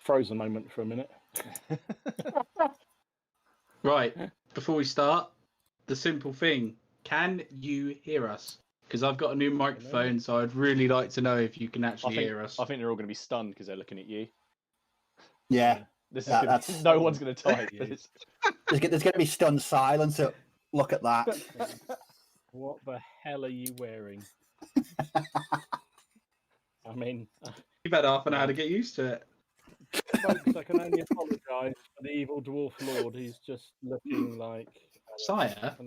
frozen moment for a minute. Right, before we start, the simple thing, can you hear us? Because I've got a new microphone, so I'd really like to know if you can actually hear us. I think they're all going to be stunned because they're looking at you. Yeah. No one's going to type. There's going to be stunned silence. Look at that. What the hell are you wearing? I mean... You've had half an hour to get used to it. Folks, I can only apologise for the evil dwarf lord. He's just looking like... Sire?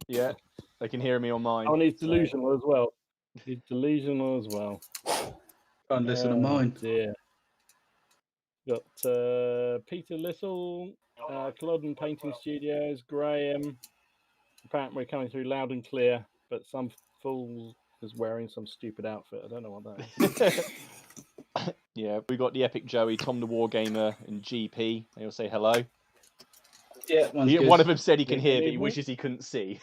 Yeah, they can hear me on mine. Oh, and he's delusional as well. He's delusional as well. Can't listen to mine. Dear. Got Peter Little, Culloden Painting Studios, Graham. Apparently we're coming through loud and clear, but some fool is wearing some stupid outfit. I don't know what that is. Yeah, we got the Epic Joey, Tom the Wargamer, and GP. They all say hello. Yeah, one of them said he can hear, but he wishes he couldn't see.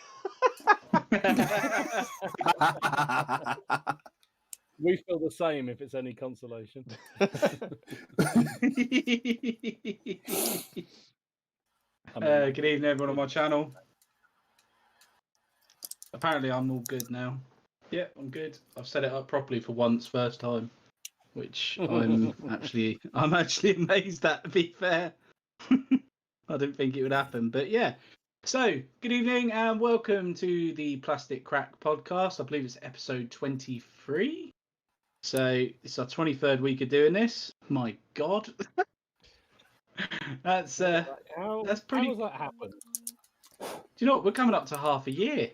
We feel the same, if it's any consolation. Good evening, everyone on my channel. Apparently, I'm all good now. Yeah, I'm good. I've set it up properly for once, first time, which I'm actually amazed at. To be fair, I didn't think it would happen, but yeah. So, good evening and welcome to the Plastic Crack podcast. I believe it's episode 23. So it's our 23rd week of doing this. My God, that's pretty. How does that happen? Do you know what? We're coming up to half a year.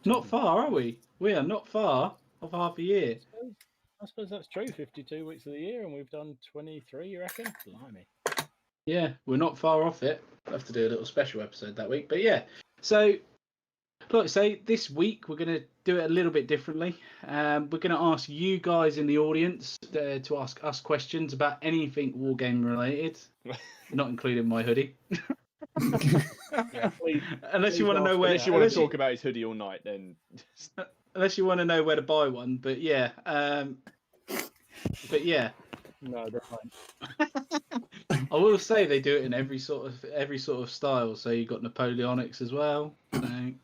Not far, are we? We are not far off half a year. I suppose that's true. 52 weeks of the year, and we've done 23. You reckon? Blimey. Yeah, we're not far off it. We'll have to do a little special episode that week. But yeah, so like I say, this week we're going to do it a little bit differently. We're going to ask you guys in the audience to ask us questions about anything wargame related, not including my hoodie. Yeah, please, unless you want to know where. Unless you want to talk about his hoodie all night, then. Unless you want to know where to buy one, but yeah. But yeah. No, they're fine. I will say they do it in every sort of style. So you've got Napoleonics as well. And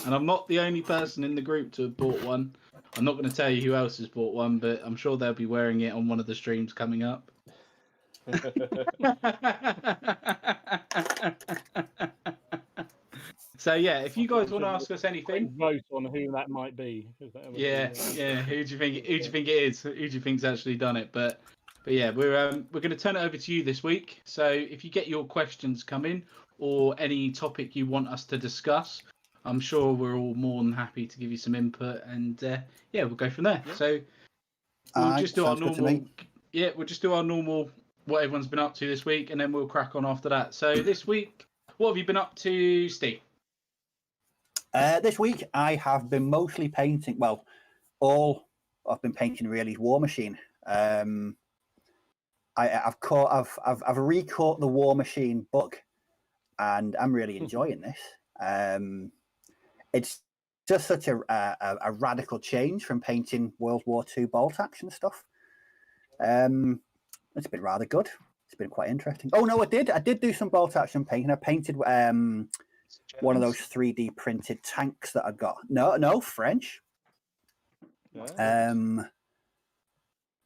I'm not the only person in the group to have bought one. I'm not going to tell you who else has bought one, but I'm sure they'll be wearing it on one of the streams coming up. So yeah, if you guys want to ask us anything, vote on who that might be. Yeah. Who do you think it is? Who do you think's actually done it? But yeah, we're going to turn it over to you this week. So if you get your questions come in or any topic you want us to discuss, I'm sure we're all more than happy to give you some input, and yeah, we'll go from there. Yeah. So we'll just do our normal. Yeah, we'll just do our normal what everyone's been up to this week, and then we'll crack on after that. So this week, what have you been up to, Steve? This week I have been mostly painting. Well, all I've been painting really is War Machine. I've recaught the War Machine book, and I'm really enjoying this. It's just such a radical change from painting World War II bolt action stuff. It's been rather good. It's been quite interesting. Oh no, I did do some bolt action painting. I painted one of those 3D printed tanks that I got. No, French. Yeah.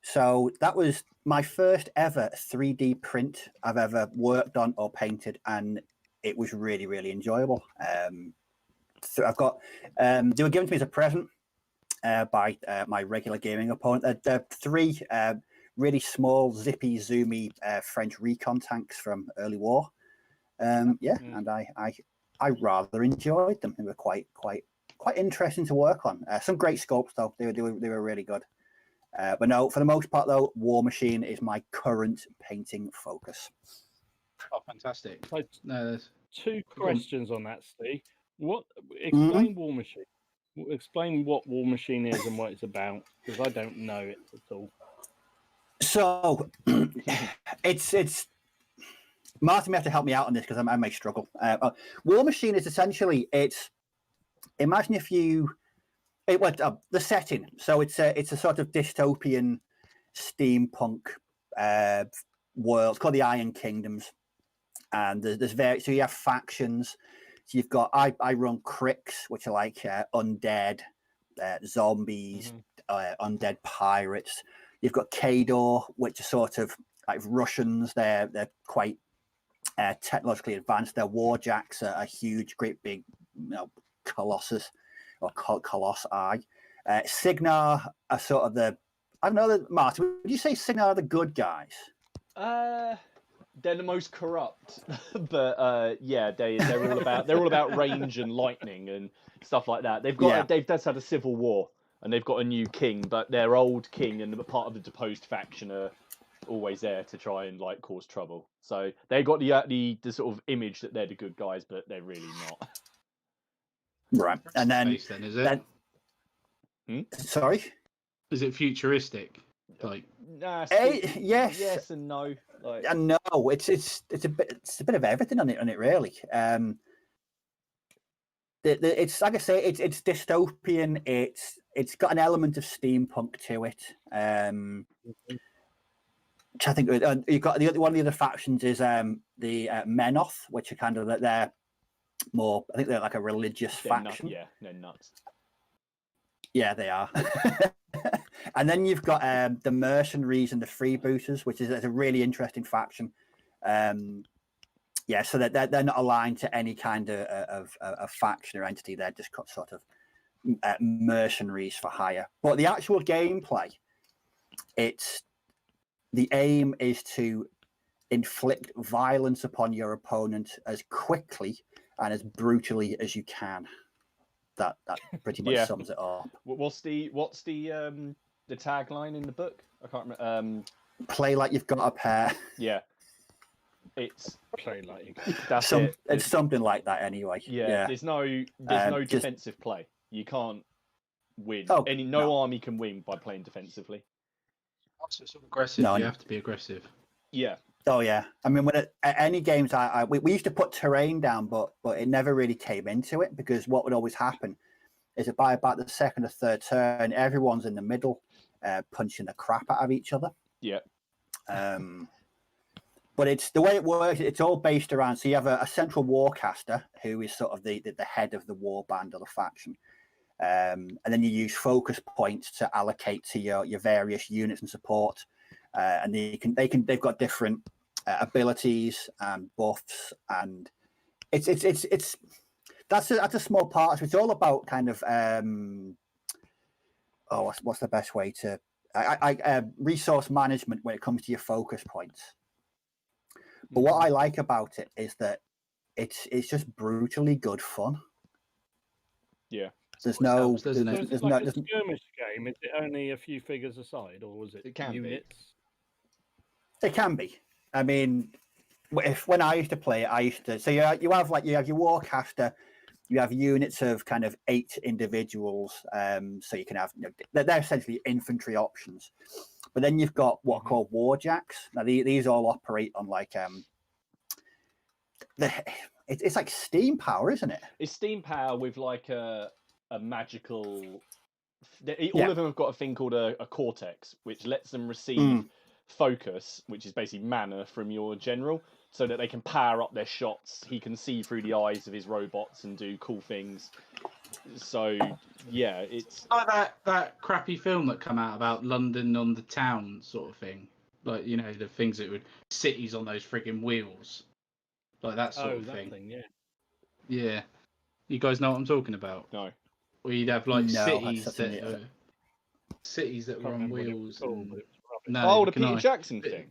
So that was my first ever 3D print I've ever worked on or painted, and it was really, really enjoyable. So I've got they were given to me as a present by my regular gaming opponent. They're three really small, zippy, zoomy French recon tanks from early war. And I rather enjoyed them. They were quite interesting to work on. Some great sculpts though. They were really good. But no, for the most part though, War Machine is my current painting focus. Oh, fantastic! No, two questions on that, Steve. Explain War Machine. Explain what War Machine is and what it's about, because I don't know it at all. So it's Martin may have to help me out on this because I may struggle. War Machine is essentially imagine if you the setting. So it's a sort of dystopian steampunk world. It's called the Iron Kingdoms, and there's various. So you have factions. So you've got I run cricks, which are like undead, zombies, undead pirates. You've got Kador, which are sort of like Russians. They're quite technologically advanced. Their warjacks are huge, great big, colossus or colossi. Signar are sort of the, I don't know, Martin, would you say Signar are the good guys? They're the most corrupt, but yeah, they're all about range and lightning and stuff like that. They've just had a civil war and they've got a new king, but their old king and part of the deposed faction are always there to try and like cause trouble. So they got the sort of image that they're the good guys, but they're really not. Right, and then Is it? Sorry, is it futuristic? Like, yes and no. Like, and no, it's a bit of everything on it really. It's like I say, it's dystopian. It's got an element of steampunk to it. Which I think you've got one of the other factions is the Menoth, which are kind of they're more. I think they're like a religious faction. They're nuts. Yeah, they are. And then you've got the mercenaries and the freebooters, which is a really interesting faction. So they're not aligned to any kind of faction or entity. They're just got sort of mercenaries for hire. But the actual gameplay, the aim is to inflict violence upon your opponent as quickly and as brutally as you can. That pretty much sums it up. What's the tagline in the book? I can't remember. Play like you've got a pair. Yeah. It's play like you got. That's it. It's something like that anyway. Yeah. There's no defensive play. You can't win. No army can win by playing defensively. Also, it's aggressive. You have to be aggressive. Yeah. Oh yeah. I mean, at any games, we used to put terrain down, but it never really came into it because what would always happen is that by about the second or third turn, everyone's in the middle, punching the crap out of each other. Yeah. But it's the way it works. It's all based around. So you have a central warcaster who is sort of the head of the war band or the faction, and then you use focus points to allocate to your various units and support. And they've got different abilities and buffs, and it's that's a small part. It's all about kind of what's the best way to resource management when it comes to your focus points. But what I like about it is that it's just brutally good fun. Yeah. There's no a skirmish game. Is it only a few figures aside, or was it units? It can be. I mean, when I used to play it, so you have your warcaster, you have units of kind of 8 individuals, so you can have they're essentially infantry options. But then you've got what are called warjacks. Now these all operate on like it's like steam power, isn't it? It's steam power with like a magical. All of them have got a thing called a cortex, which lets them receive focus, which is basically mana from your general, so that they can power up their shots. He can see through the eyes of his robots and do cool things. So yeah, it's like that crappy film that come out about London on the town sort of thing, like the things that would cities on those frigging wheels, like that sort of thing. Yeah. You guys know what I'm talking about? No. Where you'd have like cities that were on wheels. The Peter Jackson thing.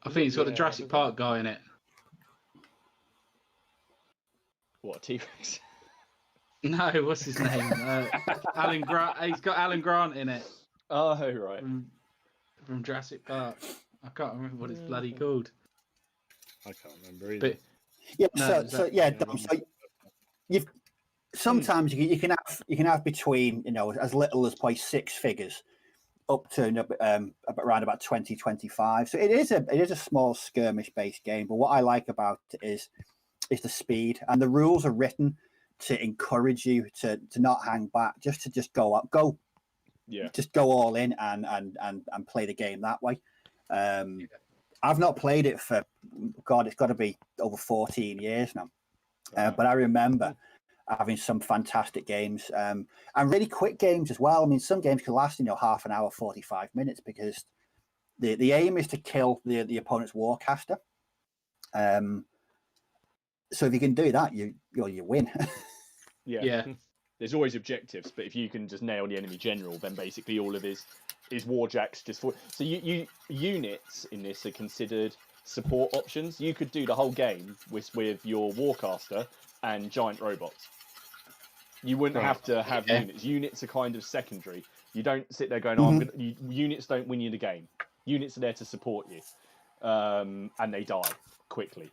I think it's got the Jurassic Park guy in it. What, a T-Rex? No, what's his name? Alan Grant. He's got Alan Grant in it. Oh, right. From Jurassic Park. I can't remember what it's bloody called. I can't remember either. You've sometimes you can have between as little as 6 figures up to around about 20-25. So it is a small skirmish based game. But what I like about it is the speed, and the rules are written to encourage you to not hang back, just to go just go all in and play the game that way. I've not played it for God, it's got to be over 14 years now. But I remember having some fantastic games and really quick games as well. I mean, some games can last, half an hour, 45 minutes, because the aim is to kill the opponent's warcaster. So if you can do that, you win. Yeah. There's always objectives, but if you can just nail the enemy general, then basically all of his warjacks just for. So you units in this are considered support options. You could do the whole game with your warcaster and giant robots. You wouldn't have to have units. Units are kind of secondary. You don't sit there going, units don't win you the game. Units are there to support you, and they die quickly.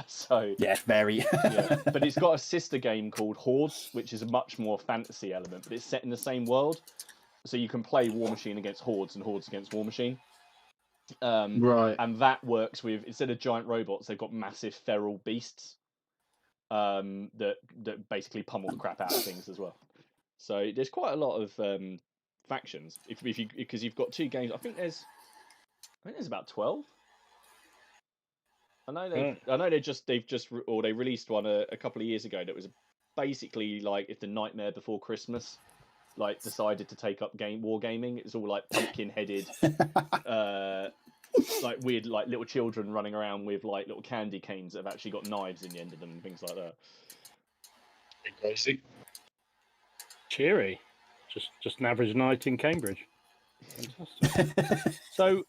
So yes, very. But it's got a sister game called Hordes, which is a much more fantasy element, but it's set in the same world. So you can play War Machine against Hordes and Hordes against War Machine. Right. And that works with, instead of giant robots, they've got massive feral beasts that basically pummel the crap out of things as well. So there's quite a lot of factions. Because you've got 2 games. I think there's about 12. I know they released one a couple of years ago that was basically like if the Nightmare Before Christmas decided to take up wargaming. It's all like pumpkin headed like weird like little children running around with like little candy canes that have actually got knives in the end of them and things like that. Basic. Cheery. Just an average night in Cambridge. Fantastic. So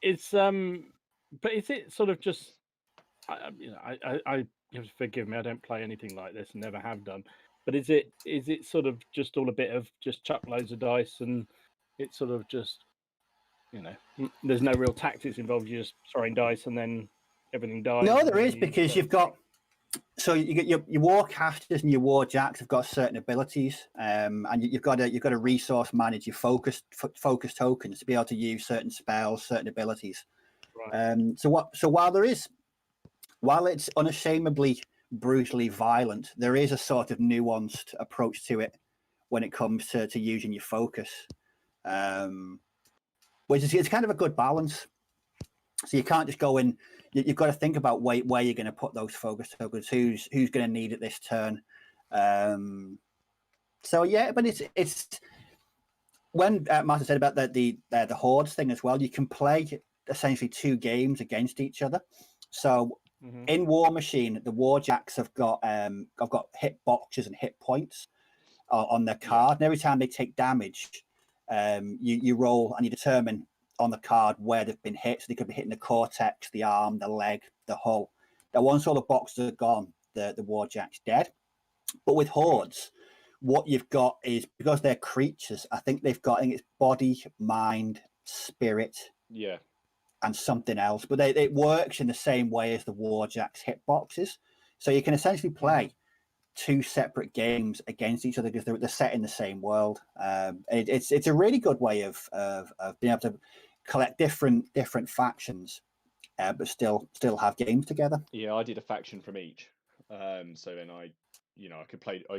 it's but is it sort of just I you have to forgive me, I don't play anything like this and never have done. But is it sort of just all a bit of just chuck loads of dice and it's sort of just there's no real tactics involved, you're just throwing dice and then everything dies? No, there is, because you've got you get your warcasters and your warjacks have got certain abilities, and you've got to resource manage your focus tokens to be able to use certain spells, certain abilities. Right. So while it's unashamedly brutally violent, there is a sort of nuanced approach to it when it comes to using your focus, which is it's kind of a good balance. So you can't just go in. You've got to think about where you're going to put those focus tokens. Who's going to need it this turn? So yeah, but it's when Martin said about the hordes thing as well. You can play essentially 2 games against each other. So in War Machine, the warjacks have got hit boxes and hit points on their card, and every time they take damage, you roll and you determine on the card where they've been hit. So they could be hitting the cortex, the arm, the leg, the hull. Now, once all the boxes are gone, the warjack's dead. But with hordes, what you've got is, because they're creatures, I think it's body, mind, spirit, and something else. But it works in the same way as the warjack's hitboxes. So you can essentially play 2 separate games against each other because they're set in the same world. It's a really good way of being able to collect different factions, but still have games together. Yeah, I did a faction from each, so then I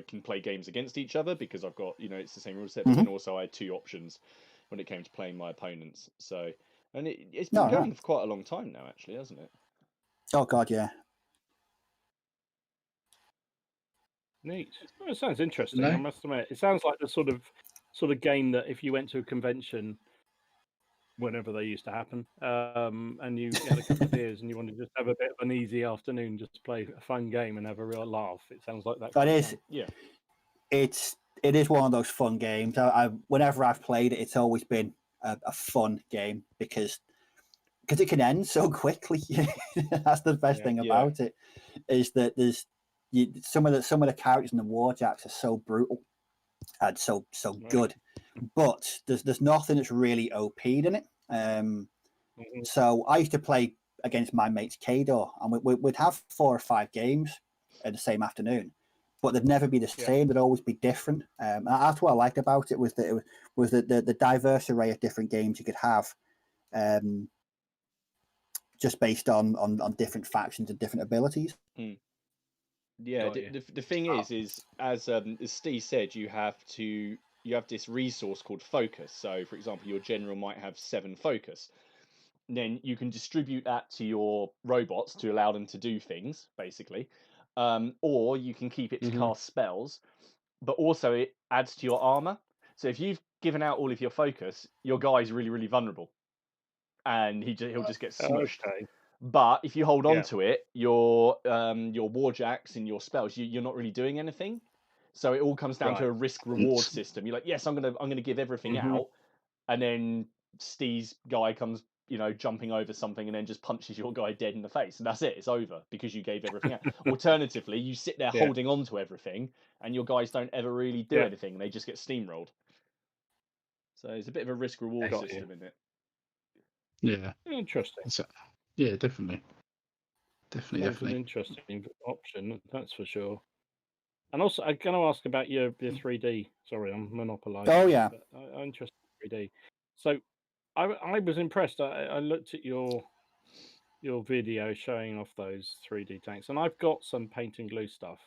can play games against each other because I've got it's the same rule set, but then also I had 2 options when it came to playing my opponents. So and it's been going for quite a long time now, actually, hasn't it? Oh God, yeah. Neat. Well, it sounds interesting. I must admit, it sounds like the sort of game that if you went to a convention, whenever they used to happen, and you had a couple of beers and you wanted to just have a bit of an easy afternoon, just play a fun game and have a real laugh. It sounds like that. That is, it is one of those fun games. Whenever I've played it, it's always been a fun game because it can end so quickly. That's the best thing about it, is that there's some of the characters in the warjacks are so brutal and so good, but there's nothing that's really OP'd in it. So I used to play against my mates Kador, and we'd have 4 or 5 games in the same afternoon, but they'd never be the same. They'd always be different. And that's what I liked about it, was that it was the diverse array of different games you could have, just based on different factions and different abilities. Yeah, the thing is as Steve said, you have to resource called focus. So, for example, your general might have 7 focus. And then you can distribute that to your robots to allow them to do things, basically. Or you can keep it to cast spells, but also it adds to your armor. So if you've given out all of your focus, your guy's really, really vulnerable, and he'll just get smushed. Okay. But if you hold on to it, your warjacks and your spells, you're not really doing anything. So it all comes down to a risk reward system. You're like, yes, I'm gonna give everything out, and then Steve's guy comes, jumping over something and then just punches your guy dead in the face, and that's it. It's over because you gave everything out. Alternatively, you sit there holding on to everything, and your guys don't ever really do anything. They just get steamrolled. So it's a bit of a risk reward system in it. Yeah. Interesting. Yeah, definitely. That's an interesting option, that's for sure. And also, I'm going to ask about your 3D. Sorry, I'm monopolising. Oh yeah. But I'm interested in 3D. So I was impressed. I looked at your video showing off those 3D tanks, and I've got some paint and glue stuff.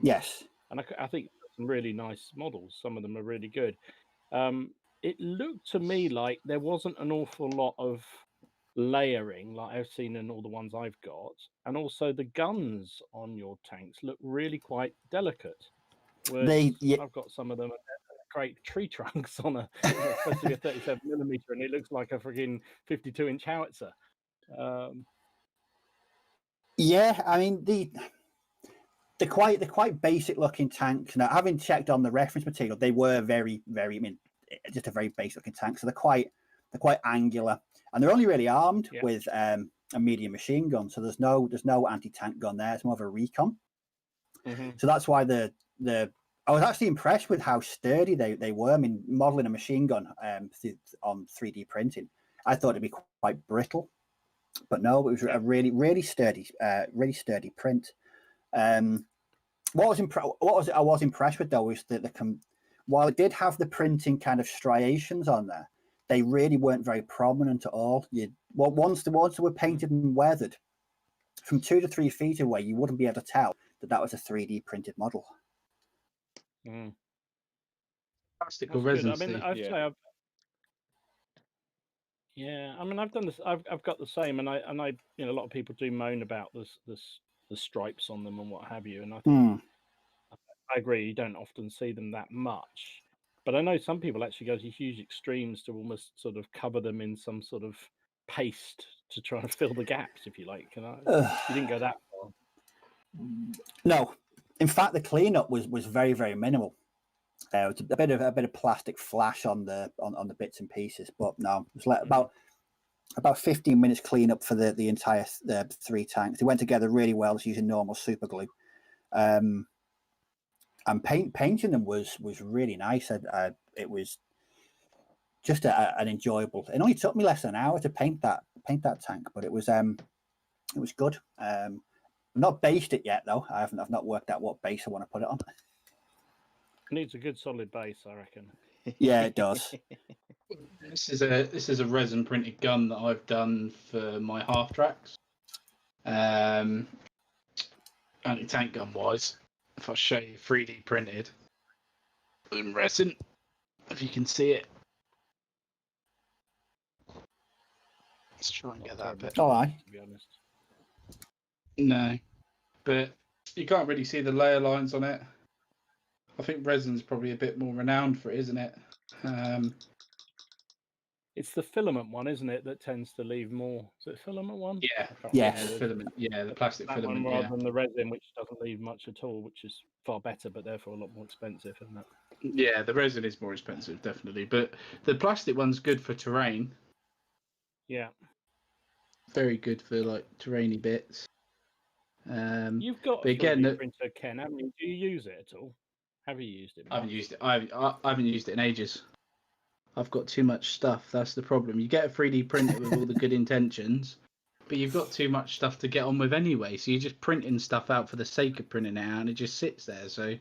Yes. And I think some really nice models. Some of them are really good. It looked to me like there wasn't an awful lot of layering like I've seen in all the ones I've got, and also the guns on your tanks look really quite delicate. I've got some of them great tree trunks on it's supposed to be a 37mm, and it looks like a freaking 52-inch howitzer. Yeah, I mean they're quite basic looking tanks. Now, having checked on the reference material, they were very, very, just a very basic looking tank. So they're quite angular, and they're only really armed with a medium machine gun. So there's no anti-tank gun there. It's more of a recon. So that's why I was actually impressed with how sturdy they were. I mean, modeling a machine gun on 3D printing, I thought it'd be quite brittle, but no, it was a really sturdy print. What I was impressed with though is that while it did have the printing kind of striations on there, they really weren't very prominent at all. Once they were painted and weathered, from 2 to 3 feet away, you wouldn't be able to tell that was a 3D printed model. Plastic or resin. I mean, I've done this. I've got the same, and I a lot of people do moan about the stripes on them and what have you, and I think I agree. You don't often see them that much, but I know some people actually go to huge extremes to almost sort of cover them in some sort of paste to try and fill the gaps, if you like. You didn't go that far. No, in fact, the cleanup was very, very minimal. It was a bit of plastic flash on the bits and pieces, but no, it was about 15 minutes cleanup for the entire 3 tanks. They went together really well just using normal super glue. And painting them was really nice. It was just an enjoyable. It only took me less than an hour to paint that tank, but it was good. I've not based it yet though. I've not worked out what base I want to put it on. It needs a good solid base, I reckon. Yeah, it does. This is a resin printed gun that I've done for my half tracks. Anti-tank gun wise, if I show you 3D printed in resin, if you can see it. Let's try and get that bit. All right. To be honest. No, but you can't really see the layer lines on it. I think resin's probably a bit more renowned for it, isn't it? It's the filament one, isn't it, that tends to leave more? Is it filament one? Yeah, the filament. Yeah, the plastic that filament. One rather than the resin, which doesn't leave much at all, which is far better, but therefore a lot more expensive, isn't it? Yeah, the resin is more expensive, definitely, but the plastic one's good for terrain. Yeah. Very good for like terrainy bits. You've got a 3D printer, Ken, haven't you? Do you use it at all? Have you used it? I haven't used it. I haven't used it in ages. I've got too much stuff. That's the problem. You get a 3D printer with all the good intentions, but you've got too much stuff to get on with anyway. So you're just printing stuff out for the sake of printing it out, and it just sits there. So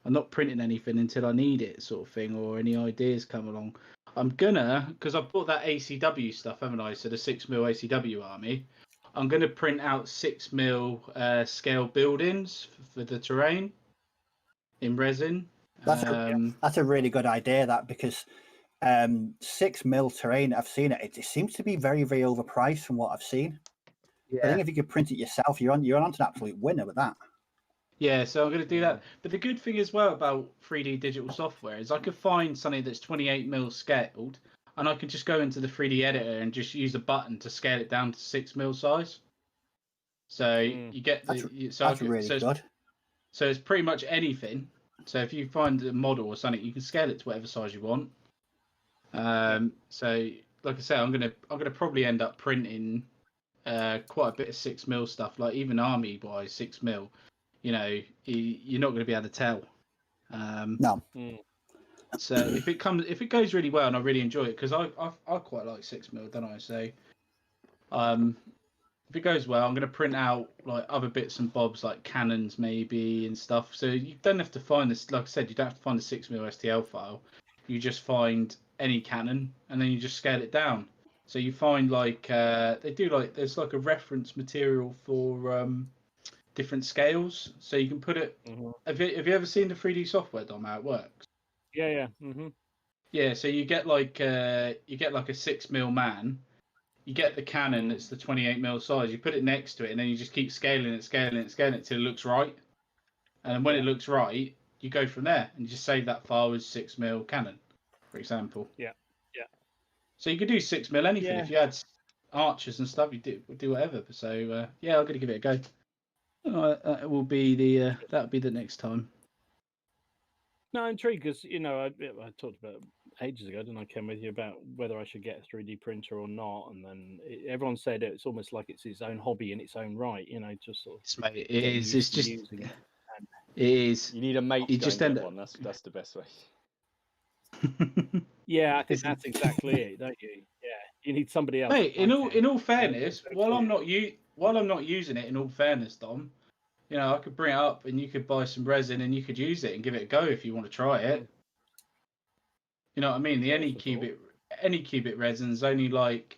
I'm not printing anything until I need it, sort of thing, or any ideas come along. I'm gonna, because I bought that ACW stuff, haven't I? So the 6mm ACW army. I'm gonna print out 6mm scale buildings for the terrain in resin. That's a really good idea. That because 6mm terrain, I've seen it. It seems to be very, very overpriced from what I've seen. I think if you could print it yourself, you're on to an absolute winner with that. Yeah, so I'm going to do that. But the good thing as well about 3D digital software is I could find something that's 28mm scaled, and I can just go into the 3D editor and just use a button to scale it down to 6mm size. So you get the that's really good. So it's pretty much anything. So if you find a model or something, you can scale it to whatever size you want. So like I say, I'm gonna probably end up printing quite a bit of 6mm stuff, like even army wise 6mm. You know, you're not going to be able to tell. No. So if it goes really well and I really enjoy it, because I quite like 6mm, don't I? So if it goes well, I'm going to print out like other bits and bobs like cannons maybe and stuff. So you don't have to find this. Like I said, you don't have to find the 6mm STL file. You just find any cannon and then you just scale it down. So you find like they do like there's like a reference material for different scales, so you can put it. Have you ever seen the 3D software, Dom? How it works? Yeah. Yeah, so you get like a 6mm man. You get the cannon that's the 28mm size. You put it next to it, and then you just keep scaling it till it looks right. And then when it looks right, you go from there, and you just save that file as 6mm cannon, for example. Yeah. So you could do 6mm anything. If you had archers and stuff, you do whatever. So yeah, I'm gonna give it a go. That will be the next time. No, I'm intrigued because I talked about it ages ago, didn't I, Ken, with you about whether I should get a 3D printer or not, and then everyone said it's almost like it's its own hobby in its own right, just sort of. Mate, it is. It's just. Using it. It is. You need a mate to just get one. That's the best way. Yeah, I think that's exactly it, don't you? Yeah, you need somebody else. Mate, in all fairness, while I'm not using it, in all fairness, Dom, I could bring it up and you could buy some resin and you could use it and give it a go if you want to try it. You know what I mean? The any cubic resin's only like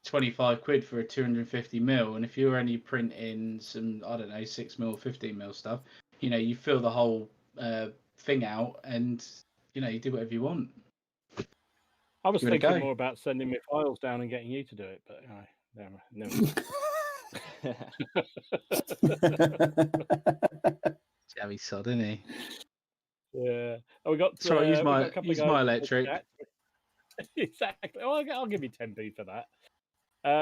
25 quid for a 250mm, and if you're only printing some, I don't know, 6mm, 15mm stuff, you fill the whole thing out and you do whatever you want. I was thinking more about sending my files down and getting you to do it, but never. Jammy sod, isn't he? Yeah. Oh, we got. Sorry, use my electric. Exactly. Oh, I'll give you 10p for that.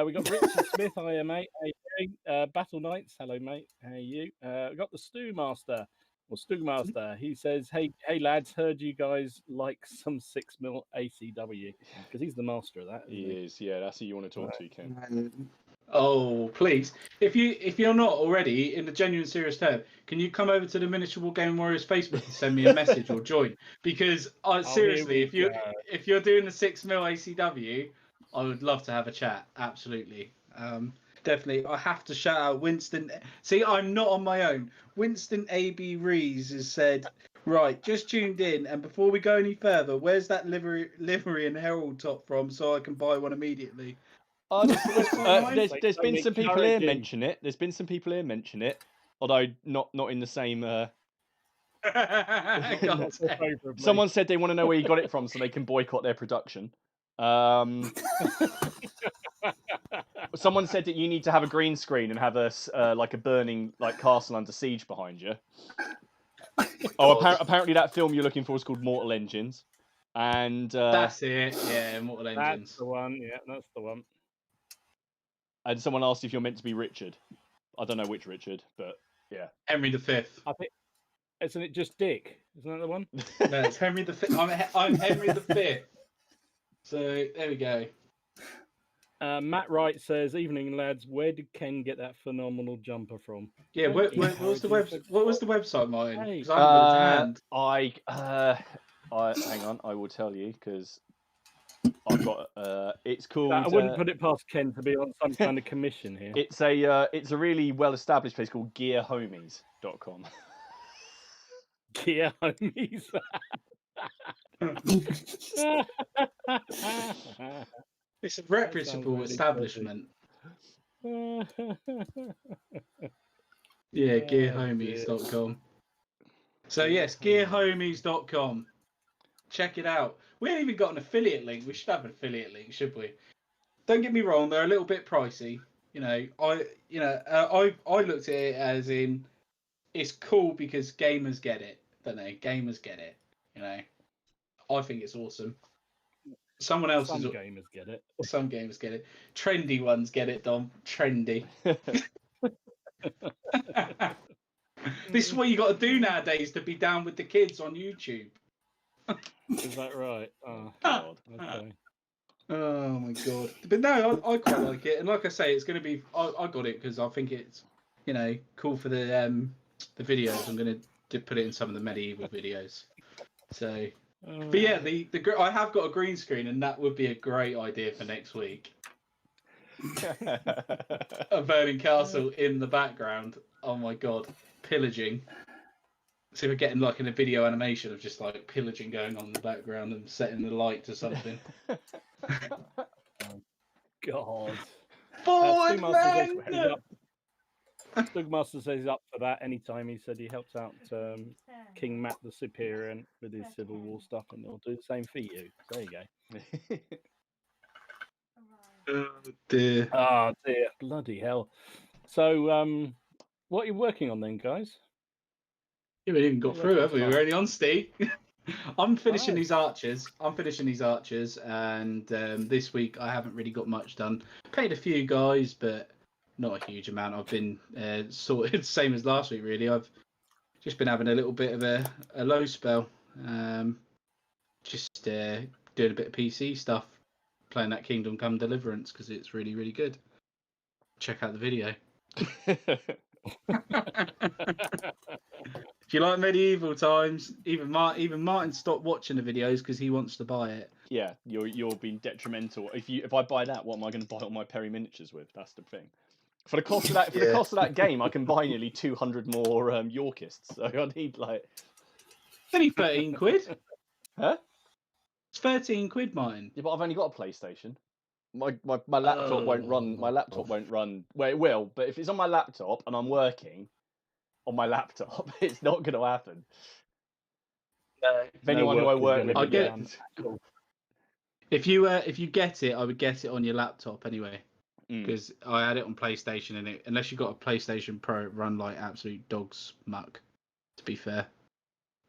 We got Richard Smith. Hiya, mate. How you doing? Battle Knights. Hello, mate. How are you? We got the Stew Master. He says, "Hey lads, heard you guys like some 6mm ACW because he's the master of that." He is. Yeah, that's who you want to talk to, Ken. Oh, please! If you're not already, in the genuine serious term, can you come over to the Miniature War Game Warriors Facebook and send me a message or join? Because seriously, if you're doing the 6mm ACW, I would love to have a chat. Absolutely. Definitely. I have to shout out Winston. See, I'm not on my own. Winston A.B. Rees has said, right, just tuned in, and before we go any further, where's that livery and herald top from so I can buy one immediately? There's been some people here mention it. There's been some people here mention it, although not in the same... Someone said they want to know where you got it from so they can boycott their production. Someone said that you need to have a green screen and have a burning castle under siege behind you. Apparently that film you're looking for is called Mortal Engines, and that's it. Yeah, Mortal Engines. That's the one. Yeah, that's the one. And someone asked if you're meant to be Richard. I don't know which Richard, but yeah, Henry V. I think isn't it just Dick? Isn't that the one? No, it's Henry V. I'm Henry V. So there we go. Matt Wright says, "Evening lads, where did Ken get that phenomenal jumper from?" Yeah, what was the website, Martin? Hey. Hang on, I will tell you because I've got. It's called. I wouldn't put it past Ken to be on some kind of commission here. It's a really well established place called GearHomies.com. Gear Homies. It's a reputable establishment. Yeah, GearHomies.com. So yes, gearhomies.com. Check it out. We ain't even got an affiliate link. We should have an affiliate link, should we? Don't get me wrong; they're a little bit pricey. I looked at it as in it's cool because gamers get it, don't they? Gamers get it. I think it's awesome. Some gamers get it. Some gamers get it. Trendy ones get it, Dom. Trendy. This is what you got to do nowadays to be down with the kids on YouTube. Is that right? Oh, God. okay. Oh my god! But no, I quite like it, and like I say, it's going to be. I got it because I think it's, cool for the videos. I'm going to put it in some of the medieval videos. So, but yeah, I have got a green screen, and that would be a great idea for next week. A burning castle in the background. Oh my god, pillaging. So we're getting like in a video animation of just like pillaging going on in the background and setting the light to something. God. Forward, man! Stugmaster says he's up for that anytime. He said he helps out King Matt the Superior with his Civil War stuff, and he'll do the same for you. So there you go. Oh dear. Oh dear, bloody hell. So, what are you working on then, guys? You haven't even got through, have we? We're only on Steve. I'm finishing these archers. And this week I haven't really got much done. Paid a few guys, but not a huge amount. I've been sorted, same as last week, really. I've just been having a little bit of a low spell. Just doing a bit of PC stuff, playing that Kingdom Come Deliverance because it's really, really good. Check out the video. If you like medieval times, even Martin stopped watching the videos because he wants to buy it. Yeah, you're being detrimental. If I buy that, what am I going to buy all my Perry miniatures with? That's the thing. For the cost of that, the cost of that game, I can buy nearly 200 more Yorkists. So I need like. It's only 13 quid. Huh? It's 13 quid, Martin. Yeah, but I've only got a PlayStation. My laptop won't run. My laptop won't run. Well, it will, but if it's on my laptop and I'm working on my laptop, it's not going to happen. No. If anyone who I work with, I get it. If you get it, I would get it on your laptop anyway, because I had it on PlayStation, and unless you got a PlayStation Pro, it run like absolute dog's muck. To be fair,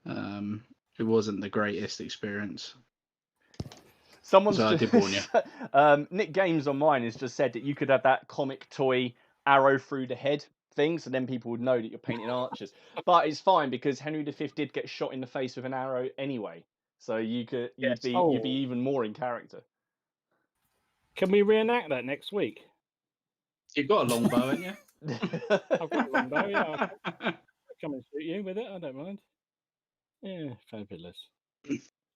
it wasn't the greatest experience. Someone's so I did warn you. Nick Games on mine has just said that you could have that comic toy arrow through the head thing, so then people would know that you're painting archers. But it's fine because Henry V did get shot in the face with an arrow anyway, so you'd be even more in character. Can we reenact that next week? You've got a longbow, haven't you? I've got a longbow. Yeah, I'll come and shoot you with it. I don't mind. Yeah, fabulous.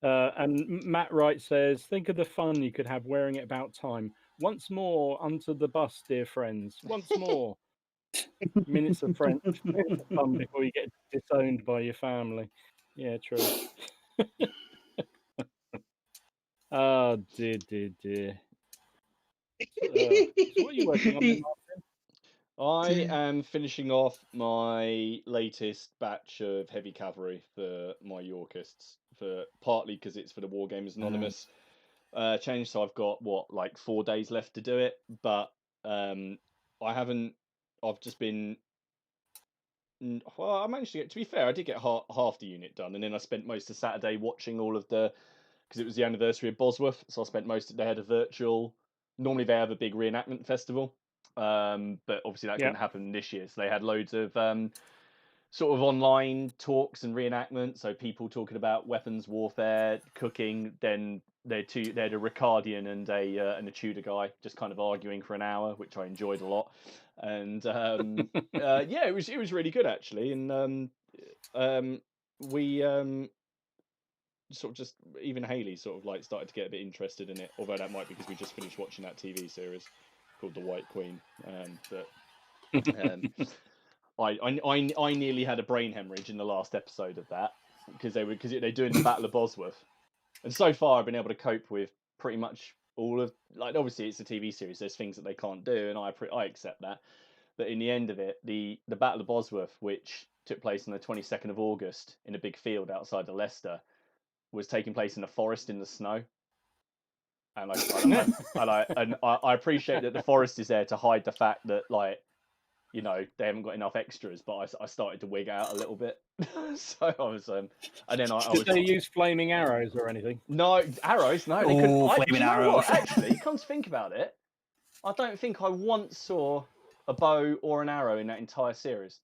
And Matt Wright says, think of the fun you could have wearing it about time. Once more, onto the bus, dear friends. Once more. Minutes of fun before you get disowned by your family. Yeah, true. Oh, dear. So what are you working on then, Martin? I am finishing off my latest batch of heavy cavalry for my Yorkists, partly because it's for the Wargamers Anonymous change. So I've got 4 days left to do it, but I've just been. Well, I managed to get. To be fair, I did get half the unit done, and then I spent most of Saturday watching all of because it was the anniversary of Bosworth, so I spent most of. They had a virtual. Normally they have a big reenactment festival, but obviously that didn't happen this year. So they had loads of sort of online talks and reenactments. So people talking about weapons, warfare, cooking. Then they had a Ricardian and a Tudor guy just kind of arguing for an hour, which I enjoyed a lot. And it was really good actually. And we sort of just even Haley sort of like started to get a bit interested in it. Although that might be because we just finished watching that TV series called The White Queen. I nearly had a brain hemorrhage in the last episode of that because they're doing the Battle of Bosworth, and so far I've been able to cope with pretty much all of obviously it's a TV series. There's things that they can't do, and I accept that. But in the end of it, the Battle of Bosworth, which took place on the 22nd of August in a big field outside of Leicester was taking place in a forest in the snow. And I appreciate that the forest is there to hide the fact that, like, you know, they haven't got enough extras, but I started to wig out a little bit. So I was, and then I was. Did they use flaming arrows or anything? No arrows. No, they Ooh, couldn't. flaming Do you know arrows. what? Actually, come to think about it, I don't think I once saw a bow or an arrow in that entire series.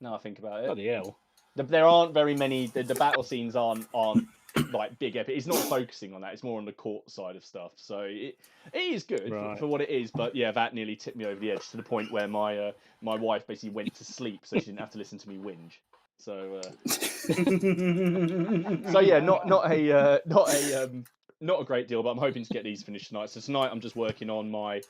Now I think about it, Bloody hell. there aren't very many. The battle scenes aren't like big epic. It's not focusing on that. It's more on the court side of stuff. So it is good Right. for what it is. But yeah, that nearly tipped me over the edge to the point where my wife basically went to sleep so she didn't have to listen to me whinge. So so yeah, not a great deal. But I'm hoping to get these finished tonight. So tonight I'm just working on my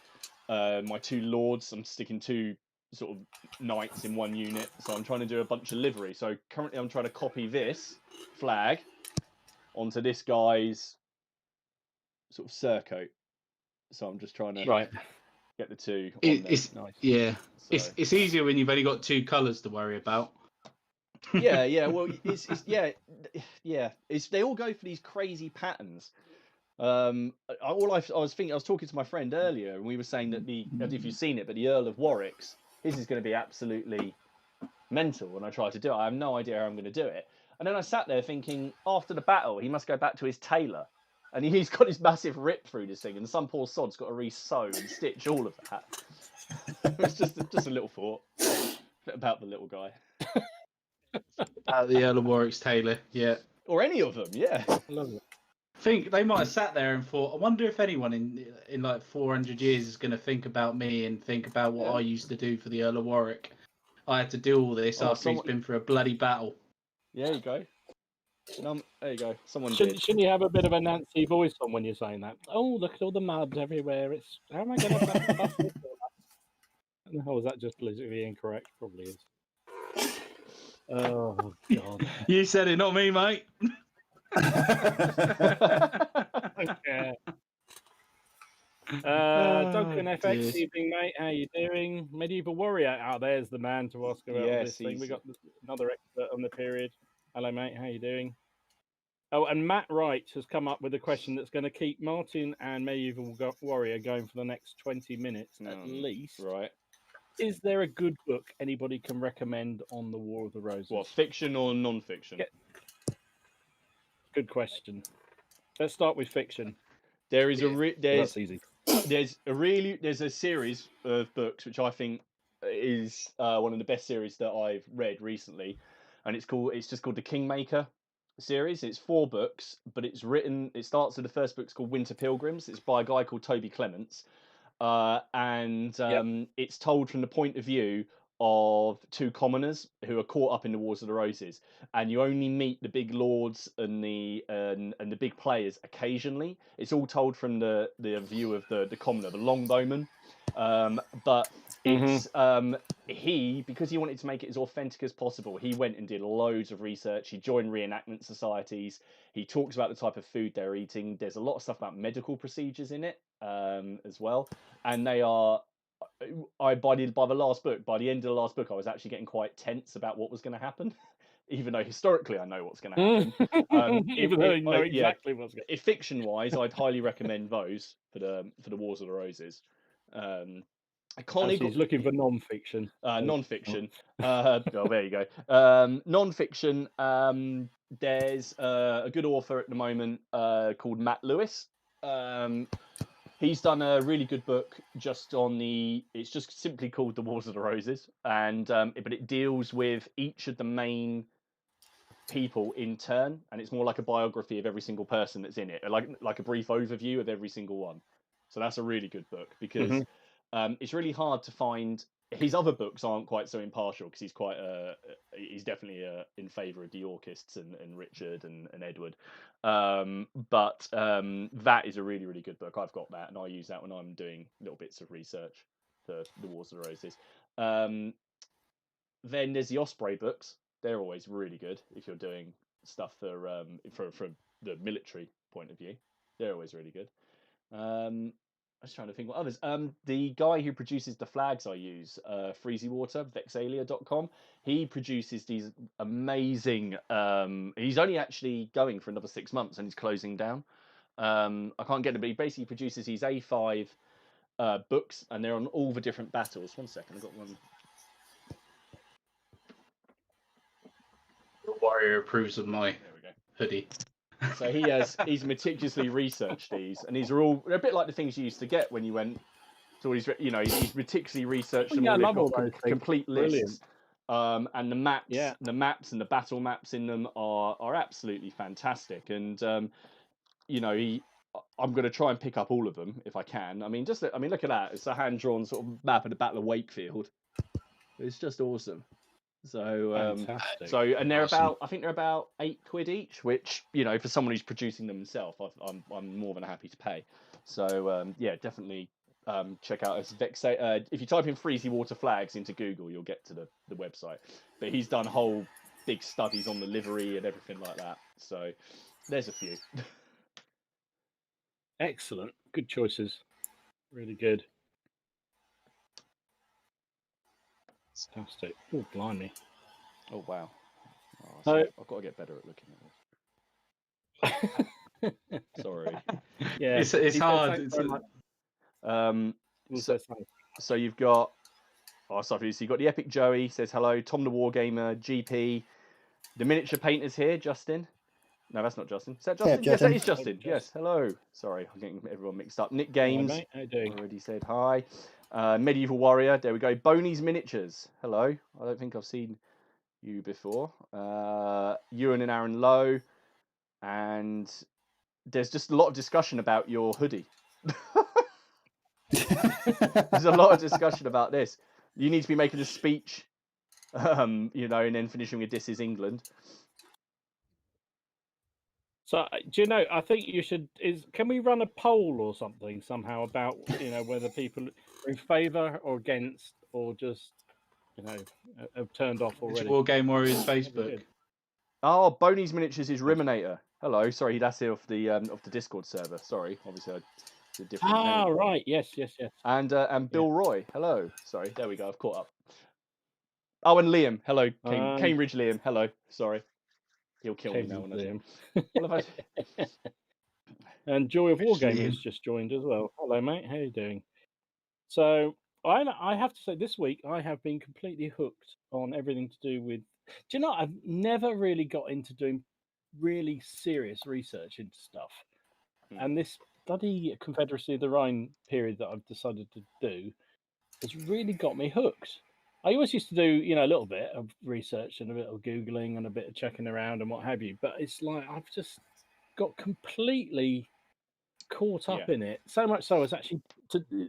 2 lords. I'm sticking 2 sort of knights in 1 unit, so I'm trying to do a bunch of livery. So currently I'm trying to copy this flag onto this guy's sort of surcoat. So I'm just trying to get the 2 on there. Nice. Yeah, so. it's easier when you've only got 2 colours to worry about. yeah well it's they all go for these crazy patterns. I was talking to my friend earlier, and we were saying that if you've seen it, but the Earl of Warwick's, his is going to be absolutely mental when I try to do it. I have no idea how I'm going to do it. And then I sat there thinking, after the battle, he must go back to his tailor, and he's got this massive rip through this thing, and some poor sod's got to re-sew and stitch all of that. It's just a little thought about the little guy. The Earl of Warwick's tailor, yeah. Or any of them, yeah. I love it. I think they might have sat there and thought, I wonder if anyone in like 400 years is going to think about me and think about what I used to do for the Earl of Warwick. I had to do all this after he's been through a bloody battle. Yeah, there you go. There you go. Shouldn't you have a bit of a Nancy voice on when you're saying that? Oh, look at all the mud everywhere. How am I going to buff this? Oh, is that just politically incorrect? Probably is. Oh, God. You said it, not me, mate. Okay. Duncan FX, dear. evening, mate. How you doing? Medieval Warrior. Oh, there's the man to ask about this thing. We got another expert on the period. Hello, mate. How you doing? Oh, and Matt Wright has come up with a question that's going to keep Martin and Medieval Warrior going for the next 20 minutes at least. Right. Is there a good book anybody can recommend on the War of the Roses? What, fiction or non-fiction? Yeah. Good question. Let's start with fiction. There's that's easy. There's a series of books which I think is one of the best series that I've read recently, and it's just called the Kingmaker series. It's 4 books, but it starts with the first book's called Winter Pilgrims. It's by a guy called Toby Clements, and it's told from the point of view of 2 commoners who are caught up in the Wars of the Roses, and you only meet the big lords and the big players occasionally. It's all told from the view of the commoner, the longbowman. But it's because he wanted to make it as authentic as possible, he went and did loads of research. He joined reenactment societies. He talks about the type of food they're eating. There's a lot of stuff about medical procedures in it as well, and they are. By the end of the last book, I was actually getting quite tense about what was going to happen, even though historically I know what's going to happen. Even though you know exactly what's going to happen. Fiction-wise, I'd highly recommend those for the Wars of the Roses. I can't. He's looking for non-fiction. Non-fiction. Well, there you go. Non-fiction. There's a good author at the moment called Matt Lewis. He's done a really good book just on it's just simply called The Wars of the Roses, and but it deals with each of the main people in turn, and it's more like a biography of every single person that's in it, like a brief overview of every single one. So that's a really good book because it's really hard to find. His other books aren't quite so impartial because he's definitely in favour of the Yorkists and Richard and Edward. But that is a really, really good book. I've got that, and I use that when I'm doing little bits of research for the Wars of the Roses. Then there's the Osprey books. They're always really good if you're doing stuff from the military point of view. They're always really good. was trying to think what others. The guy who produces the flags I use, Freezy Water, Vexalia.com, he produces these amazing. He's only actually going for another 6 months and he's closing down. I can't get it, but he basically produces these A5 books, and they're on all the different battles. 1 second, I've got one. The Warrior approves of my There we go. hoodie. So he's meticulously researched these, and they're a bit like the things you used to get when you went to all these, he's meticulously researched them Yeah, I all. They've love all got those things. complete lists. Brilliant. And the maps and the battle maps in them are absolutely fantastic. And I'm going to try and pick up all of them if I can. I mean, look at that. It's a hand-drawn sort of map of the Battle of Wakefield. It's just awesome. So, Fantastic. and they're Awesome. I think they're about £8 each, which, for someone who's producing them himself, I'm more than happy to pay. So, yeah, definitely check out if you type in Freezy Water Flags into Google, you'll get to the website. But he's done whole big studies on the livery and everything like that. So there's a few. Excellent. Good choices. Really good. Fantastic. Oh, blimey. Oh, wow. So- I've got to get better at looking at this. Sorry. Yeah, It's he said hard. thanks very much. So, so you've got so you've got the Epic Joey says hello, Tom the Wargamer, GP, the miniature painters here, Justin. No, that's not Justin. Is that Justin? Yeah, Yes, that Justin. is Justin. Yes, hello. Sorry, I'm getting everyone mixed up. Nick Games Hello, mate. How you doing? already said hi. Medieval Warrior, there we go. Boney's Miniatures, hello. I don't think I've seen you before. Ewan and Aaron Lowe, and there's just a lot of discussion about your hoodie. There's a lot of discussion about this. You need to be making a speech, and then finishing with "This is England." So, do you know? I think you should. Can we run a poll or something somehow about whether people are in favour or against, or just have turned off It's already? War Game Warriors That'd be Facebook. good. Oh, Boney's Miniatures is Riminator. Hello, sorry, that's it off the Discord server. Sorry, obviously it's a different Ah, name. right. Yes. And Bill Roy. Hello. Sorry, there we go. I've caught up. Oh, and Liam. Hello, Cambridge Liam. Hello. Sorry, he'll kill me now. Liam. What have And Joy of Which Wargaming Liam? has just joined as well. Hello, mate. How you doing? So I have to say, this week I have been completely hooked on everything to do with. Do you know? I've never really got into doing really serious research into stuff, and this bloody Confederacy of the Rhine period that I've decided to do has really got me hooked. I always used to do, a little bit of research and a bit of Googling and a bit of checking around and what have you, but it's like I've just got completely caught up in it. So much so, I was actually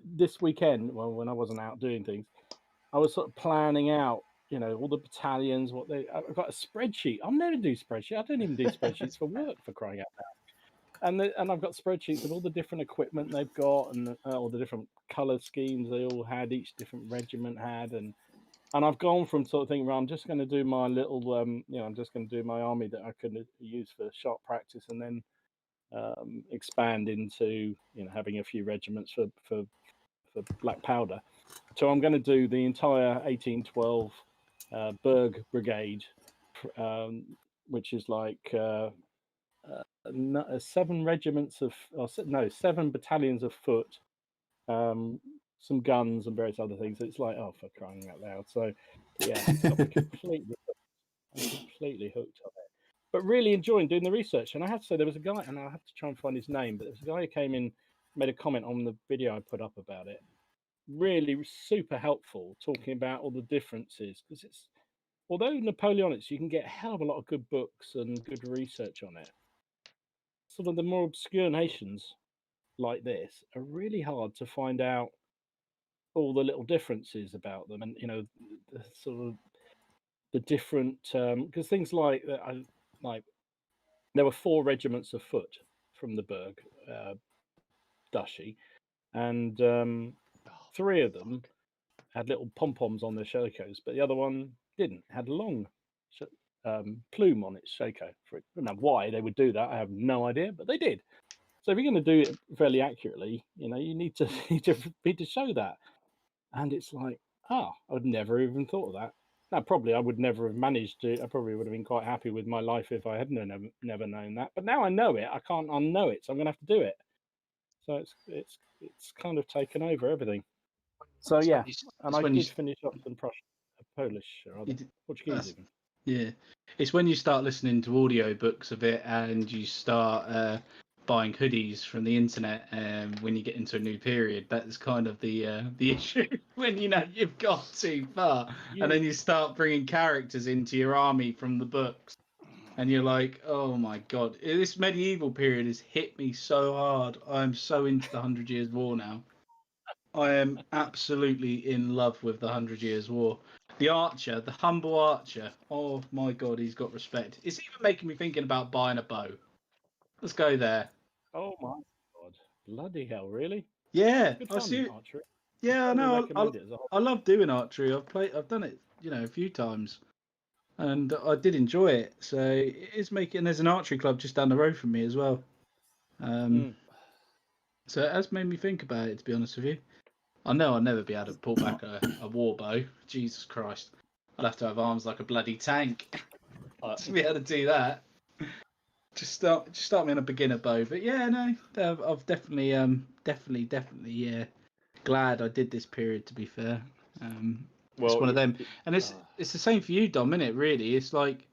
this weekend, well, when I wasn't out doing things, I was sort of planning out, all the battalions, I've got a spreadsheet. I'll never do spreadsheet. I don't even do spreadsheets for work, for crying out loud. And I've got spreadsheets of all the different equipment they've got and all the different color schemes they all had, each different regiment had, and I've gone from sort of thinking, well, I'm just going to do my little, I'm just going to do my army that I could use for sharp practice, and then expand into, having a few regiments for black powder. So I'm going to do the entire 1812 Berg Brigade, which is like 7 regiments of, seven battalions of foot, some guns and various other things. It's like, oh, for crying out loud. So yeah, it's got me completely hooked on it. But really enjoying doing the research. And I have to say, there was a guy, and I'll have to try and find his name, but there was a guy who came in, made a comment on the video I put up about it. Really super helpful, talking about all the differences, because it's, although Napoleonics, you can get a hell of a lot of good books and good research on it. Sort of the more obscure nations like this are really hard to find out all the little differences about them, and the sort of the different, because things like there were 4 regiments of foot from the Berg duchy, and 3 of them had little pom-poms on their shakos, but the other one didn't, had a long plume on its shako. Now why they would do that, I have no idea, but they did. So if you're going to do it fairly accurately, you know, you need to need to show that. And it's like, I would never even thought of that. Now, probably I would never have managed to. I probably would have been quite happy with my life if I hadn't never known that. But now I know it. I can't unknow it, so I'm going to have to do it. So it's kind of taken over everything. So yeah, and I did finish off some Polish or other Portuguese even. Yeah, it's when you start listening to audiobooks of it and you start buying hoodies from the internet, when you get into a new period. That's kind of the issue when you know you've got too far, and then you start bringing characters into your army from the books, and you're like, oh my god, this medieval period has hit me so hard. I'm so into the 100 Years' War now. I am absolutely in love with the 100 Years' War. The archer, the humble archer. Oh my god, he's got respect. It's even making me thinking about buying a bow. Let's go there. Oh my god, bloody hell, really? Yeah, Good I fun, see. archery. Yeah, I know. Recommend it as a hobby. I love doing archery. I've done it, a few times, and I did enjoy it. So it is making. There's an archery club just down the road from me as well. So it has made me think about it. To be honest with you. I know I'll never be able to pull back a war bow. Jesus Christ. I'd have to have arms like a bloody tank to be able to do that. Just start me on a beginner bow. But yeah, no, I've definitely, yeah, glad I did this period, to be fair. It's one of them. And it's the same for you, Dom, isn't it, really? It's like,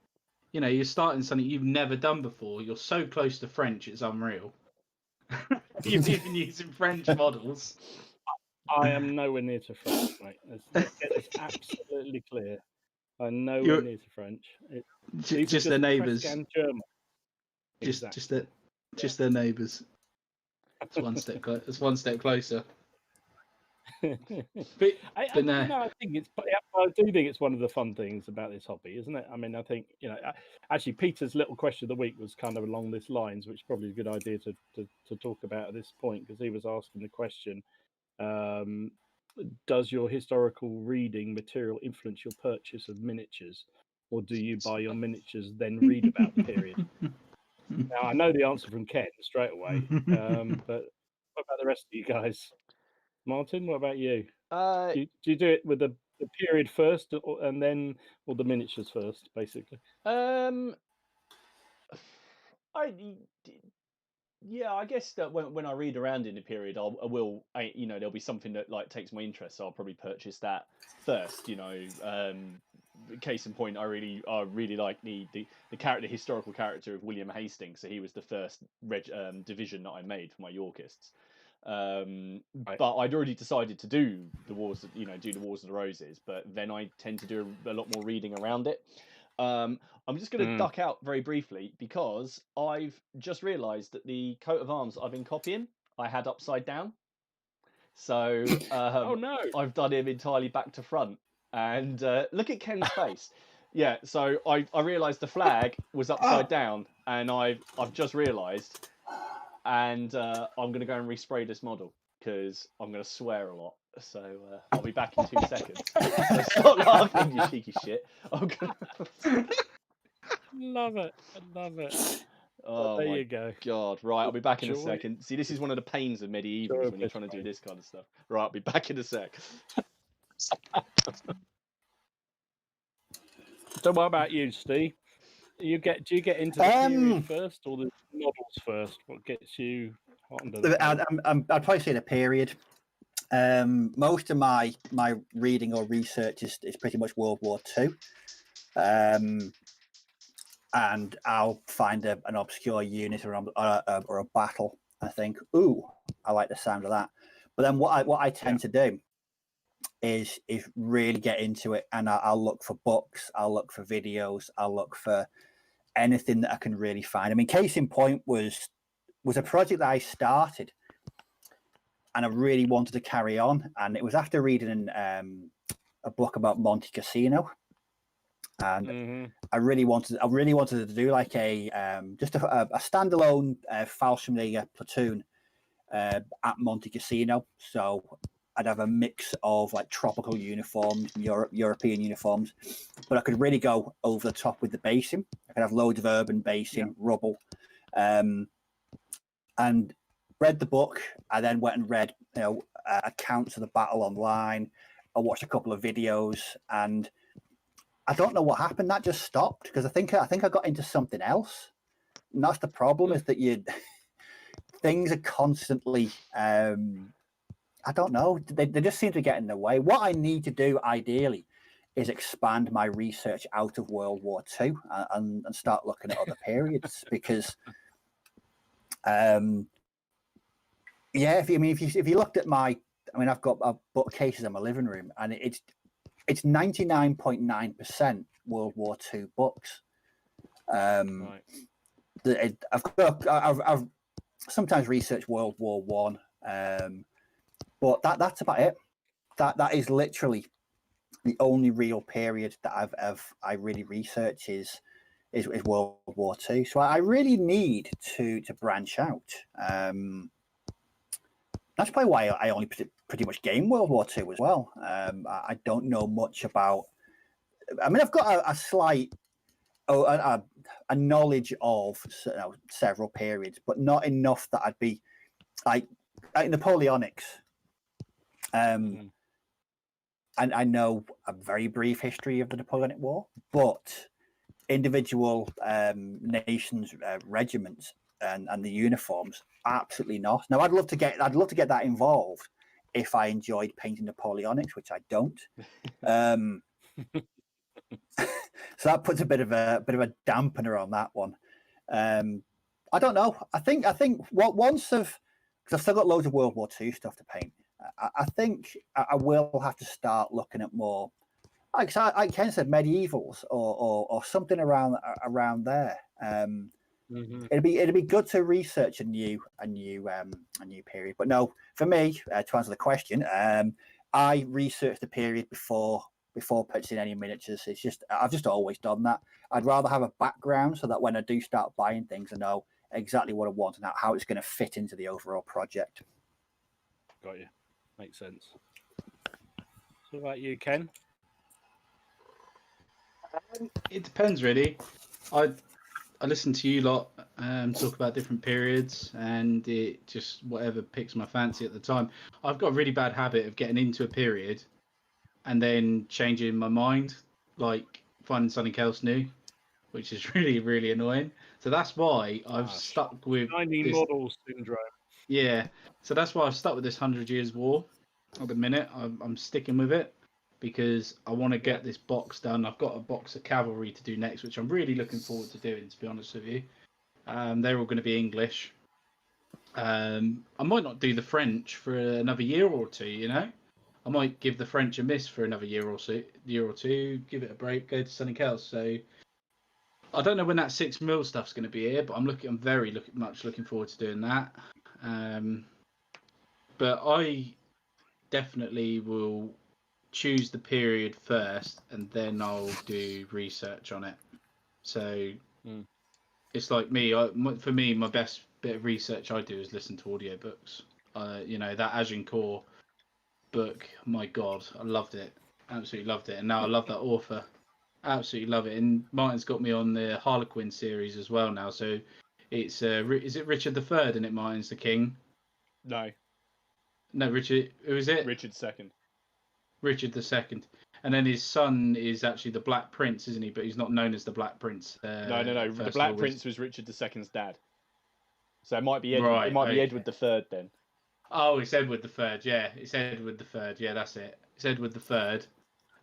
you're starting something you've never done before. You're so close to French, it's unreal. You're even using French models. I am nowhere near to French, mate. Let's get this absolutely clear. I'm nowhere near to French. Just their neighbours. German. Exactly. Just their neighbours. It's one step. It's one step closer. But I think I do think it's one of the fun things about this hobby, isn't it? I mean, I think actually Peter's little question of the week was kind of along this lines, which is probably a good idea to talk about at this point, because he was asking the question. Does your historical reading material influence your purchase of miniatures, or do you buy your miniatures then read about the period? Now I know the answer from Ken straight away, but what about the rest of you guys? Martin, what about you? Do you do it with the period first, and then, or the miniatures first, basically? Yeah, I guess that when I read around in the period, there'll be something that like takes my interest, so I'll probably purchase that first. Case in point, I really like the historical character of William Hastings. So he was the first division that I made for my Yorkists. Right. But I'd already decided to do the Wars of the Roses, but then I tend to do a lot more reading around it. I'm just going to duck out very briefly because I've just realised that the coat of arms I've been copying, I had upside down. So oh no, I've done him entirely back to front. And look at Ken's face. Yeah, so I realised the flag was upside down, and I've just realised, and I'm going to go and respray this model because I'm going to swear a lot. So I'll be back in 2 seconds. So stop laughing, you cheeky shit. Love it. I love it. Oh, there you go. God. Right, I'll be back in a second. See, this is one of the pains of medievals when you're trying to do this kind of stuff. Right, I'll be back in a sec. So what about you, Steve? Do you get into the period first or the novels first? What gets you hot under the I'd probably say the period. Most of my reading or research is pretty much World War II. And I'll find an obscure unit or a battle. I think, ooh, I like the sound of that. But then what I tend to do is really get into it, and I'll look for books, I'll look for videos, I'll look for anything that I can really find. I mean, case in point was a project that I started, and I really wanted to carry on, and it was after reading a book about Monte Cassino. And I really wanted to do like just a standalone Fallschirmjäger platoon at Monte Cassino. So I'd have a mix of like tropical uniforms, European uniforms, but I could really go over the top with the basing. I could have loads of urban basing, rubble, and read the book. I then went and read, accounts of the battle online. I watched a couple of videos, and I don't know what happened. That just stopped because I think I got into something else. And that's the problem, is that things are constantly. I don't know. They just seem to get in the way. What I need to do, ideally, is expand my research out of World War II and start looking at other periods because, if you looked at I've got bookcases in my living room, and it's 99.9% World War II books. Right. I've sometimes researched World War One, but that's about it. That is literally the only real period that I really research is World War II. So I really need to branch out. That's probably why I only pretty much game World War II as well. I don't know much about. I've got a slight a knowledge of several periods, but not enough that I'd be like Napoleonics. And I know a very brief history of the Napoleonic War, but individual nations, regiments, and the uniforms, absolutely not. Now, I'd love to get that involved if I enjoyed painting Napoleonics, which I don't. So that puts a bit of a dampener on that one. I don't know. I think because I've still got loads of World War II stuff to paint. I think I will have to start looking at more, like Ken said, medievals or something around there. It'd be good to research a new period. But no, for me, to answer the question, I researched the period before purchasing any miniatures. I've just always done that. I'd rather have a background so that when I do start buying things, I know exactly what I want and how it's going to fit into the overall project. Got you. Makes sense. So, what about you, Ken? It depends, really. I listen to you lot talk about different periods, and it just whatever picks my fancy at the time. I've got a really bad habit of getting into a period and then changing my mind, like finding something else new, which is really, really annoying. So that's why I've stuck with shiny this model syndrome. Yeah, so that's why I've stuck with this 100 Years War at the minute. I'm sticking with it because I want to get this box done. I've got a box of cavalry to do next, which I'm really looking forward to doing, to be honest with you. They're all going to be English. I might not do the French for another year or two, you know? I might give the French a miss for another year or two, give it a break, go to something else. So I don't know when that 6mm stuff's going to be here, but I'm very much looking forward to doing that. But I definitely will choose the period first, and then I'll do research on it. So it's like me. For me, my best bit of research I do is listen to audiobooks. That Agincourt book. My God, I loved it. Absolutely loved it. And now I love that author. Absolutely love it. And Martin's got me on the Harlequin series as well now. So it's is it Richard III in it? Martin's the king. No, Richard. Who is it? Richard II. Richard II. And then his son is actually the Black Prince, isn't he? But he's not known as the Black Prince. No. The Black Prince was Richard II's dad. So it might be Edward. Right, it might be Edward III then. Oh, it's Edward III. Yeah, it's Edward III. Yeah, that's it. It's Edward III,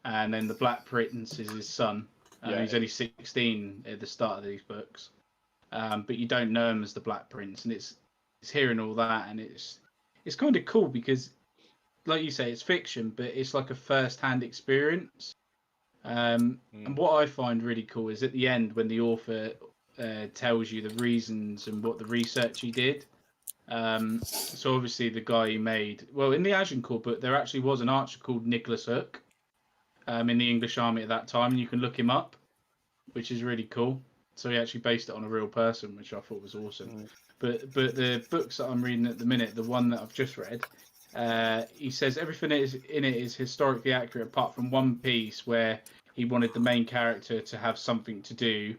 and then the Black Prince is his son. He's only 16 at the start of these books, but you don't know him as the Black Prince, and it's hearing all that, and it's kind of cool because, like you say, it's fiction, but it's like a first-hand experience. And what I find really cool is at the end when the author tells you the reasons and what the research he did. So obviously the guy who made, well, in the Agincourt book, there actually was an archer called Nicholas Hook in the English army at that time, and you can look him up, which is really cool. So he actually based it on a real person, which I thought was awesome. But the books that I'm reading at the minute, the one that I've just read, he says everything in it is historically accurate apart from one piece where he wanted the main character to have something to do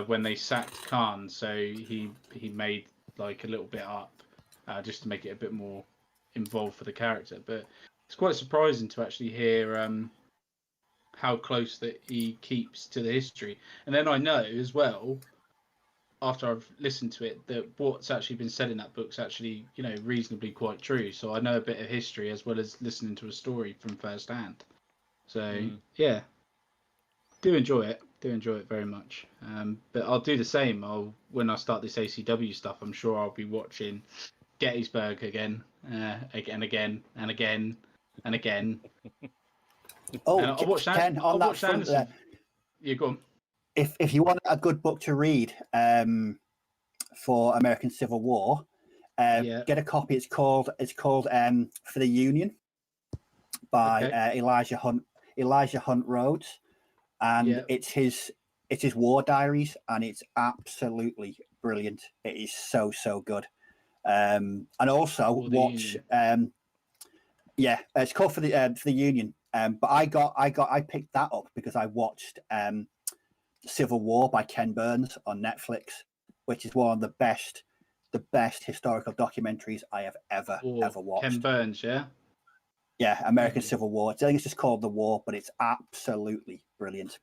when they sacked Khan. So he made like a little bit up just to make it a bit more involved for the character. But it's quite surprising to actually hear how close that he keeps to the history. And then I know as well, after I've listened to it, that what's actually been said in that book's actually, reasonably quite true. So I know a bit of history as well as listening to a story from first hand. So yeah, do enjoy it. Do enjoy it very much. But I'll do the same. When I start this ACW stuff, I'm sure I'll be watching Gettysburg again, again, and again, and again. Oh, And I watched Ken, on that front Anderson. there, Yeah, go on. if you want a good book to read for American Civil War, get a copy. It's called For the Union by Elijah Hunt Rhodes, and it's his war diaries, and it's absolutely brilliant. It is so good. And also watch. It's called For the Union. But I picked that up because I watched Civil War by Ken Burns on Netflix, which is one of the best historical documentaries I have ever watched. Ken Burns, yeah, American Civil War. I think it's just called The War, but it's absolutely brilliant.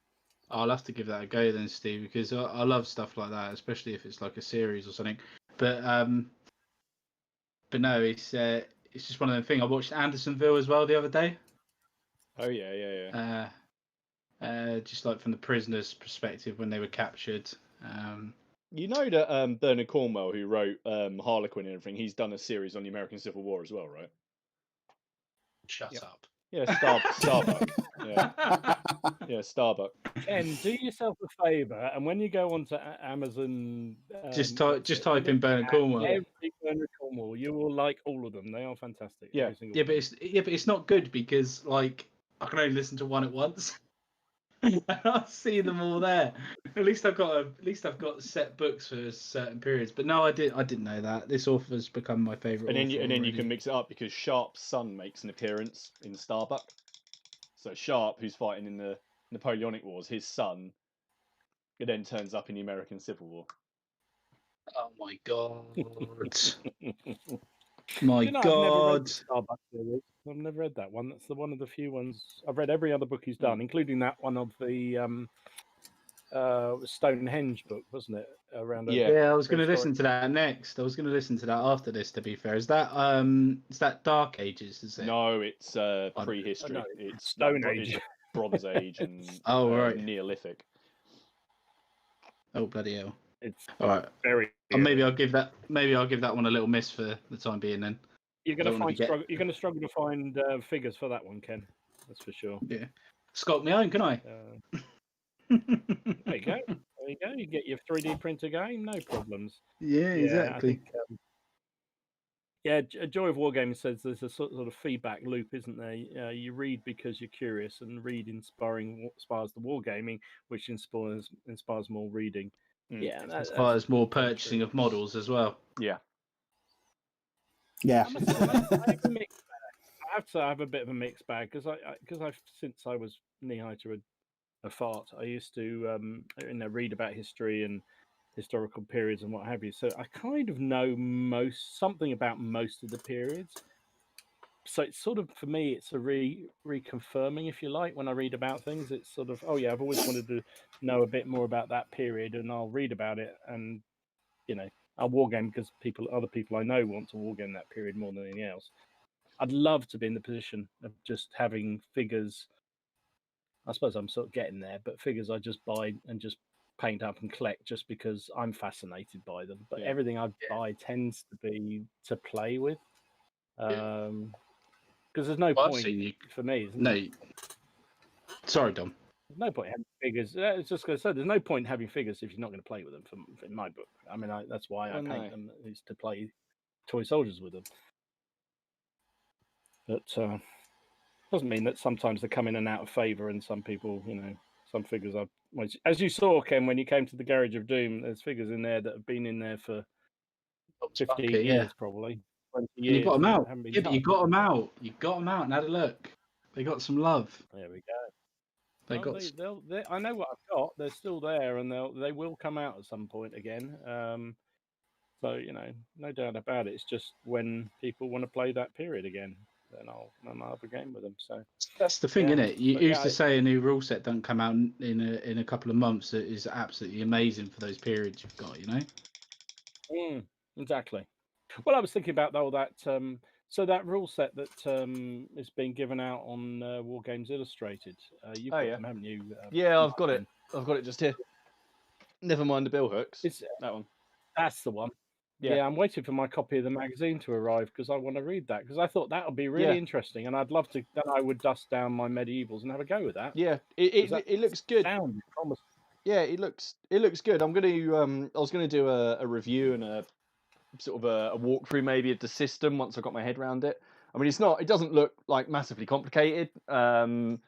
I'll have to give that a go then, Steve, because I love stuff like that, especially if it's like a series or something. But no, it's just one of the things. I watched Andersonville as well the other day. Oh yeah. Just like from the prisoners' perspective when they were captured. You know that Bernard Cornwell, who wrote Harlequin and everything, he's done a series on the American Civil War as well, right? Shut up. Yeah, Starbuck. Yeah, Starbuck. Ken, do yourself a favour, and when you go onto Amazon, just type in Bernard Cornwell. Every Bernard Cornwell, you will like all of them. They are fantastic. Yeah, but it's not good because like I can only listen to one at once. I'll see them all there. At least I've got set books for certain periods. But no, I didn't know that. This author's become my favourite. And then you can mix it up because Sharp's son makes an appearance in Starbuck. So Sharp, who's fighting in the Napoleonic Wars, his son, it then turns up in the American Civil War. Oh my god! My god! I've never read that one. That's one of the few ones I've read. Every other book he's done, including that one of the Stonehenge book, wasn't it? I was going to listen to that next. I was going to listen to that after this. To be fair, is that Dark Ages? Is it? No, it's prehistory. No, it's Stone Age, Bronze Age, and right. Neolithic. Oh bloody hell! It's all right. Very. Maybe I'll give that one a little miss for the time being. Then you're going to struggle to find figures for that one, Ken. That's for sure. Yeah, sculpt my own, can I? There you go. There you go. You get your 3D printer game, no problems. Yeah, exactly. I think, Joy of Wargaming says there's a sort of feedback loop, isn't there? You read because you're curious, and read inspires the wargaming, which inspires more reading. Yeah, inspires more purchasing of models as well. Yeah. Yeah. I have to have a bit of a mixed bag because I've since I was knee high to a fart, I used to read about history and historical periods and what have you. So I kind of know something about most of the periods. So it's sort of, for me, it's a reconfirming, if you like, when I read about things. It's sort of, oh yeah, I've always wanted to know a bit more about that period, and I'll read about it, and I'll wargame because other people I know want to wargame that period more than anything else. I'd love to be in the position of just having figures. I suppose I'm sort of getting there, but figures I just buy and just paint up and collect just because I'm fascinated by them. But everything I buy tends to be to play with. Because there's no point for me. Sorry, Dom. There's no point having figures. I was just going to say, there's no point having figures if you're not going to play with them. In my book, I mean, that's why I paint them, is to play toy soldiers with them. But doesn't mean that sometimes they come in and out of favour, and some people, some figures are. As you saw, Ken, when you came to the Garage of Doom, there's figures in there that have been in there for 15 years, probably. 20 years. You got them out. Yeah, but you got them out. You got them out and had a look. They got some love. There we go. I know what I've got. They're still there, and they will come out at some point again. So no doubt about it. It's just when people want to play that period again, then I'll have a game with them. So that's the thing, yeah. isn't it? You But used to say a new rule set don't come out in a couple of months. That is absolutely amazing for those periods you've got. Exactly. Well, I was thinking about though that so that rule set that is being given out on War Games Illustrated. You've got them, haven't you? Yeah, I've got it. I've got it just here. Never mind the bill hooks. It's that one. That's the one. Yeah. Yeah, I'm waiting for my copy of the magazine to arrive because I want to read that because I thought that would be really interesting and I'd love to. Then I would dust down my medievals and have a go with that. Yeah, it looks good. Sounds promising. Yeah, it looks good. I'm gonna I was gonna do a review and a sort of a walkthrough maybe of the system once I got my head around it. I mean, it doesn't look like massively complicated. From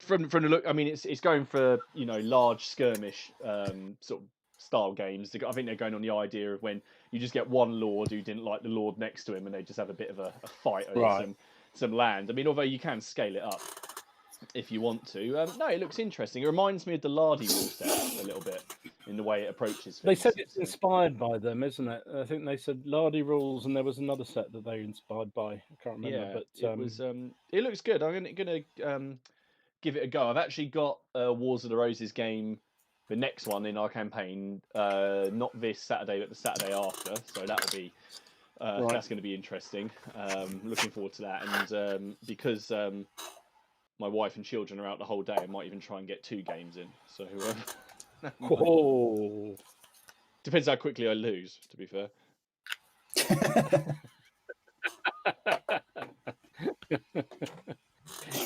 the look, I mean, it's going for large skirmish sort of style games. I think they're going on the idea of when you just get one lord who didn't like the lord next to him, and they just have a bit of a fight over some land. I mean, although you can scale it up if you want to. No, it looks interesting. It reminds me of the Lardy rule set a little bit in the way it approaches things. They said it's inspired by them, isn't it? I think they said Lardy rules, and there was another set that they were inspired by. I can't remember, Yeah, but it was. It looks good. I'm gonna give it a go. I've actually got a Wars of the Roses game, the next one in our campaign. Not this Saturday, but the Saturday after. So that'll be. That's going to be interesting. Looking forward to that, and because my wife and children are out the whole day, I might even try and get 2 games in. So depends how quickly I lose, to be fair.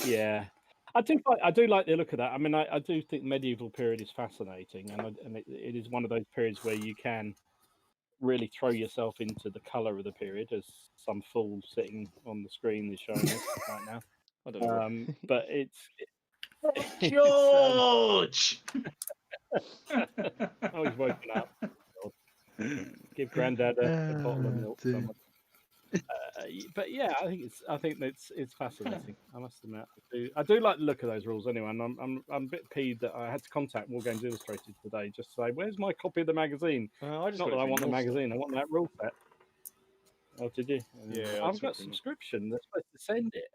Yeah, I do like the look of that. I mean, I do think medieval period is fascinating, and it is one of those periods where you can really throw yourself into the colour of the period, as some fool sitting on the screen is showing us right now. I don't know. But it's George. Oh, he's woken up. Give Grandad a bottle of milk. But yeah, I think it's fascinating. I must admit, I do like the look of those rules anyway. And I'm a bit peeved that I had to contact War Games Illustrated today just to say, "Where's my copy of the magazine?" Not that I want the magazine, I want that rule set. Oh, did you? Yeah, I've got a subscription. They're supposed to send it.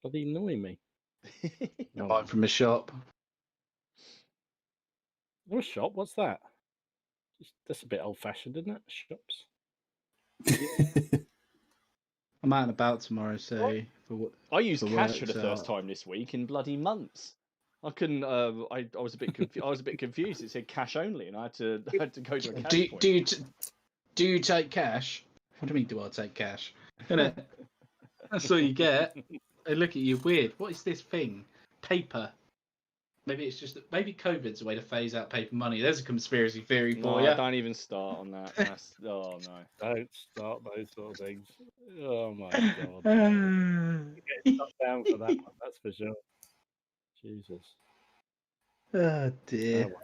Bloody annoying me. Buy from a shop. What shop? What's that? That's a bit old-fashioned, isn't it? Shops. I'm out and about tomorrow, so I used cash for the first time this week in bloody months. I couldn't. I was a bit I was a bit confused. It said cash only, and I had to go to a cash point. Do you take cash? What do you mean? Do I take cash? That's all you get. They look at you weird. What is this thing? Paper. Maybe it's just maybe COVID's a way to phase out paper money. There's a conspiracy theory for you. Don't even start on that. Oh no! Don't start those sort of things. Oh my god! Get stuck down for that one. That's for sure. Jesus. Oh dear.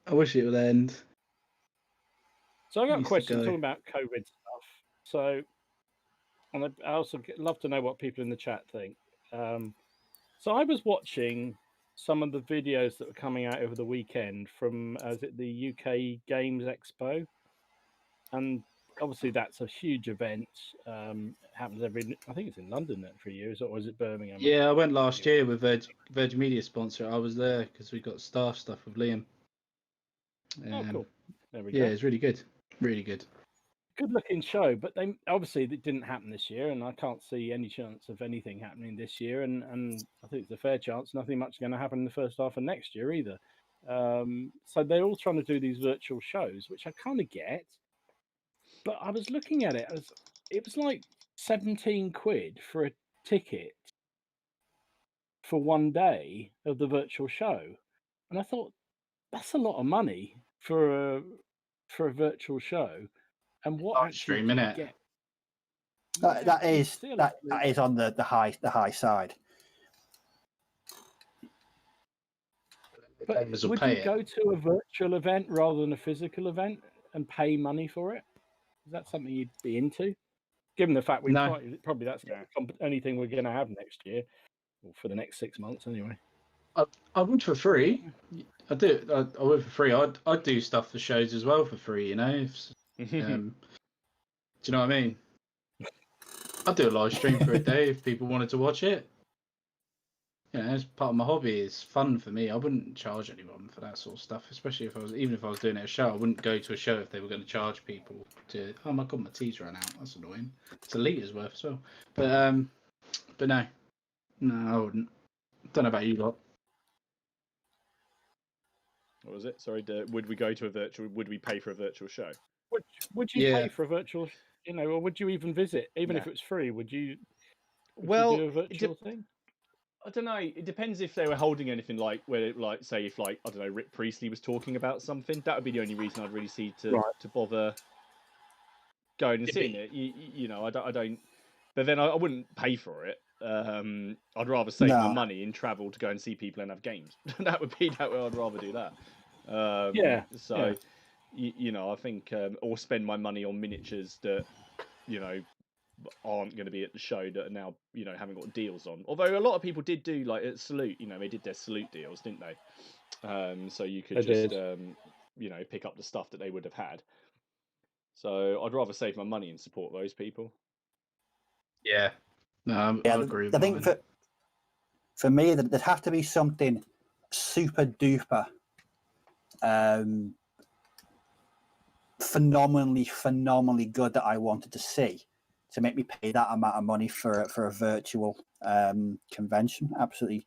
I wish it would end. So I got a question talking about COVID stuff. So, and I also love to know what people in the chat think. So I was watching some of the videos that were coming out over the weekend from is it the UK Games Expo, and obviously that's a huge event. It happens I think it's in London every year, or is it Birmingham? Yeah, I went last year with Virgin Media sponsor. I was there because we got staff stuff with Liam. Oh, cool. There we go. Yeah, it's really good. Really good. Good looking show, but they obviously it didn't happen this year, and I can't see any chance of anything happening this year. And I think it's a fair chance nothing much is going to happen in the first half of next year either. So they're all trying to do these virtual shows, which I kind of get. But I was looking at it as it was like 17 quid for a ticket for one day of the virtual show, and I thought that's a lot of money for a virtual show. And what actually stream, innit? get? That is on the high side. But would you go to a virtual event rather than a physical event and pay money for it? Is that something you'd be into? Given the fact probably that's the only thing we're going to have next year, or for the next 6 months anyway. I would for free. I do. I would for free. I'd do stuff for shows as well for free. You know. Do you know what I mean? I'd do a live stream for a day if people wanted to watch it. You know, it's part of my hobby. It's fun for me. I wouldn't charge anyone for that sort of stuff, especially if I was doing it at a show. I wouldn't go to a show if they were going to charge people to. Oh my god, my tea's ran out. That's annoying. It's a litres worth as well. But no, I wouldn't. Don't know about you lot. What was it? Sorry, would we go to a virtual? Would we pay for a virtual show? Would you pay for a virtual? You know, or would you even visit, even if it was free? Would you? Would you do a virtual thing? I don't know. It depends if they were holding anything like where, like, say, if like I don't know, Rick Priestley was talking about something. That would be the only reason I'd really see to bother going and seeing it. You know, I don't. But then I wouldn't pay for it. I'd rather save my money in travel to go and see people and have games. that would I'd rather do that. So, you know, I think, or spend my money on miniatures that, you know, aren't going to be at the show that are now, you know, haven't got deals on. Although a lot of people did do, like at Salute, you know, they did their Salute deals, didn't they? So you could you know, pick up the stuff that they would have had. So I'd rather save my money and support those people. Yeah. No, I agree with I think for me, there'd have to be something super duper phenomenally good that I wanted to see to make me pay that amount of money for a virtual convention. Absolutely.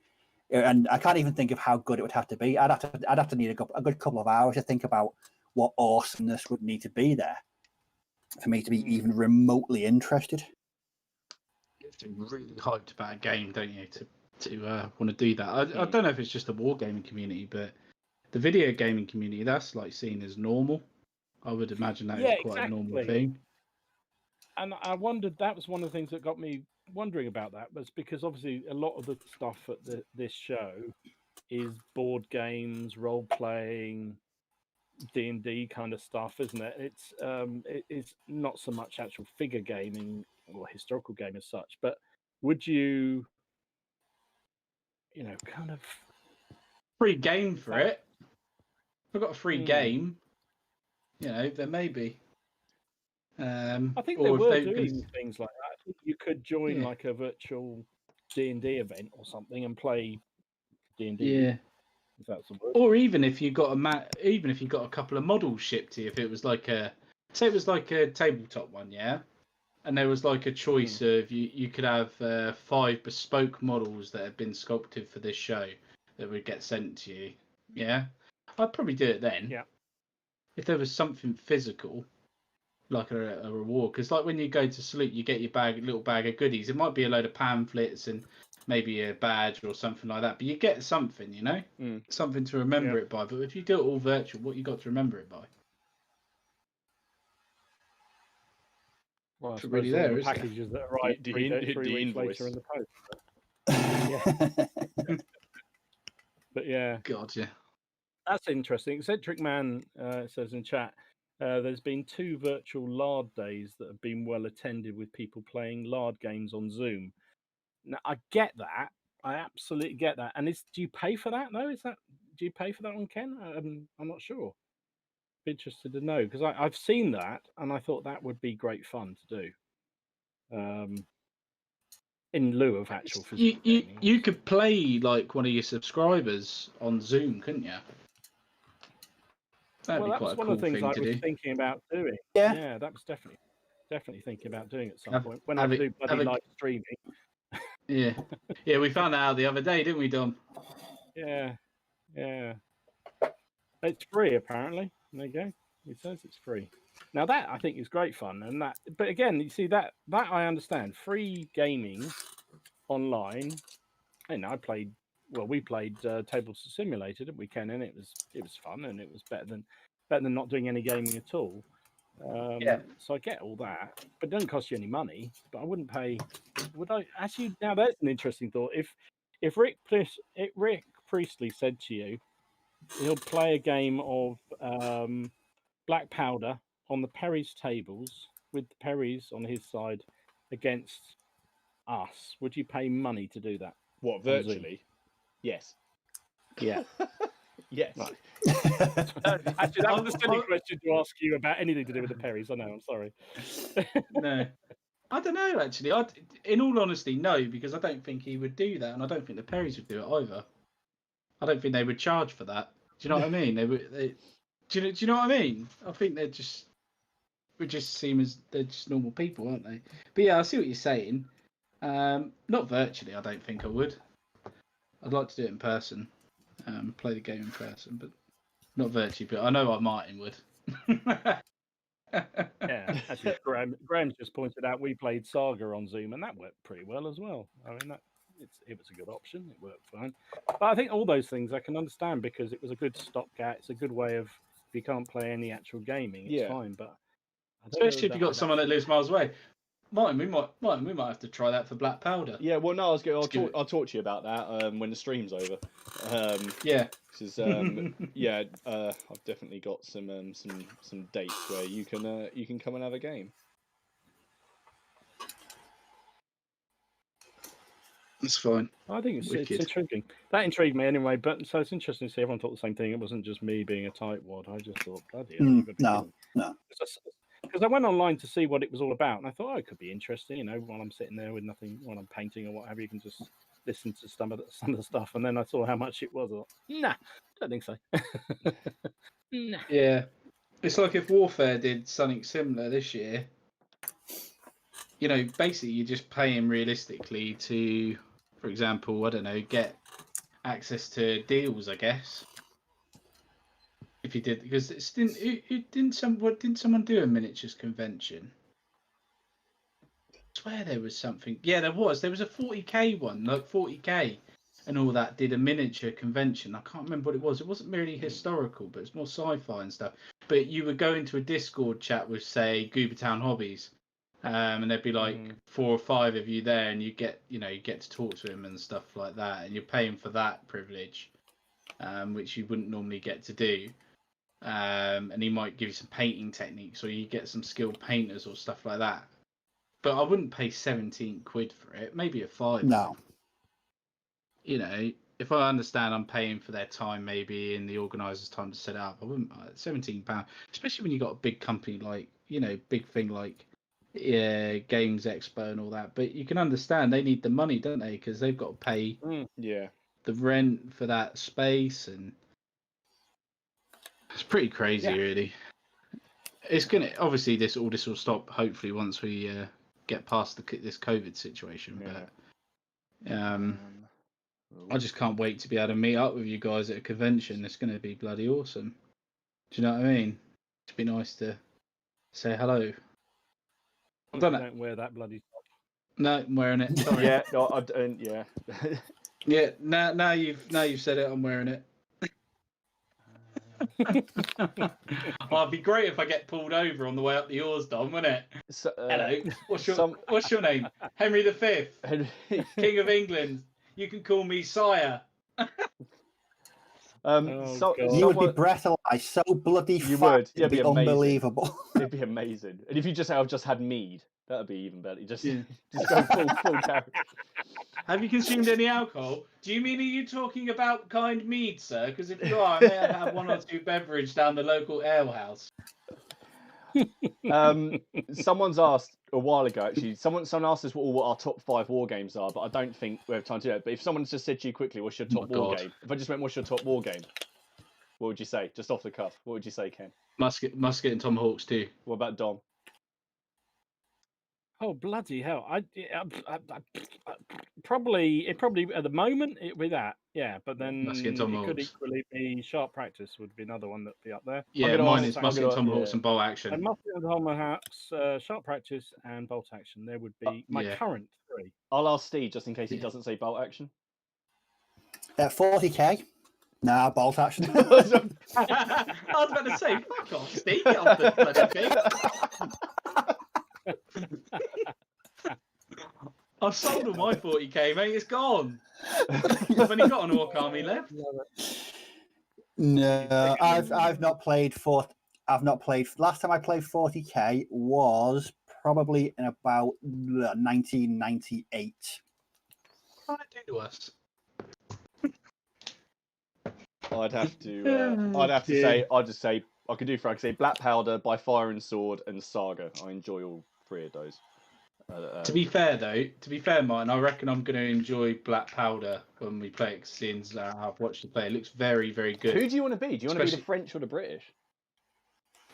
And I can't even think of how good it would have to be. I'd have to need a good couple of hours to think about what awesomeness would need to be there for me to be even remotely interested. You have to be really hyped about a game, don't you, to want to do that? I don't know if it's just the wargaming community, but the video gaming community, that's like seen as normal. I would imagine that is quite a normal thing. And I wondered, that was one of the things that got me wondering about that, was because obviously a lot of the stuff at this show is board games, role playing, D&D kind of stuff, isn't it? It's not so much actual figure gaming or historical game as such, but would you, you know, kind of free game for it? If I've got a free game, you know, there may be. I think they were doing things like that. You could join like a virtual D&D event or something and play D&D. Yeah. If that's the word. Or even if you got a couple of models shipped to you, if it was like a tabletop one, yeah, and there was like a choice of you could have 5 bespoke models that had been sculpted for this show that would get sent to you. Yeah, I'd probably do it then. Yeah. If there was something physical, like a reward, because like when you go to Salute, you get your little bag of goodies. It might be a load of pamphlets and maybe a badge or something like that, but you get something, you know, something to remember it by. But if you do it all virtual, what you got to remember it by? Well, it's really there, the packages that arrive three weeks later in the post. But yeah. God, yeah. That's interesting. Eccentric Man says in chat, there's been 2 virtual LARD days that have been well attended with people playing LARD games on Zoom. Now, I get that. I absolutely get that. And do you pay for that, though? Do you pay for that one, Ken? I'm not sure. Be interested to know, because I've seen that, and I thought that would be great fun to do. In lieu of actual physical gaming. You could play like one of your subscribers on Zoom, couldn't you? That'd be quite a cool thing to do. That was one of the things I was thinking about doing. Yeah, that was definitely thinking about doing at some point when I do bloody live streaming. Yeah, we found that out the other day, didn't we, Dom? Yeah. It's free apparently. There you go. He says it's free. Now that I think is great fun, and but again, you see that I understand. Free gaming online. And we played Tables Simulator, didn't we, Ken? And it was fun, and it was better than not doing any gaming at all. So I get all that, but it doesn't cost you any money. But I wouldn't pay. Would I actually? Now that's an interesting thought. If Rick Priestley said to you, he'll play a game of Black Powder on the Perry's tables with the Perrys on his side against us, would you pay money to do that? What, virtually? Yes. Yeah. Yes. Right. Actually, that was a silly question to ask you about anything to do with the Perrys. I know. I'm sorry. No, I don't know. Actually, in all honesty, no, because I don't think he would do that, and I don't think the Perrys would do it either. I don't think they would charge for that. Do you know what I mean? Do you know what I mean? I think would just seem as they're just normal people, aren't they? But yeah, I see what you're saying. Not virtually, I don't think I would. I'd like to do it in person, play the game in person, but not virtually. But I know Martin would. Yeah, actually, Graham just pointed out we played Saga on Zoom, and that worked pretty well as well. I mean, it was a good option. It worked fine. But I think all those things I can understand because it was a good stopgap. It's a good way of if you can't play any actual gaming, it's fine. But I don't know Especially if that you've got I'd someone that actually- lives miles away. Martin, we might have to try that for Black Powder. Yeah, well, no, give I'll talk to you about that when the stream's over. Yeah. Because I've definitely got some dates where you can come and have a game. That's fine. I think it's Wicked. intriguing. That intrigued me anyway. But so it's interesting to see everyone thought the same thing. It wasn't just me being a tightwad. I just thought, bloody hell, you've got to be kidding. No. Because I went online to see what it was all about, and I thought, oh, it could be interesting. You know, while I'm sitting there with nothing, while I'm painting or whatever, you can just listen to some of the stuff. And then I saw how much it was. I thought, nah, don't think so. Nah. Yeah. It's like if Warfare did something similar this year. You know, basically you're just paying realistically to, for example, I don't know, get access to deals, I guess. If you did, because didn't someone do a miniatures convention? I swear there was something. Yeah, there was. There was a 40k one, like 40k, and all that. Did a miniature convention. I can't remember what it was. It wasn't really historical, but it's more sci-fi and stuff. But you would go into a Discord chat with, say, Goobertown Hobbies, and there'd be like 4 or 5 of you there, and you get to talk to him and stuff like that, and you're paying for that privilege, which you wouldn't normally get to do. And he might give you some painting techniques, or you get some skilled painters or stuff like that. But I wouldn't pay 17 quid for it. Maybe a 5. No. You know, if I understand I'm paying for their time, maybe in the organiser's time to set it up, I wouldn't. £17, especially when you got a big company like, big thing like Games Expo and all that. But you can understand they need the money, don't they? Because they've got to pay the rent for that space, and it's pretty crazy, really. It's gonna obviously this will stop hopefully once we get past this COVID situation. But I just can't wait to be able to meet up with you guys at a convention. It's going to be bloody awesome. Do you know what I mean? It'd be nice to say hello. Don't wear that bloody top. No, I'm wearing it. Sorry. Yeah, no, I don't. Yeah. Yeah. Now you've said it. I'm wearing it. Oh, it'd be great if I get pulled over on the way up the Oars, Dom, wouldn't it? So, Hello. What's your name? Henry V, King of England. You can call me Sire. You would be breathalyzed so bloody you fat. would. It'd be unbelievable. It'd be amazing. And if you just say, I've just had mead, that'd be even better. Just go full carry. Have you consumed any alcohol? Do you mean, are you talking about kind mead, sir? Because if you are, I may have had 1 or 2 beverage down the local alehouse. Someone's asked a while ago, actually, someone asked us what our top 5 war games are, but I don't think we have time to do that. But if someone's just said to you quickly, what's your top war game? If I just went, what's your top war game? What would you say? Just off the cuff. What would you say, Ken? Musket and Tomahawks too. What about Dom? Oh bloody hell! I probably at the moment it would be that, yeah. But then it could equally be Sharp Practice would be another one that'd be up there. Yeah, mine is Musket and Tomahawks and Bolt Action. And Musket and Tomahawks, Sharp Practice and Bolt Action. There would be my current 3. I'll ask Steve just in case he doesn't say Bolt Action. 40k. Nah, Bolt Action. I was about to say, fuck off, Steve. Get off the bloody thing. I've sold all my 40k, mate. It's gone. I've only got an Orc army left. No, I've not played Last time I played 40k was probably in about 1998. What did it do to us? I'd have to. I'd just say I could do for. I could say Black Powder, By Fire and Sword, and Saga. I enjoy all three of those. To be fair, Martin, I reckon I'm going to enjoy Black Powder when we play it. Since I've watched you play, it looks very, very good. Who do you want to be? Do you want to be the French or the British?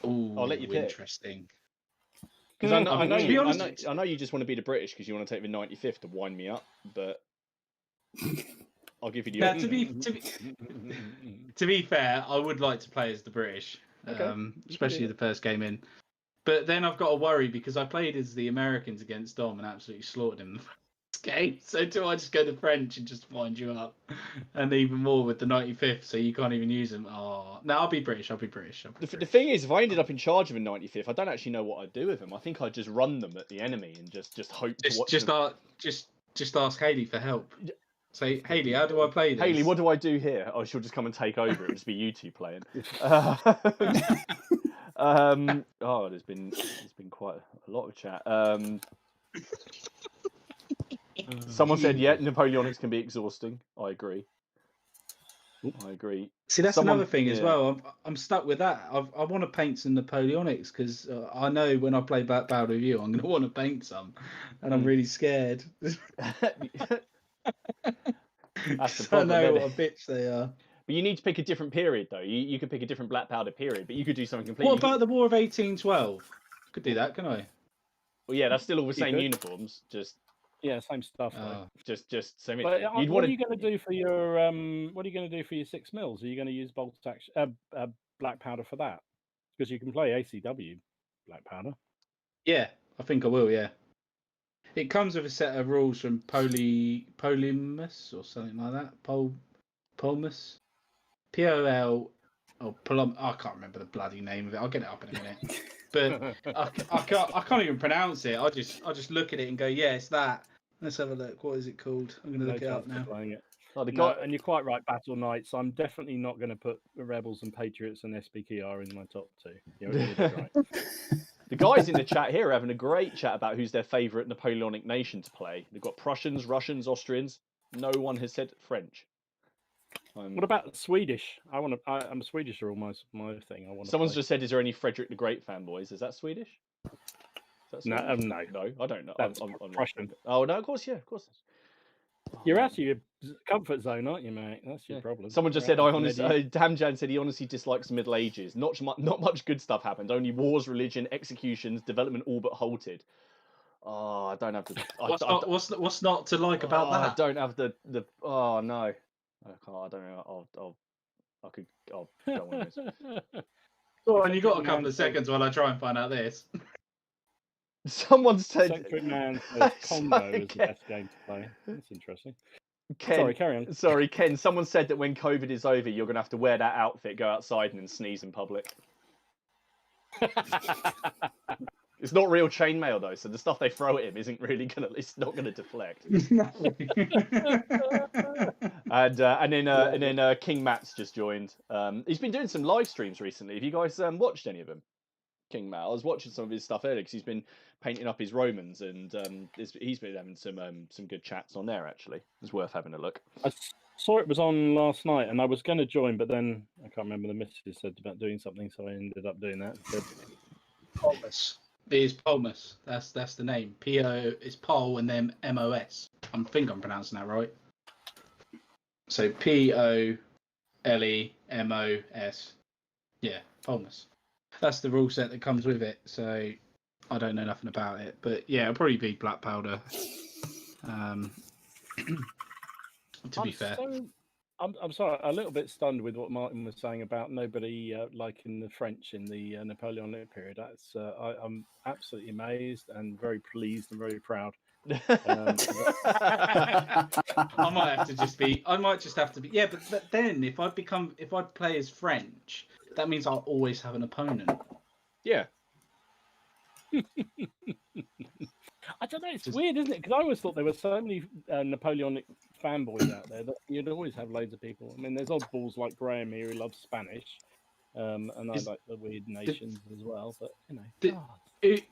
Oh, I'll let you pick. Interesting. Because I know you just want to be the British because you want to take the 95th to wind me up, but I'll give you the option. To be fair, I would like to play as the British, especially the first game in. But then I've got to worry because I played as the Americans against Dom and absolutely slaughtered him in the first game. So do I just go to French and just wind you up? And even more with the 95th, so you can't even use them. Oh, no, I'll be British. The thing is, if I ended up in charge of a 95th, I don't actually know what I'd do with them. I think I'd just run them at the enemy and just hope to watch them. Just ask Hayley for help. Say, Hayley, how do I play this? Hayley, what do I do here? Oh, she'll just come and take over. It'll just be you two playing. There's been quite a lot of chat. Someone said, yeah, Napoleonics can be exhausting. I agree. See, that's another thing as well. I'm stuck with that. I want to paint some Napoleonics because I know when I play Black Powder with you, I'm going to want to paint some, and I'm really scared. That's the problem. I know what a bitch they are. But you need to pick a different period, though. You could pick a different Black Powder period, but you could do something completely. What about the War of 1812? Could do that, can I? Well, yeah, that's still all the same uniforms. Just same stuff. Just same. But what are you going to do for your 6 mils? Are you going to use bolt action, Black Powder for that? Because you can play ACW Black Powder. Yeah, I think I will. Yeah. It comes with a set of rules from Polymus or something like that. Polmus. POL. Oh, I can't remember the bloody name of it. I'll get it up in a minute. But I can't even pronounce it. I just look at it and go, yeah, it's that. Let's have a look. What is it called? I'm going to look it up now. And you're quite right, Battle Knights. I'm definitely not going to put the Rebels and Patriots and SBKR in my top 2. You're right. The guys in the chat here are having a great chat about who's their favourite Napoleonic nation to play. They've got Prussians, Russians, Austrians. No one has said French. What about Swedish? I'm Swedish are almost my thing. Someone's just said, "Is there any Frederick the Great fanboys?" Is that Swedish? No, no, I don't know. I'm Russian. Oh no, of course. You're out of your comfort zone, aren't you, mate? That's your problem. Someone just said, Damjan said he honestly dislikes the Middle Ages. Not much good stuff happened. Only wars, religion, executions, development all but halted. Oh, I don't have to. What's not to like about that? I don't have the. Oh no. I don't know. I'll go on this. Go on, you got a couple of seconds while I try and find out this. Someone said. Sacred Man says Congo is the best game to play. That's interesting. Ken, sorry, carry on. Sorry, Ken. Someone said that when COVID is over, you're going to have to wear that outfit, go outside, and then sneeze in public. It's not real chainmail though, so the stuff they throw at him isn't really gonna. It's not gonna deflect. And then King Matt's just joined. He's been doing some live streams recently. Have you guys watched any of them? King Matt. I was watching some of his stuff earlier because he's been painting up his Romans, and he's been having some good chats on there. Actually, it's worth having a look. I saw it was on last night, and I was going to join, but then I can't remember the missus said about doing something, so I ended up doing that. Polmus. It is Polmus. That's the name. P-O is Pol and then M-O-S. I think I'm pronouncing that right. So P-O-L-E-M-O-S. Yeah, Polmus. That's the rule set that comes with it. So I don't know nothing about it, but yeah, it'll probably be Black Powder. To be fair. I'm sorry, a little bit stunned with what Martin was saying about nobody liking the French in the Napoleonic period. That's I'm absolutely amazed and very pleased and very proud. I might just have to be. Yeah, but then if I play as French, that means I'll always have an opponent. Yeah. I don't know. It's weird, isn't it? Because I always thought there were so many Napoleonic fanboys out there that you'd always have loads of people. I mean, there's oddballs like Graham here who loves Spanish, and I like the weird nations as well. But you know,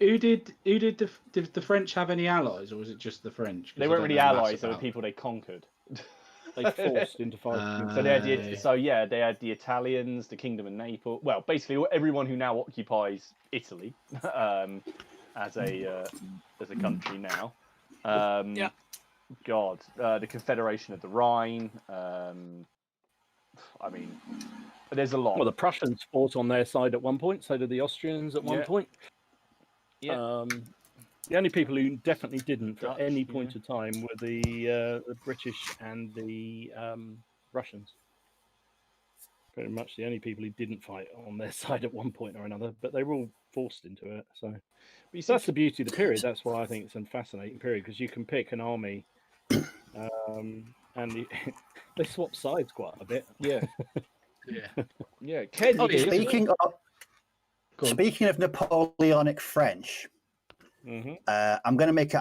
who did the French have any allies, or was it just the French? They weren't really allies. They were people they conquered. They forced into fighting. So they had they had the Italians, the Kingdom of Naples. Well, basically everyone who now occupies Italy as a country now. Yeah. God, the Confederation of the Rhine. I mean, there's a lot. Well, the Prussians fought on their side at one point. So did the Austrians at one point. Yeah. The only people who definitely didn't Dutch, at any point of time were the British and the Russians. Pretty much the only people who didn't fight on their side at one point or another, but they were all forced into it. So that's the beauty of the period. That's why I think it's a fascinating period, because you can pick an army, and they swap sides quite a bit. Yeah. Yeah. Ken, Speaking of Napoleonic French, I'm going to make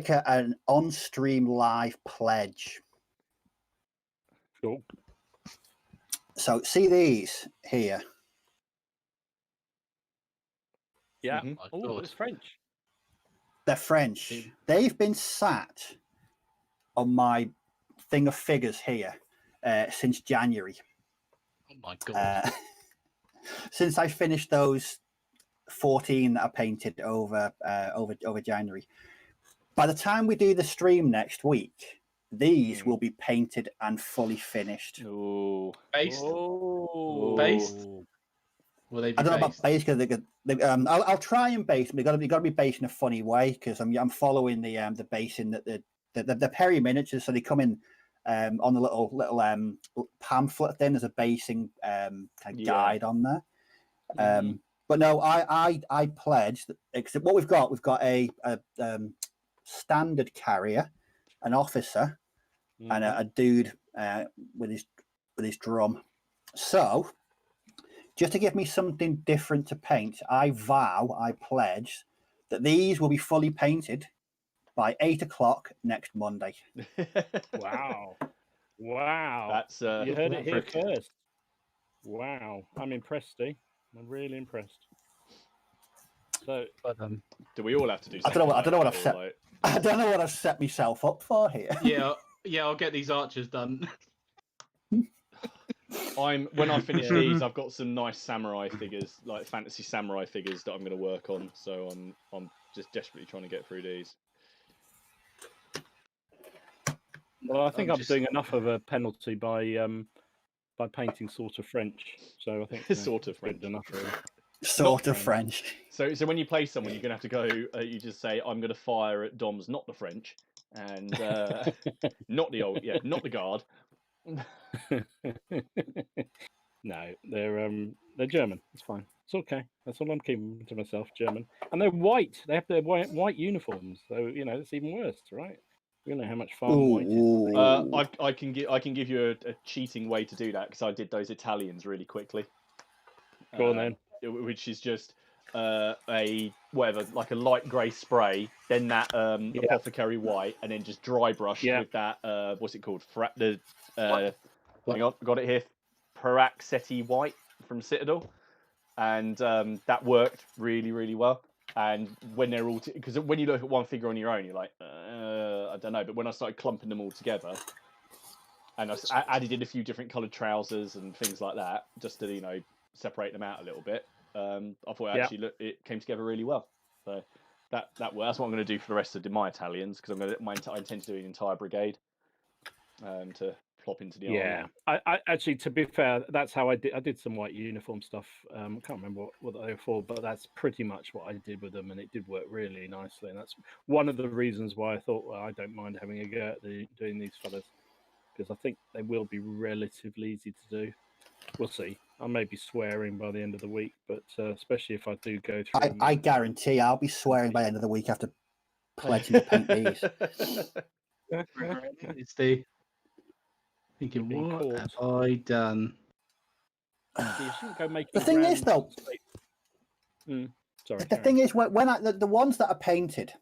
an on-stream live pledge. Cool. So see these here. Yeah. Mm-hmm. Oh, it's French. They're French. They've been sat on my thing of figures here since January. Oh my god! Since I finished those 14 that I painted over January. By the time we do the stream next week, these will be painted and fully finished. Ooh. Based? Ooh. Based? Will they be I don't know based? about base because I'll try and base them. They got to be based in a funny way, because I'm following the basing that the Perry miniatures, so they come in on the little pamphlet thing. There's a basing kind of guide on there. But no, I pledged. Except what we've got a standard carrier, an officer, and a dude with his drum. So, just to give me something different to paint, I pledge that these will be fully painted by 8 o'clock next Monday. Wow. That's you heard it here first. Wow, I'm impressed, Steve. I'm really impressed. So, do we all have to do? I don't know what I've set myself up for here. Yeah, I'll get these archers done. When I finish these, I've got some nice samurai figures, like fantasy samurai figures, that I'm going to work on. So I'm just desperately trying to get through these. Well, I think I'm doing enough of a penalty by painting sort of French. So I think Sort of French. enough. Really. Sort of French. So when you play someone, you're gonna have to go. You just say, "I'm gonna fire at Dom's, not the French, and not the guard." No, they're German. It's fine. It's okay. That's all I'm keeping to myself. German, and they're white. They have their white uniforms. So it's even worse, right? You know how much fun white is. I can give you a cheating way to do that, because I did those Italians really quickly. Go on then. Which is just a light grey spray, then that apothecary white, and then just dry brush with that what's it called? Hang on, got it here. Paraxeti white from Citadel, and that worked really, really well. And when they're all, because when you look at one figure on your own, you're like, I don't know. But when I started clumping them all together, and I added in a few different coloured trousers and things like that, just to separate them out a little bit, I thought it came together really well. So that's what I'm going to do for the rest of my Italians, because I intend to do an entire brigade to plop into the army. Yeah, I actually, to be fair, that's how I did some white uniform stuff. I can't remember what they were for, but that's pretty much what I did with them, and it did work really nicely. And that's one of the reasons why I thought, well, I don't mind having a go at doing these fellas, because I think they will be relatively easy to do. We'll see. I may be swearing by the end of the week, but especially if I do go through. I guarantee I'll be swearing by the end of the week after pledging to paint these. It's the thinking, what have I done? The thing is, though, sorry. The thing is, when the ones that are painted,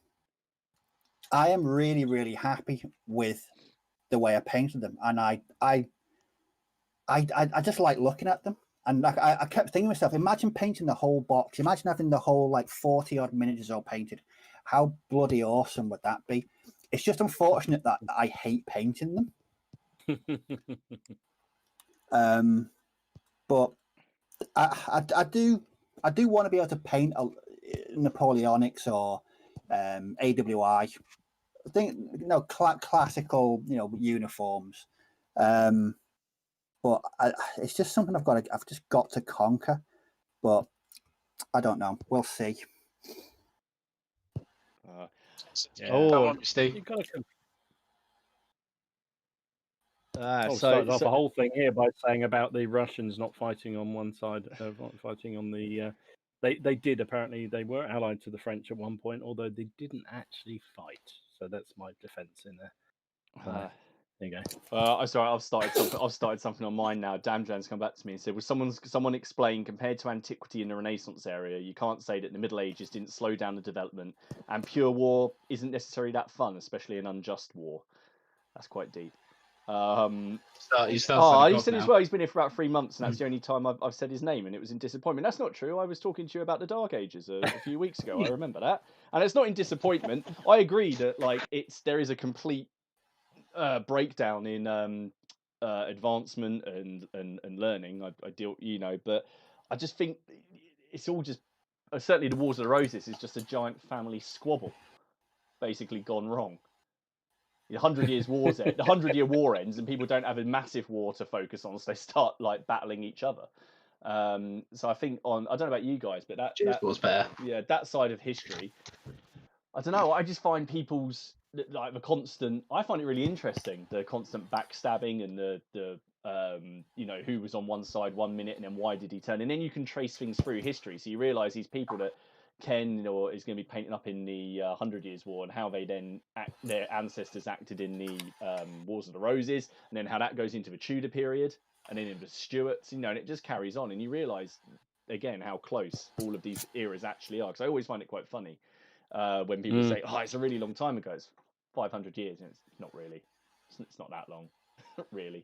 I am really, really happy with the way I painted them, and I just like looking at them. And I kept thinking to myself, imagine painting the whole box. Imagine having the whole 40 odd miniatures all painted. How bloody awesome would that be? It's just unfortunate that I hate painting them. But I do want to be able to paint Napoleonics or AWI. I think classical uniforms. But it's just something I've just got to conquer. But I don't know. We'll see. Come on, Steve. You've got to so started off the whole thing here by saying about the Russians not fighting on one side, not fighting on the. They did apparently. They were allied to the French at one point, although they didn't actually fight. So that's my defence in there. There you go. I'm sorry. I've started something on mine now. Damjan's come back to me and said, "Well, someone explain compared to antiquity and the Renaissance area, you can't say that the Middle Ages didn't slow down the development, and pure war isn't necessarily that fun, especially an unjust war." That's quite deep. He said as well. He's been here for about 3 months, and that's the only time I've said his name, and it was in disappointment. That's not true. I was talking to you about the Dark Ages a few weeks ago. I remember that, and it's not in disappointment. I agree that there is a complete breakdown in advancement and learning. I deal, but I just think it's all just certainly the Wars of the Roses is just a giant family squabble, basically gone wrong. The 100 Years War's the 100-year war ends, and people don't have a massive war to focus on, so they start battling each other. So I think I don't know about you guys, but that was better. Yeah, that side of history. I don't know. I just find people's the constant. I find it really interesting, the constant backstabbing and the who was on one side 1 minute and then why did he turn, and then you can trace things through history, so you realise these people that Ken or is going to be painting up in the 100 Years War, and how they then their ancestors acted in the Wars of the Roses, and then how that goes into the Tudor period, and then into the Stuarts, and it just carries on, and you realise again how close all of these eras actually are. Because I always find it quite funny when people say, "Oh, it's a really long time ago." It's 500 years, and it's not really. It's not that long, really.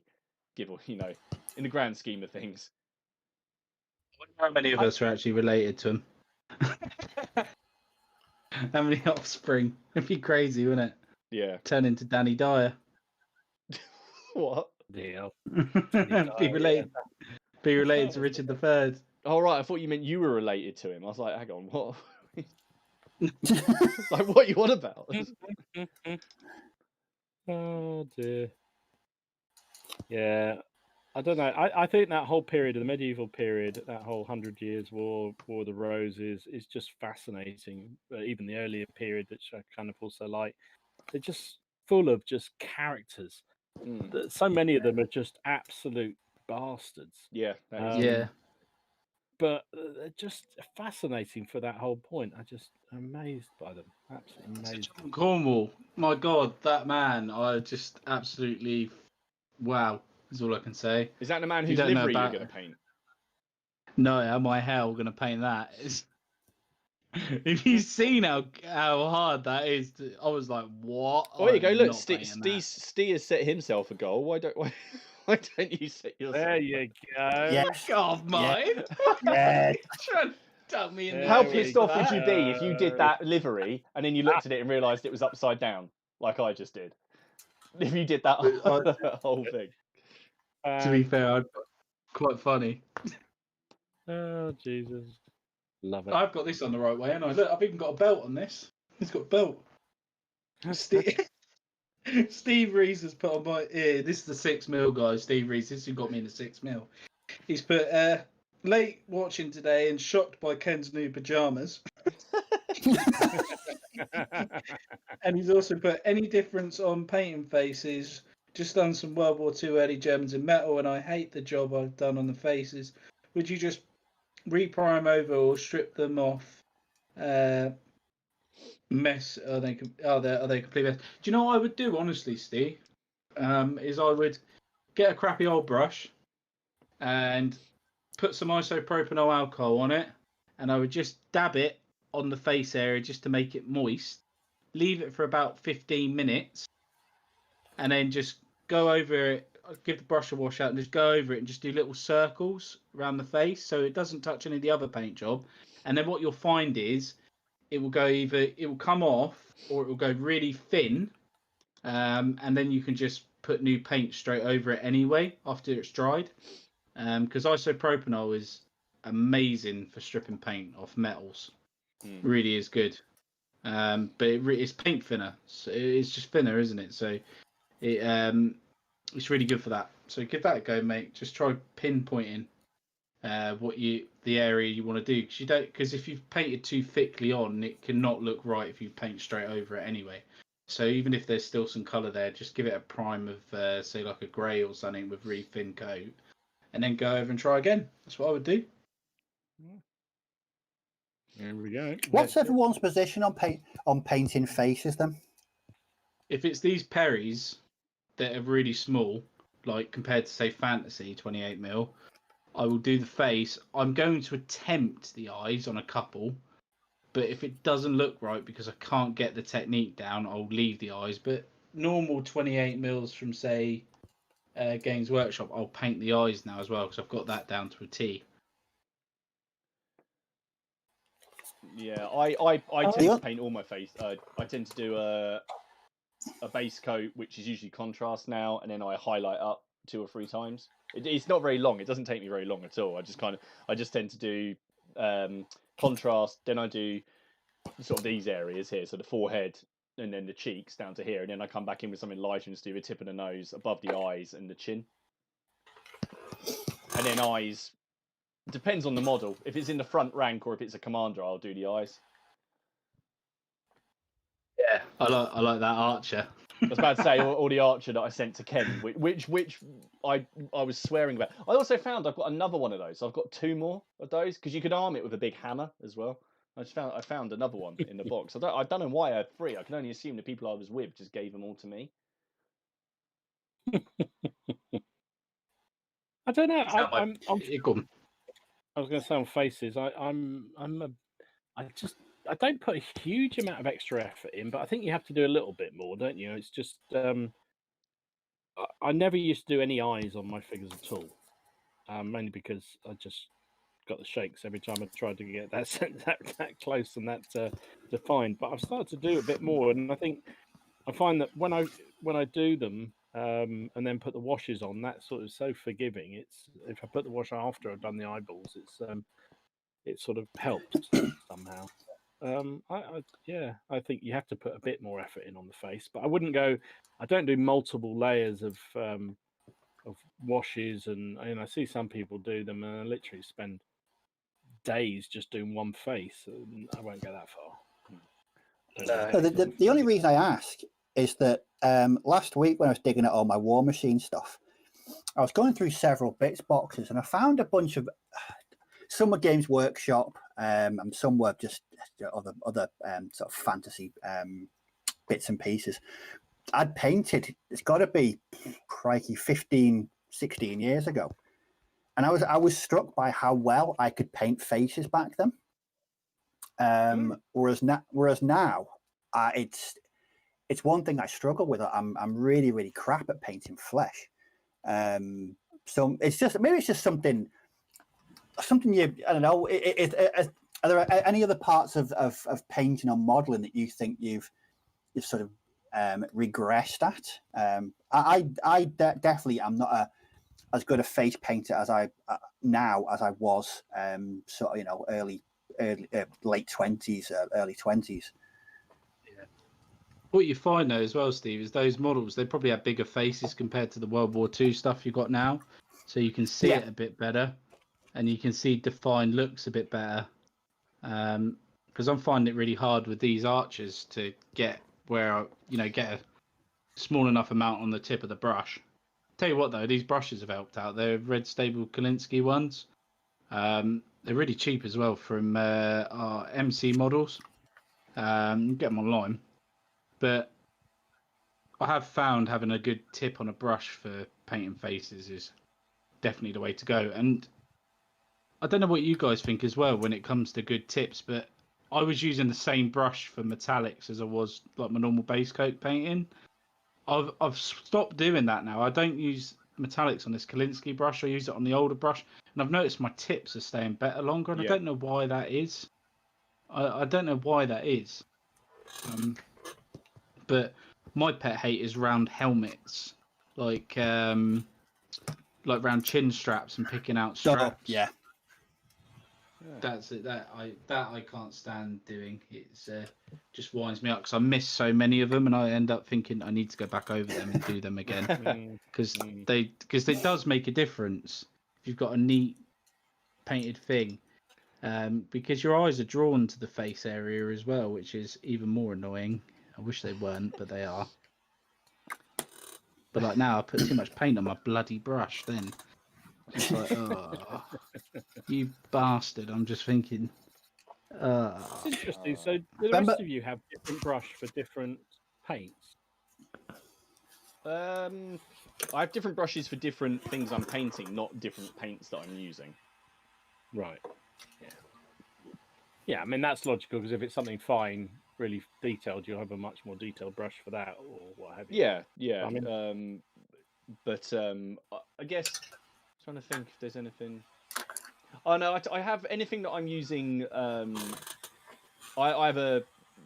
In the grand scheme of things. I wonder how many of us are actually related to him. How many offspring? It'd be crazy, wouldn't it? Yeah. Turn into Danny Dyer. What? Yeah. Be related to Richard III. Oh right, I thought you meant you were related to him. I was like, hang on, what? What are you on about? Oh dear. Yeah. I don't know. I think that whole period, the medieval period, that whole 100 Years War of the Roses, is just fascinating. Even the earlier period, which I kind of also like, they're just full of just characters. So many of them are just absolute bastards. Yeah. Yeah. But they're just fascinating for that whole point. I'm just amazed by them. Absolutely amazed. John Cornwall, my God, that man! I just absolutely wow. Is all I can say. Is that the man whose livery you're going to paint? No, am I hell going to paint that? If you've seen how hard that is, I was like, what? Oh, there you go. Look, Steve has set himself a goal. Why don't you set yourself? There you go. Yes. God, mine. Yeah. Trying to dump me in. How pissed off would you be if you did that livery and then you looked at it and realised it was upside down, like I just did? If you did that whole thing. To be fair, quite funny. Oh Jesus, love it. I've got this on the right way, and look, I've even got a belt on this. It's got a belt. Steve Reese has put on my ear. This is the 6 mil guy. Steve Reese. This is who got me in the 6 mil. He's put late watching today and shocked by Ken's new pajamas. And he's also put any difference on painting faces. Just done some World War II early Germans in metal, and I hate the job I've done on the faces. Would you just reprime over or strip them off? Mess? Are they complete mess? Do you know what I would do, honestly, Steve? Is I would get a crappy old brush and put some isopropyl alcohol on it, and I would just dab it on the face area just to make it moist. Leave it for about 15 minutes, and then just go over it. Give the brush a wash out and just go over it and just do little circles around the face so it doesn't touch any of the other paint job. And then what you'll find is it will come off or it will go really thin, and then you can just put new paint straight over it anyway after it's dried, because isopropanol is amazing for stripping paint off metals. Really is good. But it's paint thinner, so it's just thinner, isn't it? So it's really good for that. So give that a go, mate. Just try pinpointing the area you want to do, because if you've painted too thickly on, it cannot look right if you paint straight over it anyway. So even if there's still some colour there, just give it a prime of say like a grey or something with really thin coat, and then go over and try again. That's what I would do. There we go. What's everyone's position on painting faces then? If it's these Perrys that are really small, like compared to say Fantasy 28mm, I will do the face. I'm going to attempt the eyes on a couple, but if it doesn't look right because I can't get the technique down, I'll leave the eyes. But normal 28mm from say Games Workshop, I'll paint the eyes now as well because I've got that down to a T. Yeah, I tend to paint all my face. I tend to do a base coat, which is usually contrast now, and then I highlight up 2 or 3 times. It's not very long. It doesn't take me very long at all. I just tend to do contrast. Then I do sort of these areas here, so the forehead and then the cheeks down to here, and then I come back in with something lighter and just do the tip of the nose above the eyes and the chin, and then eyes. Depends on the model. If it's in the front rank or if it's a commander, I'll do the eyes. Yeah, I like that Archer. I was about to say all the Archer that I sent to Ken, which I was swearing about. I also found I've got another one of those. I've got 2 more of those because you could arm it with a big hammer as well. I found another one in the box. I don't know why I had 3. I can only assume the people I was with just gave them all to me. I don't know. I was going to say on faces. I don't put a huge amount of extra effort in, but I think you have to do a little bit more, don't you? It's just I never used to do any eyes on my figures at all, mainly because I just got the shakes every time I tried to get that close and that defined. But I've started to do a bit more, and I find that when I do them and then put the washes on, that's sort of so forgiving. It's if I put the wash after I've done the eyeballs, it sort of helps somehow. I think you have to put a bit more effort in on the face, but I don't do multiple layers of washes, and I see some people do them and I literally spend days just doing one face, and I won't go that far. So the only reason I ask is that last week when I was digging at all my War Machine stuff, I was going through several bits boxes and I found a bunch of some were Games Workshop and some were just other sort of fantasy bits and pieces. I'd painted, it's got to be, crikey, 15, 16 years ago. And I was struck by how well I could paint faces back then. Whereas now, it's one thing I struggle with. I'm really, really crap at painting flesh. So it's just something you, I don't know. Are there any other parts of painting or modeling that you think you've sort of regressed at? I definitely am not as good a face painter as I now as I was sort of early late 20s, early 20s. Yeah. What you find though as well, Steve, is those models, they probably have bigger faces compared to the World War II stuff you got now, so you can see it a bit better, and you can see defined looks a bit better. Because I'm finding it really hard with these archers to get where get a small enough amount on the tip of the brush. Tell you what though, these brushes have helped out. They're Red Stable Kalinsky ones. They're really cheap as well from our MC models. You can get them online, but I have found having a good tip on a brush for painting faces is definitely the way to go. And I don't know what you guys think as well when it comes to good tips, but I was using the same brush for metallics as I was like my normal base coat painting. I've stopped doing that now. I don't use metallics on this Kalinsky brush. I use it on the older brush, and I've noticed my tips are staying better longer, and I don't know why that is. I don't know why that is. But my pet hate is round helmets. like around chin straps and picking out straps. Yeah. That's it. That I can't stand doing. It's just winds me up because I miss so many of them, and I end up thinking I need to go back over them and do them again because it does make a difference if you've got a neat painted thing, because your eyes are drawn to the face area as well, which is even more annoying. I wish they weren't, but they are. But like now, I put too much paint on my bloody brush. Then it's like, oh, you bastard! I'm just thinking. It's interesting. So, do the Remember- rest of you have different brush for different paints? I have different brushes for different things I'm painting, not different paints that I'm using. Right. Yeah. Yeah, I mean that's logical because if it's something fine, really detailed, you'll have a much more detailed brush for that or what have you. Yeah. I mean, I guess trying to think if there's anything. Oh no, I have anything that I'm using. I have a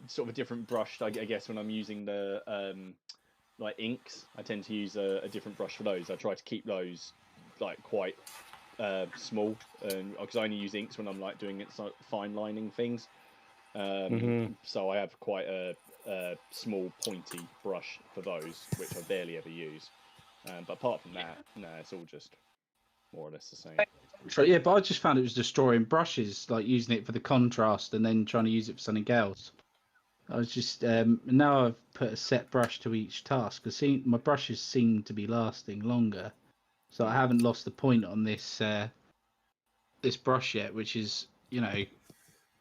sort of a different brush. I guess when I'm using the like inks, I tend to use a different brush for those. I try to keep those like quite small, because I only use inks when I'm like doing it, so fine lining things. So I have quite a small pointy brush for those, which I barely ever use. But apart from that, no, it's all just more or less the same. So, yeah, but I just found it was destroying brushes, like using it for the contrast and then trying to use it for something else. I was just now I've put a set brush to each task because my brushes seem to be lasting longer, so I haven't lost the point on this this brush yet, which is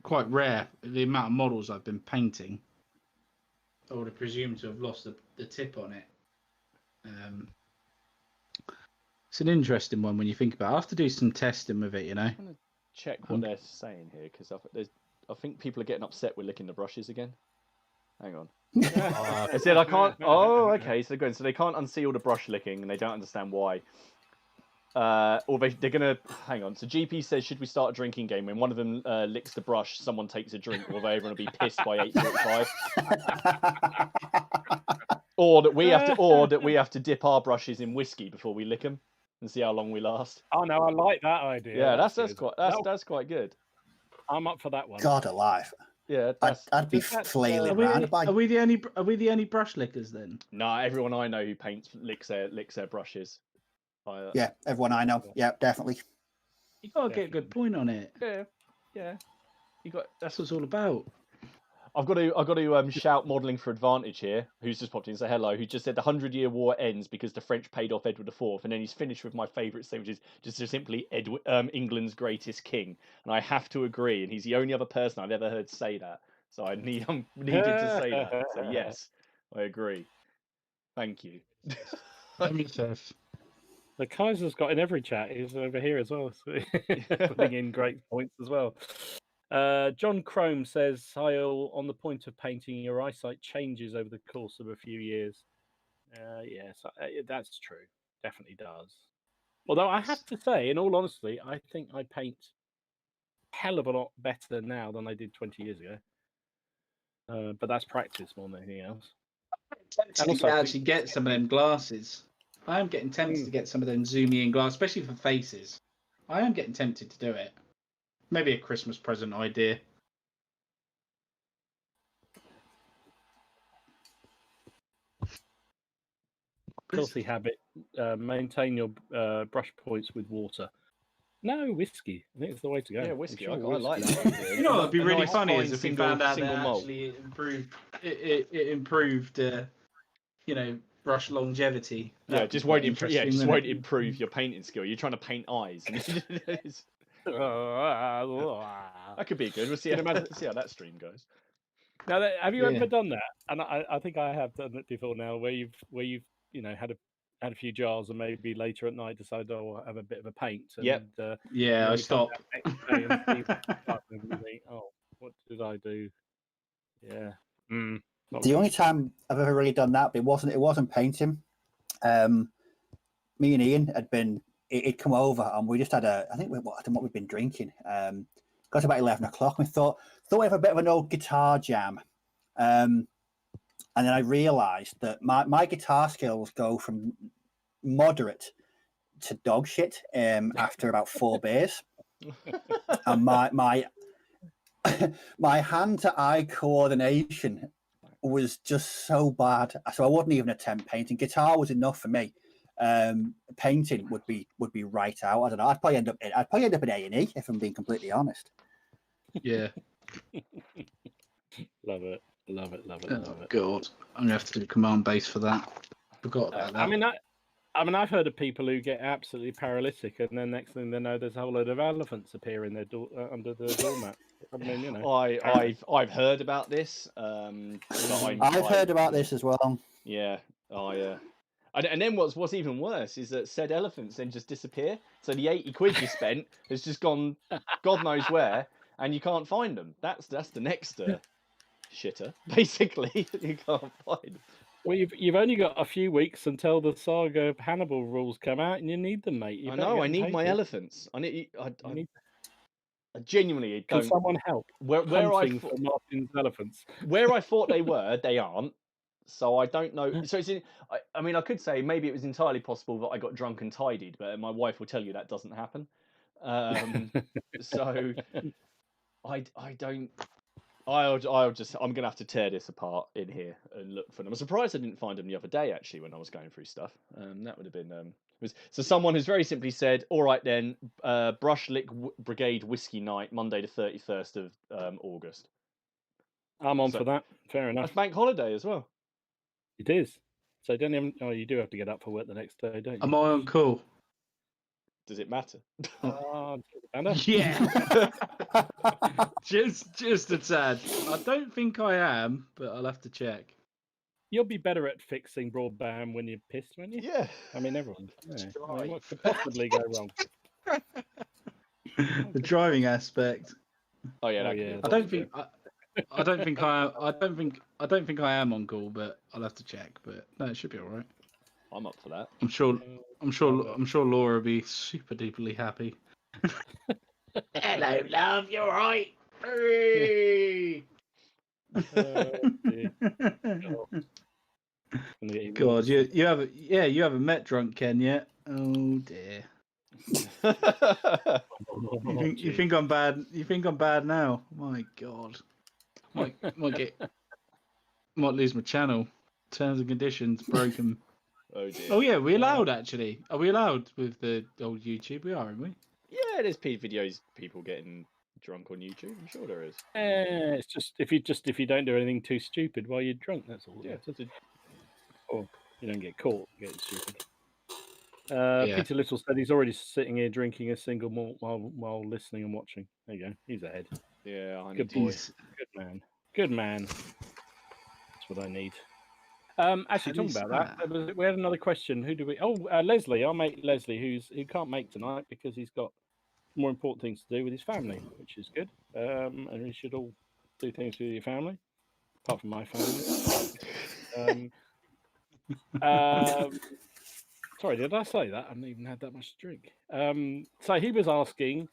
quite rare. The amount of models I've been painting, I would have presumed to have lost the tip on it. It's an interesting one when you think about it. I have to do some testing with it, I'm gonna check what they're saying here because I think people are getting upset with licking the brushes again. Hang on. I said I can't. Oh, okay. So they're going. So they can't unsee all the brush licking, and they don't understand why. Or they're gonna hang on. So GP says, should we start a drinking game? When one of them licks the brush, someone takes a drink, or they're gonna be pissed by 8:45. Or that we have to dip our brushes in whiskey before we lick them and see how long we last. Oh no, I like that idea. Yeah, that's good. that's quite good. I'm up for that one. God alive. Yeah, I'd be flailing around. Are we the only brush lickers then? No, everyone I know who paints licks their brushes. Yeah, everyone I know. Yeah, definitely. You gotta get a good point on it. Yeah. That's what it's all about. I've got to shout Modelling for Advantage here, who's just popped in and say hello, who just said the 100-Year War ends because the French paid off Edward IV, and then he's finished with my favourite thing, which is just simply England's greatest king. And I have to agree, and he's the only other person I've ever heard say that. So I'm needed to say that. So yes, I agree. Thank you. The Kaiser's got in every chat. He's over here as well, so putting in great points as well. John Crome says, hi all, on the point of painting, your eyesight changes over the course of a few years. Yes, that's true. Definitely does. Although I have to say, in all honesty, I think I paint a hell of a lot better now than I did 20 years ago. But that's practice more than anything else. And also, actually get some of them glasses. I am getting tempted to get some of them zoomy in glasses, especially for faces. I am getting tempted to do it. Maybe a Christmas present idea. Filthy habit. Maintain your brush points with water. No, whiskey. I think it's the way to go. Yeah, whiskey. Sure I like that. You know what would be really nice funny fine is if we single- found out single that malt. actually it improved, brush longevity. Yeah, just won't improve your painting skill. You're trying to paint eyes. That could be good. We'll see how that stream goes. Now, have you ever done that? And I think I have done it before now, where you've had a few jars and maybe later at night decided, I'll have a bit of a paint. And, I stop. Oh, what did I do? Yeah. The only time I've ever really done that, but it wasn't painting. Me and Ian he'd come over and we just had I don't know what we'd been drinking. Got about 11 o'clock and we thought we'd have a bit of an old guitar jam. And then I realised that my guitar skills go from moderate to dog shit after about 4 beers, and my hand-to-eye coordination was just so bad. So I wouldn't even attempt painting. Guitar was enough for me. Painting would be right out. I don't know. I'd probably end up in A&E if I'm being completely honest. Yeah. Love it. Love it. God, I'm gonna have to do command base for that. Forgot about that. I mean, I've heard of people who get absolutely paralytic, and then next thing they know, there's a whole load of elephants appear in their under the doormat. I mean, you know. I've heard about this. I've heard about this as well. Yeah. And then what's even worse is that said elephants then just disappear. So the 80 quid you spent has just gone God knows where, and you can't find them. That's the next shitter. Basically, you can't find them. Well, you've only got a few weeks until the Saga of Hannibal rules come out, and you need them, mate. I know. I need my elephants. I genuinely don't. Can someone help? Where hunting for Martin's elephants? Where I thought they were, they aren't. So I don't know. So it's I mean, I could say maybe it was entirely possible that I got drunk and tidied, but my wife will tell you that doesn't happen. So I don't. I'm gonna have to tear this apart in here and look for them. I'm surprised I didn't find them the other day actually when I was going through stuff. That would have been so someone has very simply said, all right then, Brushlick Brigade Whiskey Night, Monday the 31st of August. I'm on for that. Fair enough. That's bank holiday as well. It is. So don't even. Oh, you do have to get up for work the next day, don't you? Am I on call? Does it matter? Yeah. just a tad. I don't think I am, but I'll have to check. You'll be better at fixing broadband when you're pissed, won't you? Yeah. I mean, everyone. Yeah. I mean, what could possibly go wrong? The driving aspect. Oh yeah. I don't think I am on call, but I'll have to check. But no, it should be all right. I'm up for that. I'm sure Laura will be super deeply happy. Hello, love. You're right. Hey. God, you haven't met drunk Ken yet. Oh dear. You think I'm bad? You think I'm bad now? My God. Might lose my channel. Terms and conditions broken. Oh dear. Oh yeah, we're allowed actually. Are we allowed with the old YouTube? We are, aren't we? Yeah, there's videos people getting drunk on YouTube. I'm sure there is. It's just if you don't do anything too stupid while you're drunk, that's all. Yeah. Or you don't get caught getting stupid. Yeah. Peter Little said he's already sitting here drinking a single malt while listening and watching. There you go. He's ahead. Yeah, I Good need boy. Good man. That's what I need. Actually, talking about that, we had another question. Who do we? Oh, Leslie, our mate Leslie, who can't make tonight because he's got more important things to do with his family, which is good. And we should all do things with your family, apart from my family. Sorry, did I say that? I haven't even had that much to drink. So he was asking,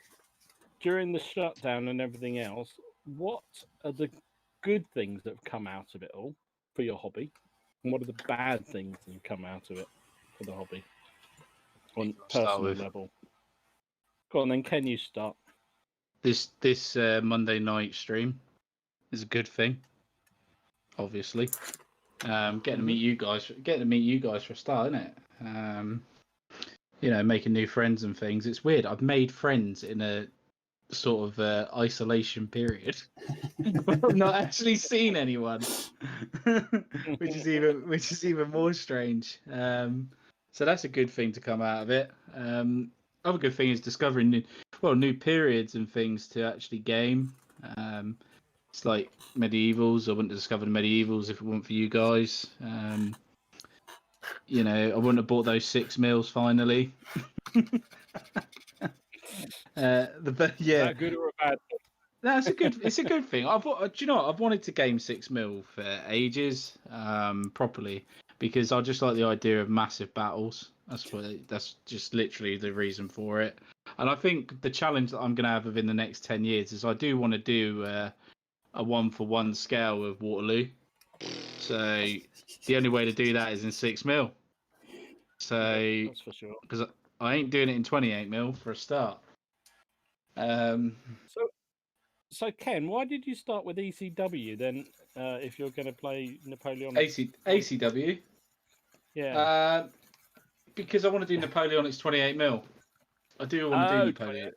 during the shutdown and everything else, what are the good things that have come out of it all for your hobby? And what are the bad things that have come out of it for the hobby on personal level? Go on then, can you start? This Monday night stream is a good thing, obviously. Getting to meet you guys for a start, isn't it? Making new friends and things. It's weird. I've made friends in a sort of isolation period. I've not actually seen anyone, which is even more strange. So that's a good thing to come out of it. Other good thing is discovering new periods and things to actually game. It's like medievals. I wouldn't have discovered medievals if it weren't for you guys. I wouldn't have bought those 6 mils finally. That good or a bad thing? That's a good. It's a good thing. Do you know what? I've wanted to game 6 mil for ages, properly, because I just like the idea of massive battles. That's just literally the reason for it. And I think the challenge that I'm going to have within the next 10 years is I do want to do a 1-for-1 scale of Waterloo. So the only way to do that is in 6 mil. So That's for sure. because I ain't doing it in 28mm for a start. So Ken, why did you start with ECW then? If you're going to play Napoleonic, ACW. yeah. Because I want to do Napoleonic's 28mm. I do want to do Napoleon.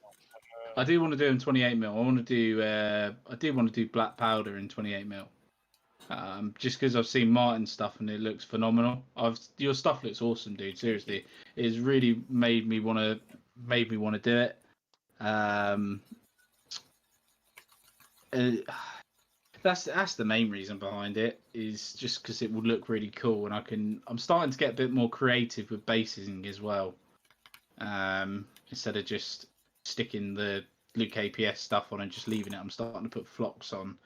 I do want to do in 28mm. I want to do. I do want to do Black Powder in 28mm. Just because I've seen Martin's stuff and it looks phenomenal. Your stuff looks awesome, dude. Seriously, it's really made me want to do it. That's the main reason behind it, is just because it would look really cool, and I'm starting to get a bit more creative with basing as well. Instead of just sticking the Luke APS stuff on and just leaving it, I'm starting to put flocks on.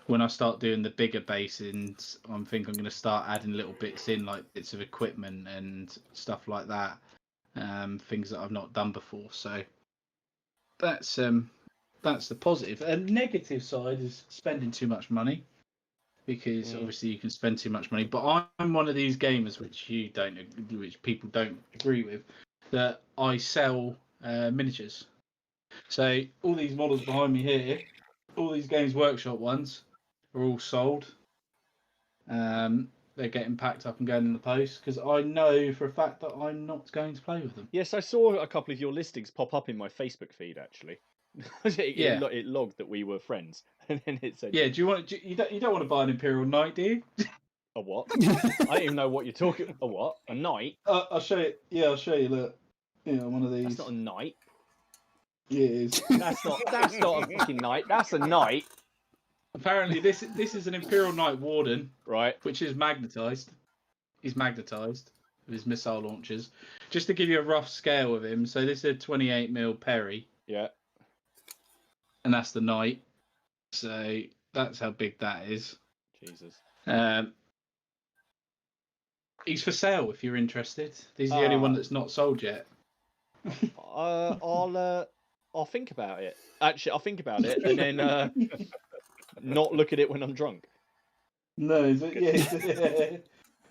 When I start doing the bigger basins, I think I'm going to start adding little bits in, like bits of equipment and stuff like that. Things that I've not done before. So that's the positive. And negative side is spending too much money, because obviously you can spend too much money. But I'm one of these gamers which people don't agree with, that I sell miniatures. So all these models behind me here, all these Games Workshop ones, are all sold. They're getting packed up and going in the post, because I know for a fact that I'm not going to play with them. Yes, I saw a couple of your listings pop up in my Facebook feed actually. It logged that we were friends, and then it said, "Yeah, you don't want to buy an Imperial Knight, do you?" A what? I don't even know what you're talking. A what? A knight? I'll show you. Yeah, I'll show you. Look, one of these. That's not a knight. Yeah, it is. That's not a fucking knight. That's a knight. Apparently, this is an Imperial Knight Warden, right? Which is magnetized. He's magnetized with his missile launchers. Just to give you a rough scale of him, so this is a 28mm Perry. Yeah. And that's the Knight. So that's how big that is. Jesus. He's for sale if you're interested. He's the only one that's not sold yet. I'll think about it. Actually, I'll think about it and then not look at it when I'm drunk. No, yeah.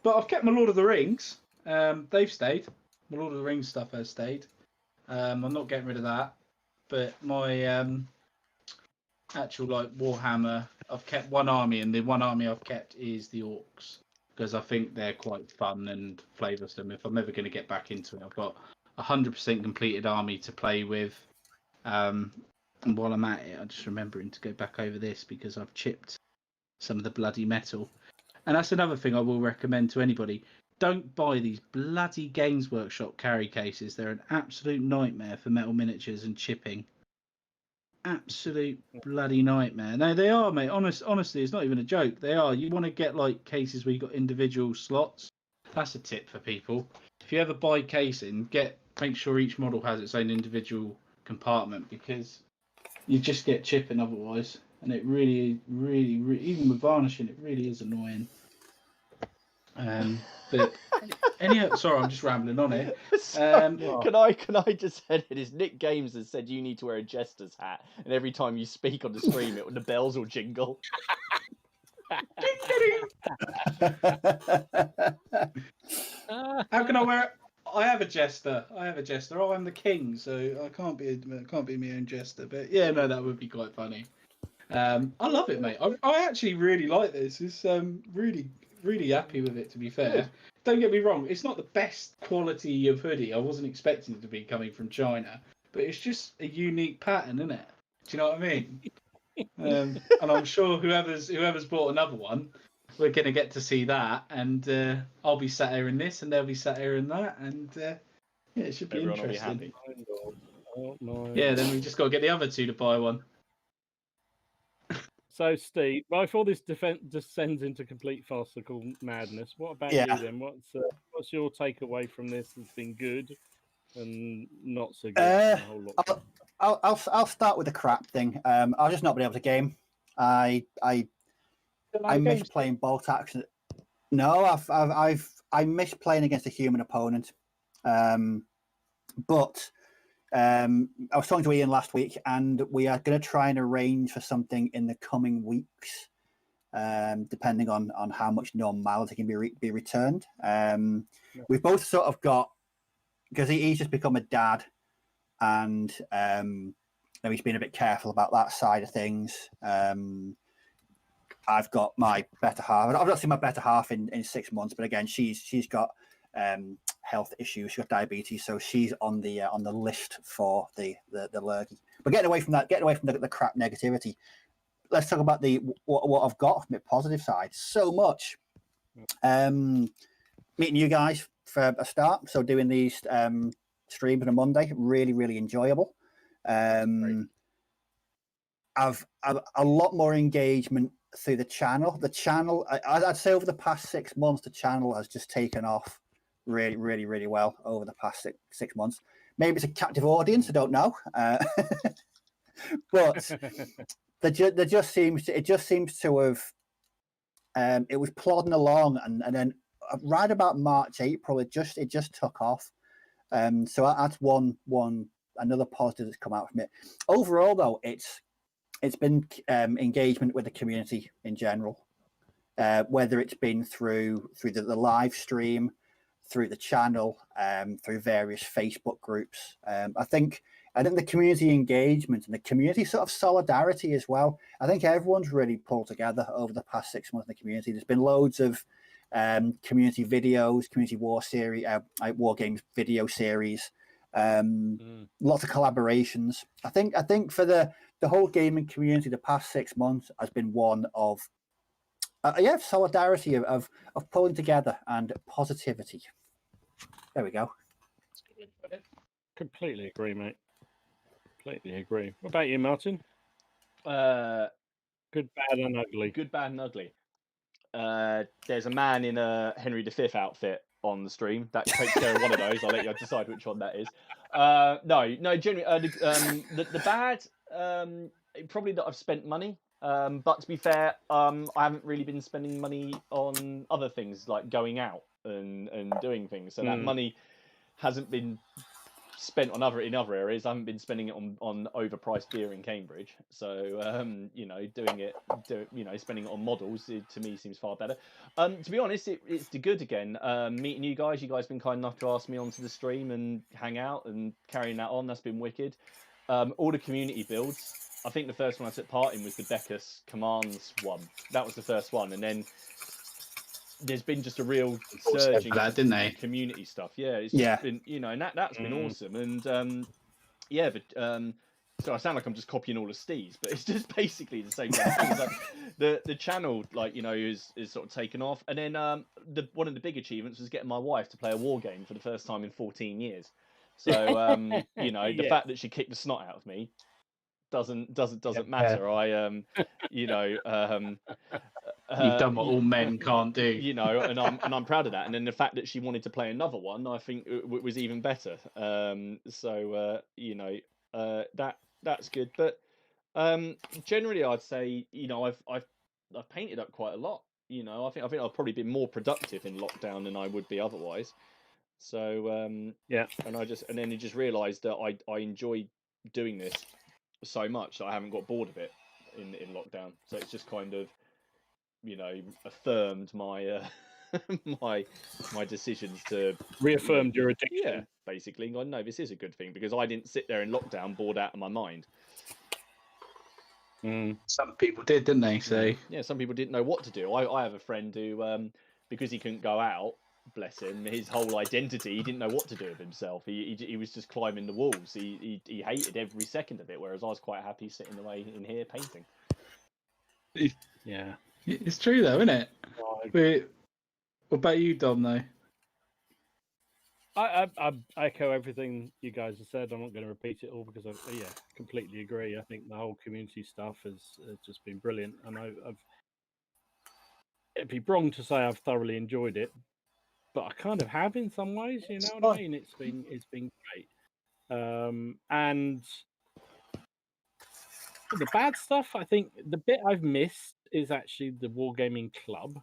But I've kept my Lord of the Rings. They've stayed. My Lord of the Rings stuff has stayed. I'm not getting rid of that. But my actual Warhammer, I've kept one army, and the one army I've kept is the Orcs, because I think they're quite fun and flavoursome. If I'm ever going to get back into it, I've got 100% completed army to play with. And while I'm at it, I'm just remembering to go back over this, because I've chipped some of the bloody metal. And that's another thing I will recommend to anybody. Don't buy these bloody Games Workshop carry cases. They're an absolute nightmare for metal miniatures and chipping. Absolute bloody nightmare. No, they are, mate. Honestly, it's not even a joke. They are. You want to get cases where you've got individual slots. That's a tip for people. If you ever buy casing, make sure each model has its own individual compartment, because you just get chipping otherwise. And it really, really, even with varnishing, it really is annoying. But sorry, I'm just rambling on it. Can I just say it is Nick Games has said you need to wear a jester's hat, and every time you speak on the stream, the bells will jingle. How can I wear it? I have a jester. Oh, I'm the king, so I can't be my own jester. But yeah, no, that would be quite funny. I love it, mate. I actually really like this. It's really, really happy with it, to be fair. Good. Don't get me wrong, it's not the best quality of hoodie. I wasn't expecting it to be coming from China, but it's just a unique pattern, isn't it? Do you know what I mean? And I'm sure whoever's bought another one, we're going to get to see that, and I'll be sat here in this, and they'll be sat here in that, and yeah, it should be Everyone interesting. will be happy. Yeah, then we've just got to get the other two to buy one. So, Steve, before this descends into complete farcical madness, what about you then? What's your takeaway from this that's been good and not so good? I'll start with the crap thing. I've just not been able to game. I miss playing bolt action. No, I miss playing against a human opponent. But I was talking to Ian last week, and we are going to try and arrange for something in the coming weeks. depending on how much normality can be returned. We've both sort of got, because he's just become a dad, and he's been a bit careful about that side of things. I've got my better half. I've not seen my better half in 6 months, but again, she's got health issues. She's got diabetes, so she's on the list for the lurgy. But getting away from that, the crap negativity, let's talk about what I've got from the positive side. So much. Meeting you guys for a start. So doing these streams on a Monday, really enjoyable. I've a lot more engagement through the channel. The channel, I'd say over the past 6 months, the channel has just taken off really well over the past six months. Maybe it's a captive audience, I don't know. But it just seems to have, it was plodding along, and then right about March, April, it just took off. So that's another positive that's come out from it. Overall, though, it's been engagement with the community in general, whether it's been through the live stream, through the channel, through various Facebook groups. I think the community engagement and the community sort of solidarity as well. I think everyone's really pulled together over the past 6 months in the community. There's been loads of community videos, community war games video series, lots of collaborations. I think for the whole gaming community, the past 6 months has been one of solidarity, of pulling together and positivity. There we go. Completely agree, mate. Completely agree. What about you, Martin? Good, bad, and ugly. Good, bad, and ugly. There's a man in a Henry V outfit on the stream that takes care of one of those. I'll let you decide which one that is. No, generally, the bad, probably that I've spent money. But to be fair, I haven't really been spending money on other things like going out and doing things. So that money hasn't been spent on in other areas. I haven't been spending it on overpriced beer in Cambridge. So spending it on models, to me seems far better. To be honest, it's good again. Meeting you guys have been kind enough to ask me onto the stream and hang out and carrying that on. That's been wicked. All the community builds. I think the first one I took part in was the Beckus Commands one. That was the first one, and then there's been just a real surge in community stuff. Yeah, it's just been, and that's been awesome. And so I sound like I'm just copying all of Steve's, but it's just basically the same kind of thing. Like the channel, is sort of taken off, and then one of the big achievements was getting my wife to play a war game for the first time in 14 years. So the fact that she kicked the snot out of me doesn't matter. You've done what all men can't do, and I'm proud of that. And then the fact that she wanted to play another one, I think was even better. That's good. But generally, I'd say I've painted up quite a lot. I think I've probably been more productive in lockdown than I would be otherwise. So and then you just realised that I enjoy doing this so much that I haven't got bored of it in lockdown. So it's just kind of affirmed my my decisions to reaffirmed your addiction. Yeah, basically. I know this is a good thing because I didn't sit there in lockdown bored out of my mind. Some people did, didn't they? So yeah, some people didn't know what to do. I have a friend who because he couldn't go out, bless him, his whole identity, he didn't know what to do with himself. He was just climbing the walls. He hated every second of it, whereas I was quite happy sitting away in here painting. Yeah, it's true though, isn't it? What about you, Dom? Though I echo everything you guys have said. I'm not going to repeat it all because I completely agree. I think the whole community stuff has just been brilliant, and it'd be wrong to say I've thoroughly enjoyed it, but I kind of have in some ways. You know what I mean? It's been great. And the bad stuff, I think the bit I've missed is actually the Wargaming Club.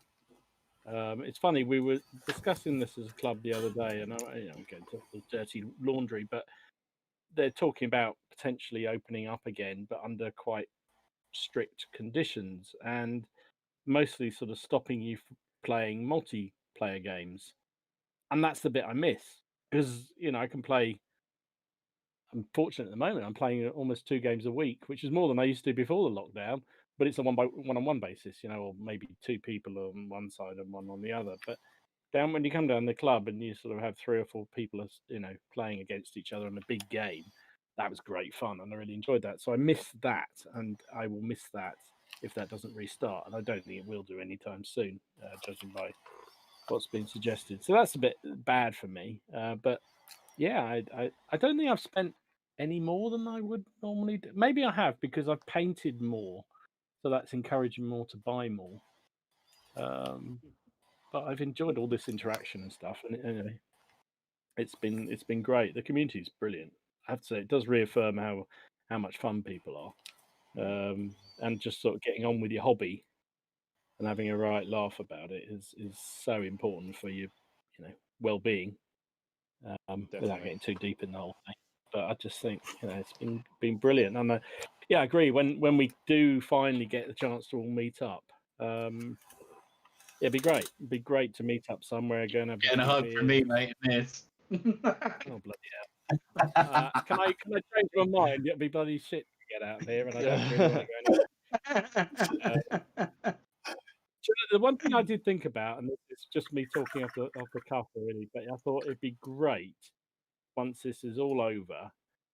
It's funny, we were discussing this as a club the other day, and I'm getting to the dirty laundry, but they're talking about potentially opening up again, but under quite strict conditions. And mostly sort of stopping you from playing multiplayer games, and that's the bit I miss because I can play. I'm fortunate at the moment. I'm playing almost 2 games a week, which is more than I used to before the lockdown. But it's a one-on-one basis, or maybe 2 people on one side and one on the other. But when you come down the club and you sort of have 3 or 4 people, playing against each other in a big game, that was great fun, and I really enjoyed that. So I miss that, and I will miss that if that doesn't restart, and I don't think it will do anytime soon, judging by what's been suggested. So that's a bit bad for me. But yeah, I don't think I've spent any more than I would normally do. Maybe I have because I've painted more, so that's encouraging more to buy more. But I've enjoyed all this interaction and stuff, and anyway, it's been great. The community's brilliant. I have to say, it does reaffirm how much fun people are, and just sort of getting on with your hobby and having a right laugh about it is so important for your well-being. Without getting too deep in the whole thing, but I just think it's been brilliant. And yeah, I agree. When we do finally get the chance to all meet up, it'd be great. It'd be great to meet up somewhere, go and have Getting a hug from me, mate. Miss. Oh bloody hell! Can I change my mind? It'd be bloody shit to get out of here, and I don't really want to go anywhere. The one thing I did think about, and it's just me talking off the cuff really, but I thought it'd be great once this is all over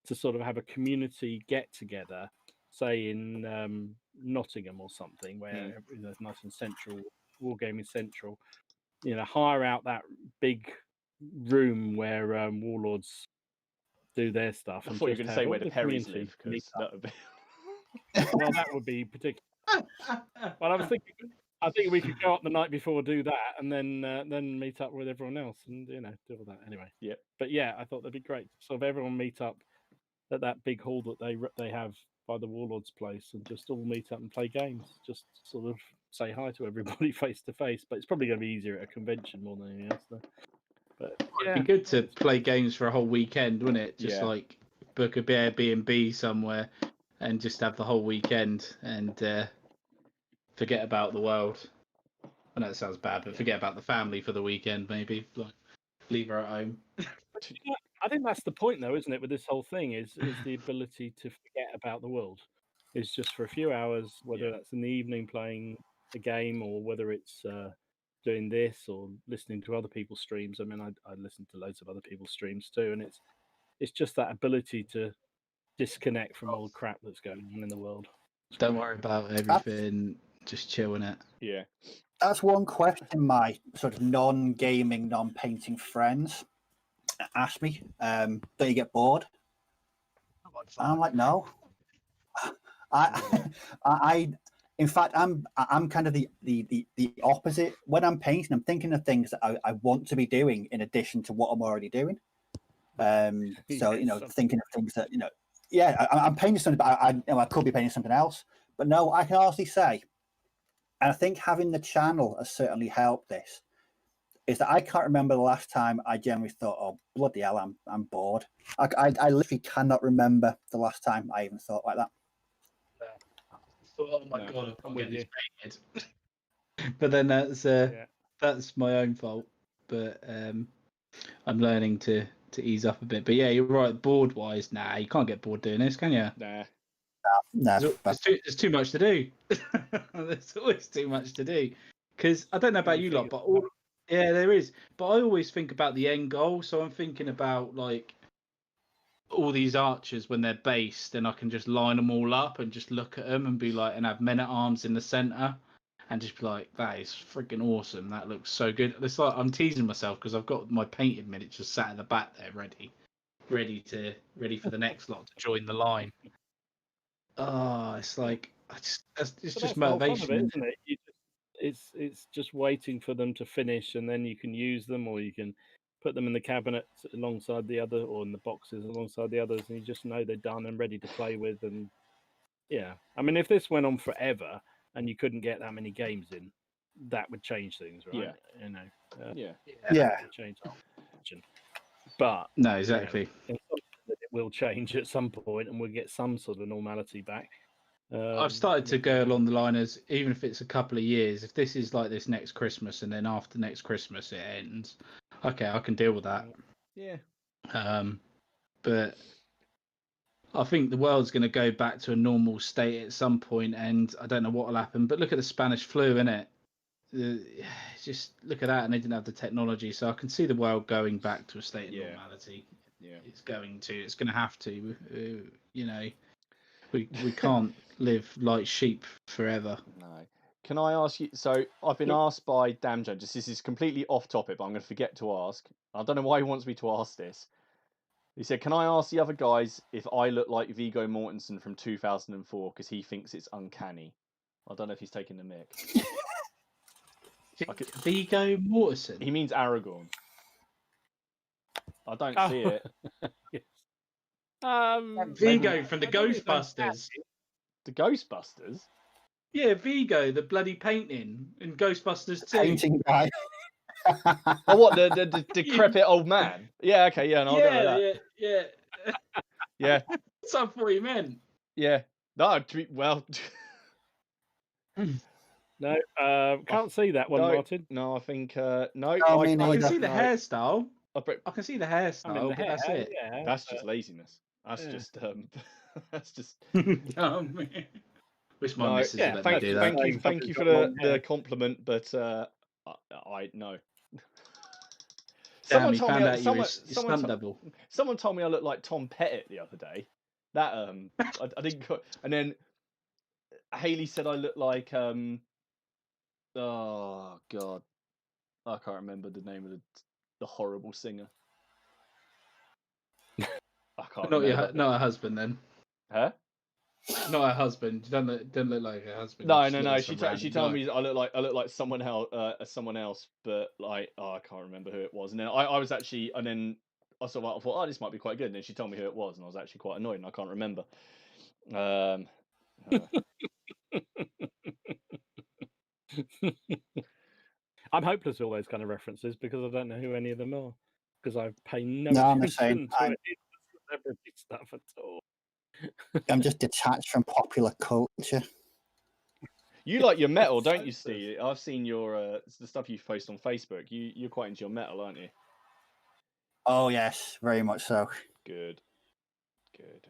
to sort of have a community get together, say in Nottingham or something, where there's nice and central, Wargaming Central. Hire out that big room where Warlords do their stuff. I thought you were going to say where the Perrys live, because that would be. Well, that would be particular. Well, I think we could go up the night before, do that, and then meet up with everyone else, and do all that anyway. Yeah. But yeah, I thought that'd be great. Sort of everyone meet up at that big hall that they have by the Warlord's place, and just all meet up and play games. Just sort of say hi to everybody face to face. But it's probably going to be easier at a convention more than anything else, though. But it'd be good to play games for a whole weekend, wouldn't it? Just like book a Airbnb somewhere and just have the whole weekend and forget about the world. I know it sounds bad, but forget about the family for the weekend, maybe. Like, leave her at home. I think that's the point, though, isn't it? With this whole thing, is the ability to forget about the world. It's just for a few hours, whether that's in the evening playing a game or whether it's doing this or listening to other people's streams. I mean, I listen to loads of other people's streams too, and it's just that ability to disconnect from all the crap that's going on in the world. Don't worry about everything. Just chilling it. Yeah. That's one question my sort of non-gaming, non-painting friends ask me. Don't you get bored? I'm like, no. In fact, I'm kind of the opposite. When I'm painting, I'm thinking of things that I want to be doing in addition to what I'm already doing. So thinking of things that I'm painting something, but I could be painting something else. But no, I can honestly say, and I think having the channel has certainly helped this, is that I can't remember the last time I generally thought, oh, bloody hell, I'm bored. I literally cannot remember the last time I even thought like that. Oh my god, I'm with you. But then that's my own fault. But I'm learning to ease up a bit. But yeah, you're right. Board wise, you can't get bored doing this, can you? Nah. No. There's too much to do. There's always too much to do. Because I don't know about you lot, but there is. But I always think about the end goal. So I'm thinking about like all these archers when they're based, and I can just line them all up and just look at them and be like, and have men at arms in the center, and just be like, that is freaking awesome. That looks so good. It's like I'm teasing myself because I've got my painted miniatures sat at the back there, ready for the next lot to join the line. Oh, it's like it's just motivation, isn't it? It's just waiting for them to finish, and then you can use them, or you can put them in the cabinet alongside the other, or in the boxes alongside the others, and you just know they're done and ready to play with. And I mean, if this went on forever and you couldn't get that many games in, that would change things, right? Change our position. But no, exactly. It will change at some point, and we'll get some sort of normality back. I've started to go along the line as, even if it's a couple of years, if this is like this next Christmas and then after next Christmas it ends, okay, I can deal with that. Yeah. But I think the world's going to go back to a normal state at some point, and I don't know what will happen. But look at the Spanish flu, innit? Just look at that, and they didn't have the technology, so I can see the world going back to a state of normality. Yeah. It's going to have to. You know, we can't live like sheep forever. No. Can I ask you? So I've been asked by Damjo. This is completely off topic, but I'm going to forget to ask. I don't know why he wants me to ask this. He said, "Can I ask the other guys if I look like Viggo Mortensen from 2004 because he thinks it's uncanny?" I don't know if he's taking the mic. Viggo Mortensen. He means Aragorn. I don't see it. Yes. Viggo from the Ghostbusters. The Ghostbusters? Yeah, Viggo, the bloody painting in Ghostbusters 2. Painting guy. Oh, what, the decrepit old man? Yeah, okay, yeah, no, I'll go with that. Yeah. Yeah. That's what I thought you meant. Yeah. No, well... No, can't see that one, no, Martin. No, I think, no. I I mean, can either. see the hairstyle. I I can see the hairstyle, but that's it. Yeah, That's just laziness. That's Yeah. just, that's just... Oh, man. Wish my missus yeah, would let me do that. Thank you for the compliment, but I no. Damn, he found out you were his stunt double. Someone told me I looked like Tom Pettit the other day. That I didn't. And then Haley said I look like oh god, I can't remember the name of the horrible singer. I can't remember. Not her husband then. Huh? Not her husband. You don't look like her husband. No. She told me I look like someone else, but like I can't remember who it was. And then I was actually, and then I thought, oh, this might be quite good. And then she told me who it was, and I was actually quite annoyed, and I can't remember. I'm hopeless with all those kind of references because I don't know who any of them are. Because I pay no I'm the same. attention to any of the celebrity stuff at all. I'm just detached from popular culture. You like your metal, don't you, Steve? I've seen your the stuff you post on Facebook. You're quite into your metal, aren't you? Oh yes, very much so. Good. Good.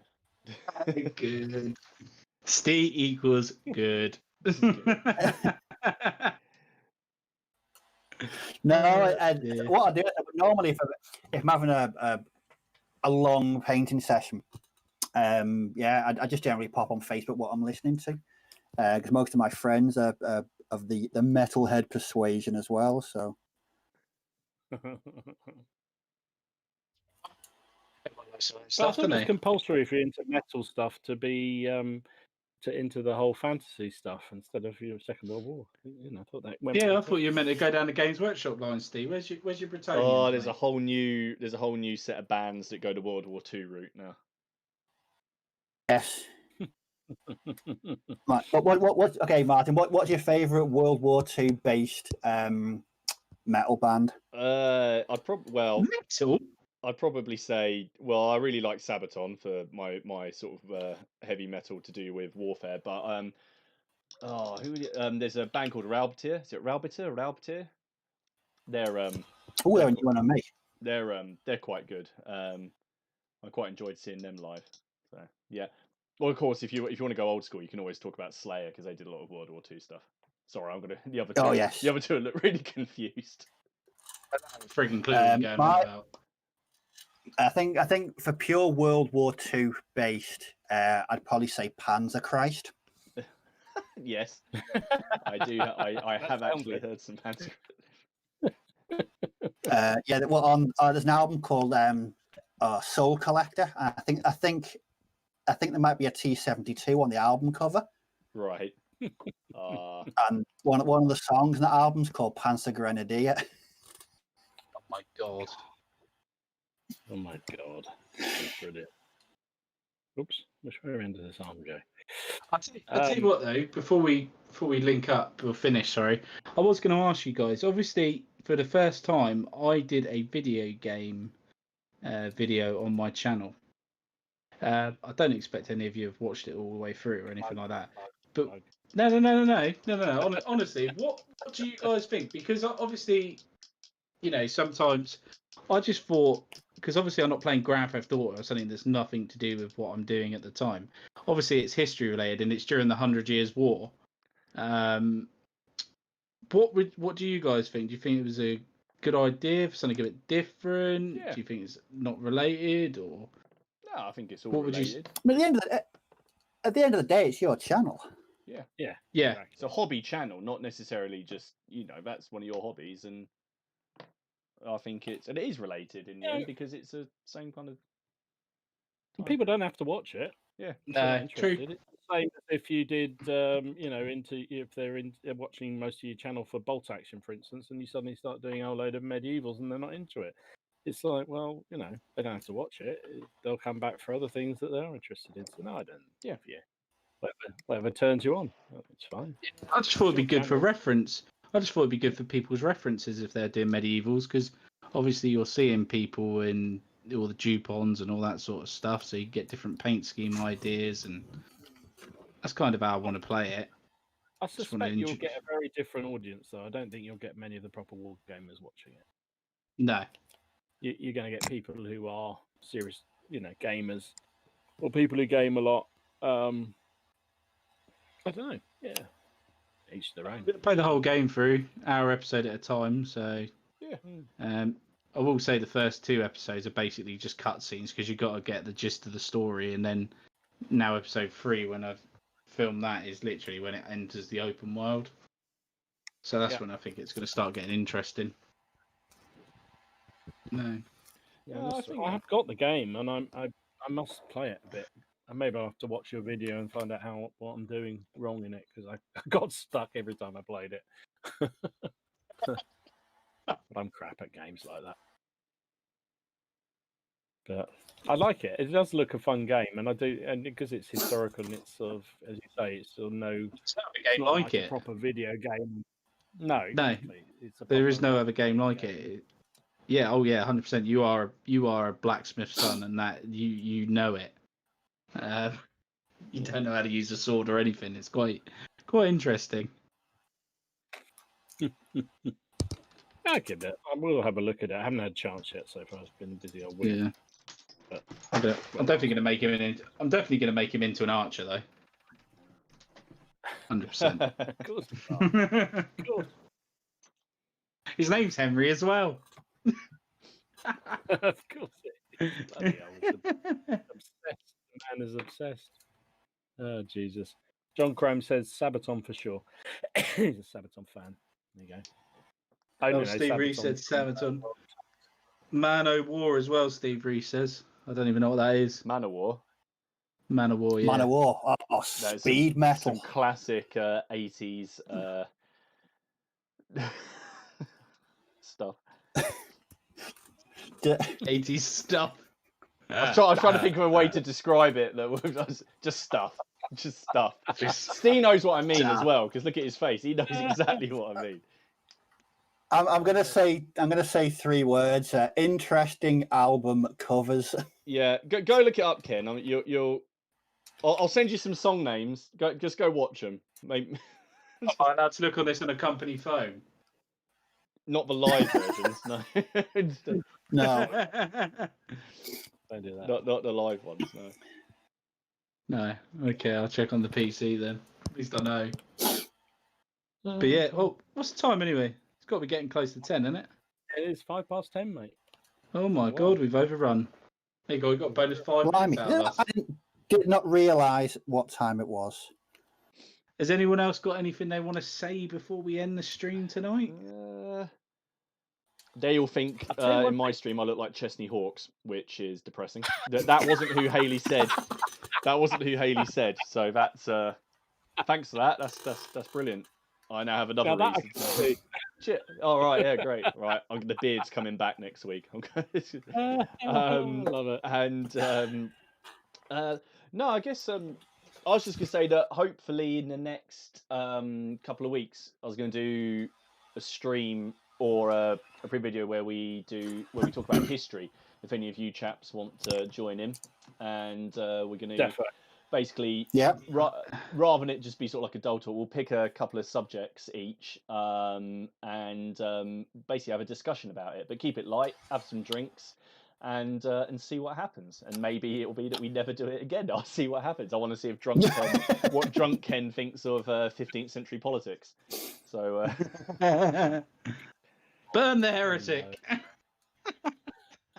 Steve equals good. No, what I do normally if I'm having a long painting session, I just generally pop on Facebook what I'm listening to, because most of my friends are of the metalhead persuasion as well. So But I thought it's compulsory if you're into metal stuff to be into the whole fantasy stuff instead of Second World War. I thought that went. Yeah, I thought you meant to go down the Games Workshop line, Steve. Where's your Bretonians? Oh, there's a whole new set of bands that go the World War II route now. yes. What? Okay, Martin. What's your favourite World War II based metal band? Metal. I'd probably say, well, I really like Sabaton for my sort of heavy metal to do with warfare. But there's a band called Raubtier. Is it Raubtier? Raubtier? They're they're a new one on me. They're quite good. I quite enjoyed seeing them live. So yeah. Well, of course, if you want to go old school, you can always talk about Slayer because they did a lot of World War II stuff. Sorry, I'm gonna the other two. Oh yes. The other two look really confused. Freaking clue what you're going on about. I think for pure World War II based, I'd probably say Panzerchrist. Yes, I do. I have actually heard some Panzerchrist. There's an album called Soul Collector. I think there might be a T-72 on the album cover. Right. And one of the songs in the album's called Panzer Grenadier. Oh my god. Oh my god. That's brilliant. Oops, which way around does this arm go? I'll tell you what though, before we link up or finish, sorry, I was going to ask you guys. Obviously, for the first time, I did a video game video on my channel. I don't expect any of you have watched it all the way through or anything like that. But Like, no. Honestly, what do you guys think? Because obviously, sometimes I just thought, because obviously I'm not playing Grand Theft Auto or something that's nothing to do with what I'm doing at the time. Obviously, it's history related and it's during the 100 Years' War. What do you guys think? Do you think it was a good idea for something a bit different? Yeah. Do you think it's not related, or No, I think it's all what would you? related. I mean, at the end of the day, it's your channel. Yeah. yeah. Yeah. It's a hobby channel, not necessarily just, that's one of your hobbies. And I think it is related in the end because it's the same kind of. People don't have to watch it. Yeah. If they're not True. interested. It's the same as if you did, if they're watching most of your channel for bolt action, for instance, and you suddenly start doing a whole load of medievals and they're not into it. It's like, well, they don't have to watch it. They'll come back for other things that they're interested in. So no, I don't. Yeah. Whatever turns you on, it's fine. I just thought it'd be Your good for channel. reference. I just thought it'd be good for people's references if they're doing medievals, because obviously you're seeing people in all the Dupons and all that sort of stuff, so you get different paint scheme ideas, and that's kind of how I want to play it. I Just wanna suspect you'll intro- get a very different audience, though. I don't think you'll get many of the proper war gamers watching it. No. You're going to get people who are serious, gamers, or people who game a lot. I don't know. Yeah, each their own. Play the whole game through, hour episode at a time. So Yeah. I will say the first 2 episodes are basically just cutscenes because you've got to get the gist of the story, and then now episode 3, when I've filmed that, is literally when it enters the open world. So that's when I think it's going to start getting interesting. No. Yeah, I have got the game, and I must play it a bit. And maybe I'll have to watch your video and find out what I'm doing wrong in it, because I got stuck every time I played it. But I'm crap at games like that. But I like it. It does look a fun game, and I do, and because it's historical and it's sort of, as you say, it's sort of It's not a game not like a it. proper video game. No, exactly. It's There is no other game like it. Yeah, 100%. You are a blacksmith's son, and that you know it. You don't know how to use a sword or anything. It's quite interesting. I get it. I will have a look at it. I haven't had a chance yet so far. I've been busy all week. Yeah. But I'm definitely going to make him I'm definitely going to make him into an archer, though. 100%. of course, of course. His name's Henry as well. Of course. Bloody hell, it's obsessed. The man is obsessed. Oh, Jesus. John Crome says Sabaton for sure. He's a Sabaton fan. There you go. Steve Reese said Sabaton. Man o' War as well, Steve Reese says. I don't even know what that is. Man o' War. Man o' War, yeah. Man of War. Oh, speed metal. Some classic 80s stuff. 80s stuff. I was trying to think of a way to describe it that was just stuff. Just stuff. Steve knows what I mean as well, because look at his face. He knows exactly what I mean. I'm gonna say 3 words. Interesting album covers. Yeah, go look it up, Ken. I'll send you some song names. Just go watch them. Maybe... I'm allowed to look on this on a company phone. Not the live versions, no. No. Don't do that. Not the live ones, no. No. Okay, I'll check on the PC then. At least I know. But yeah, what's the time anyway? It's got to be getting close to 10, isn't it? It is 10:05, mate. Oh my God, we've overrun. There you go, we've got bonus 5 minutes out of us. I did not realise what time it was. Has anyone else got anything they want to say before we end the stream tonight? They all think in my stream I look like Chesney Hawks, which is depressing. That wasn't who Haley said. That wasn't who Haley said. So that's thanks for that. That's brilliant. I now have another reason. Shit. All right. Yeah. Great. Right. The beard's coming back next week. Love it. And no, I guess I was just gonna say that hopefully in the next couple of weeks I was gonna do a stream or a pre-video where we talk about history. if any of you chaps want to join in, and we're going to Definitely. basically, rather than it just be sort of like a dull talk, we'll pick a couple of subjects each, and basically have a discussion about it. But keep it light, have some drinks, and see what happens. And maybe it will be that we never do it again. I'll see what happens. I want to see if what drunk Ken thinks of 15th century politics. So burn the heretic.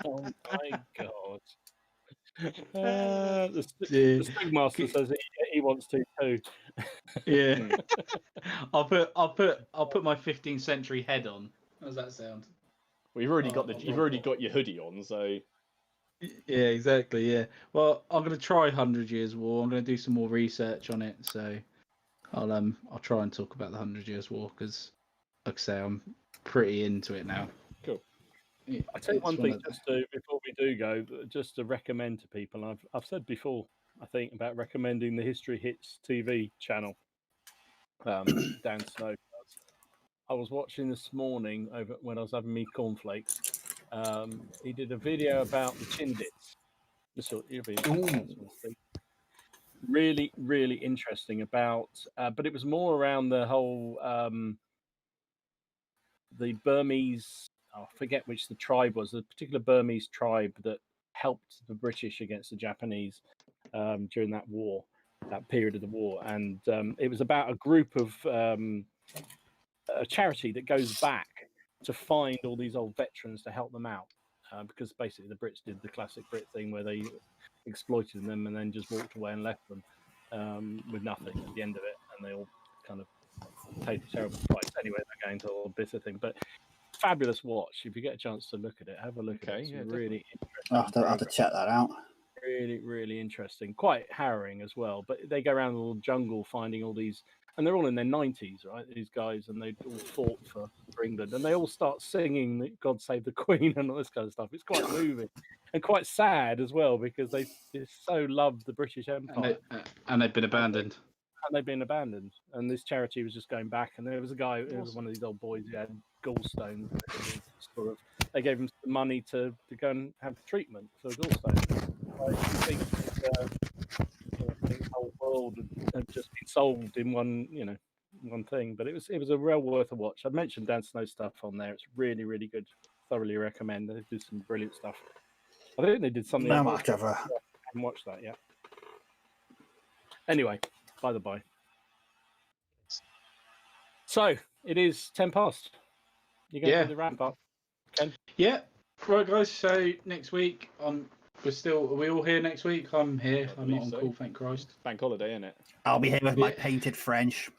Oh my god. The Stigmaster says he wants to too. Yeah. I'll put my 15th century head on. How does that sound? Well, you've already got your hoodie on, so. Yeah, exactly. Yeah. Well, I'm gonna try 100 Years War. I'm gonna do some more research on it. So I'll try and talk about the 100 Years War because, like I say, I'm pretty into it now. Cool. I'll tell you one thing before we do go, just to recommend to people. I've said before, I think, about recommending the History Hits TV channel. Dan Snow does. I was watching this morning when I was having me cornflakes. He did a video about the Chindits. Really, really interesting about, but it was more around the whole the Burmese. I forget which the tribe was. The particular Burmese tribe that helped the British against the Japanese during that war, that period of the war, and it was about a group of a charity that goes back to find all these old veterans to help them out, because basically the Brits did the classic Brit thing where they exploited them and then just walked away and left them with nothing at the end of it, and they all kind of paid a terrible price. Anyway, they're going to a little bitter thing, but fabulous watch. If you get a chance to look at it, have a look at it. It's really interesting. I'll have to check that out. Really, really interesting. Quite harrowing as well. But they go around the little jungle finding all these, and they're all in their 90s, right? These guys, and they all fought for England, and they all start singing "God Save the Queen" and all this kind of stuff. It's quite moving and quite sad as well because they so love the British Empire, and they've been abandoned. And they've been abandoned. And this charity was just going back, and there was a guy, it was one of these old boys who had gallstones. Sort of, they gave him some money to go and have treatment for gallstones. I think the whole world had just been solved in one thing. But it was a real worth a watch. I've mentioned Dan Snow stuff on there. It's really, really good. Thoroughly recommend. They do some brilliant stuff. I think they did something. I haven't watched that yet. Anyway, by the by. So it is 10 past. You're going to do the wrap up, Ken? Yeah. Right, guys. So next week, are we all here next week? I'm here. I'm not on call, thank Christ. Bank holiday, isn't it? I'll be here with my painted French.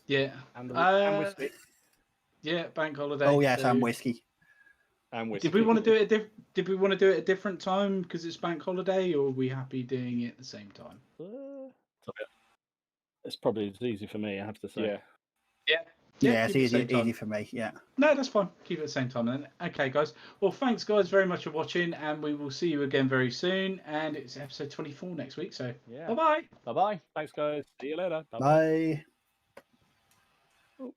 Yeah. And whiskey. Yeah, bank holiday. Oh yes, and whiskey. And whiskey. Did we want to do it? Did we want to do it at a different time because it's bank holiday, or are we happy doing it at the same time? It's probably as easy for me, I have to say. Yeah, it's easy for me. Yeah. No, that's fine. Keep it at the same time then. Okay, guys. Well, thanks, guys, very much for watching, and we will see you again very soon. And it's episode 24 next week. So, bye bye. Bye bye. Thanks, guys. See you later. Bye. Bye.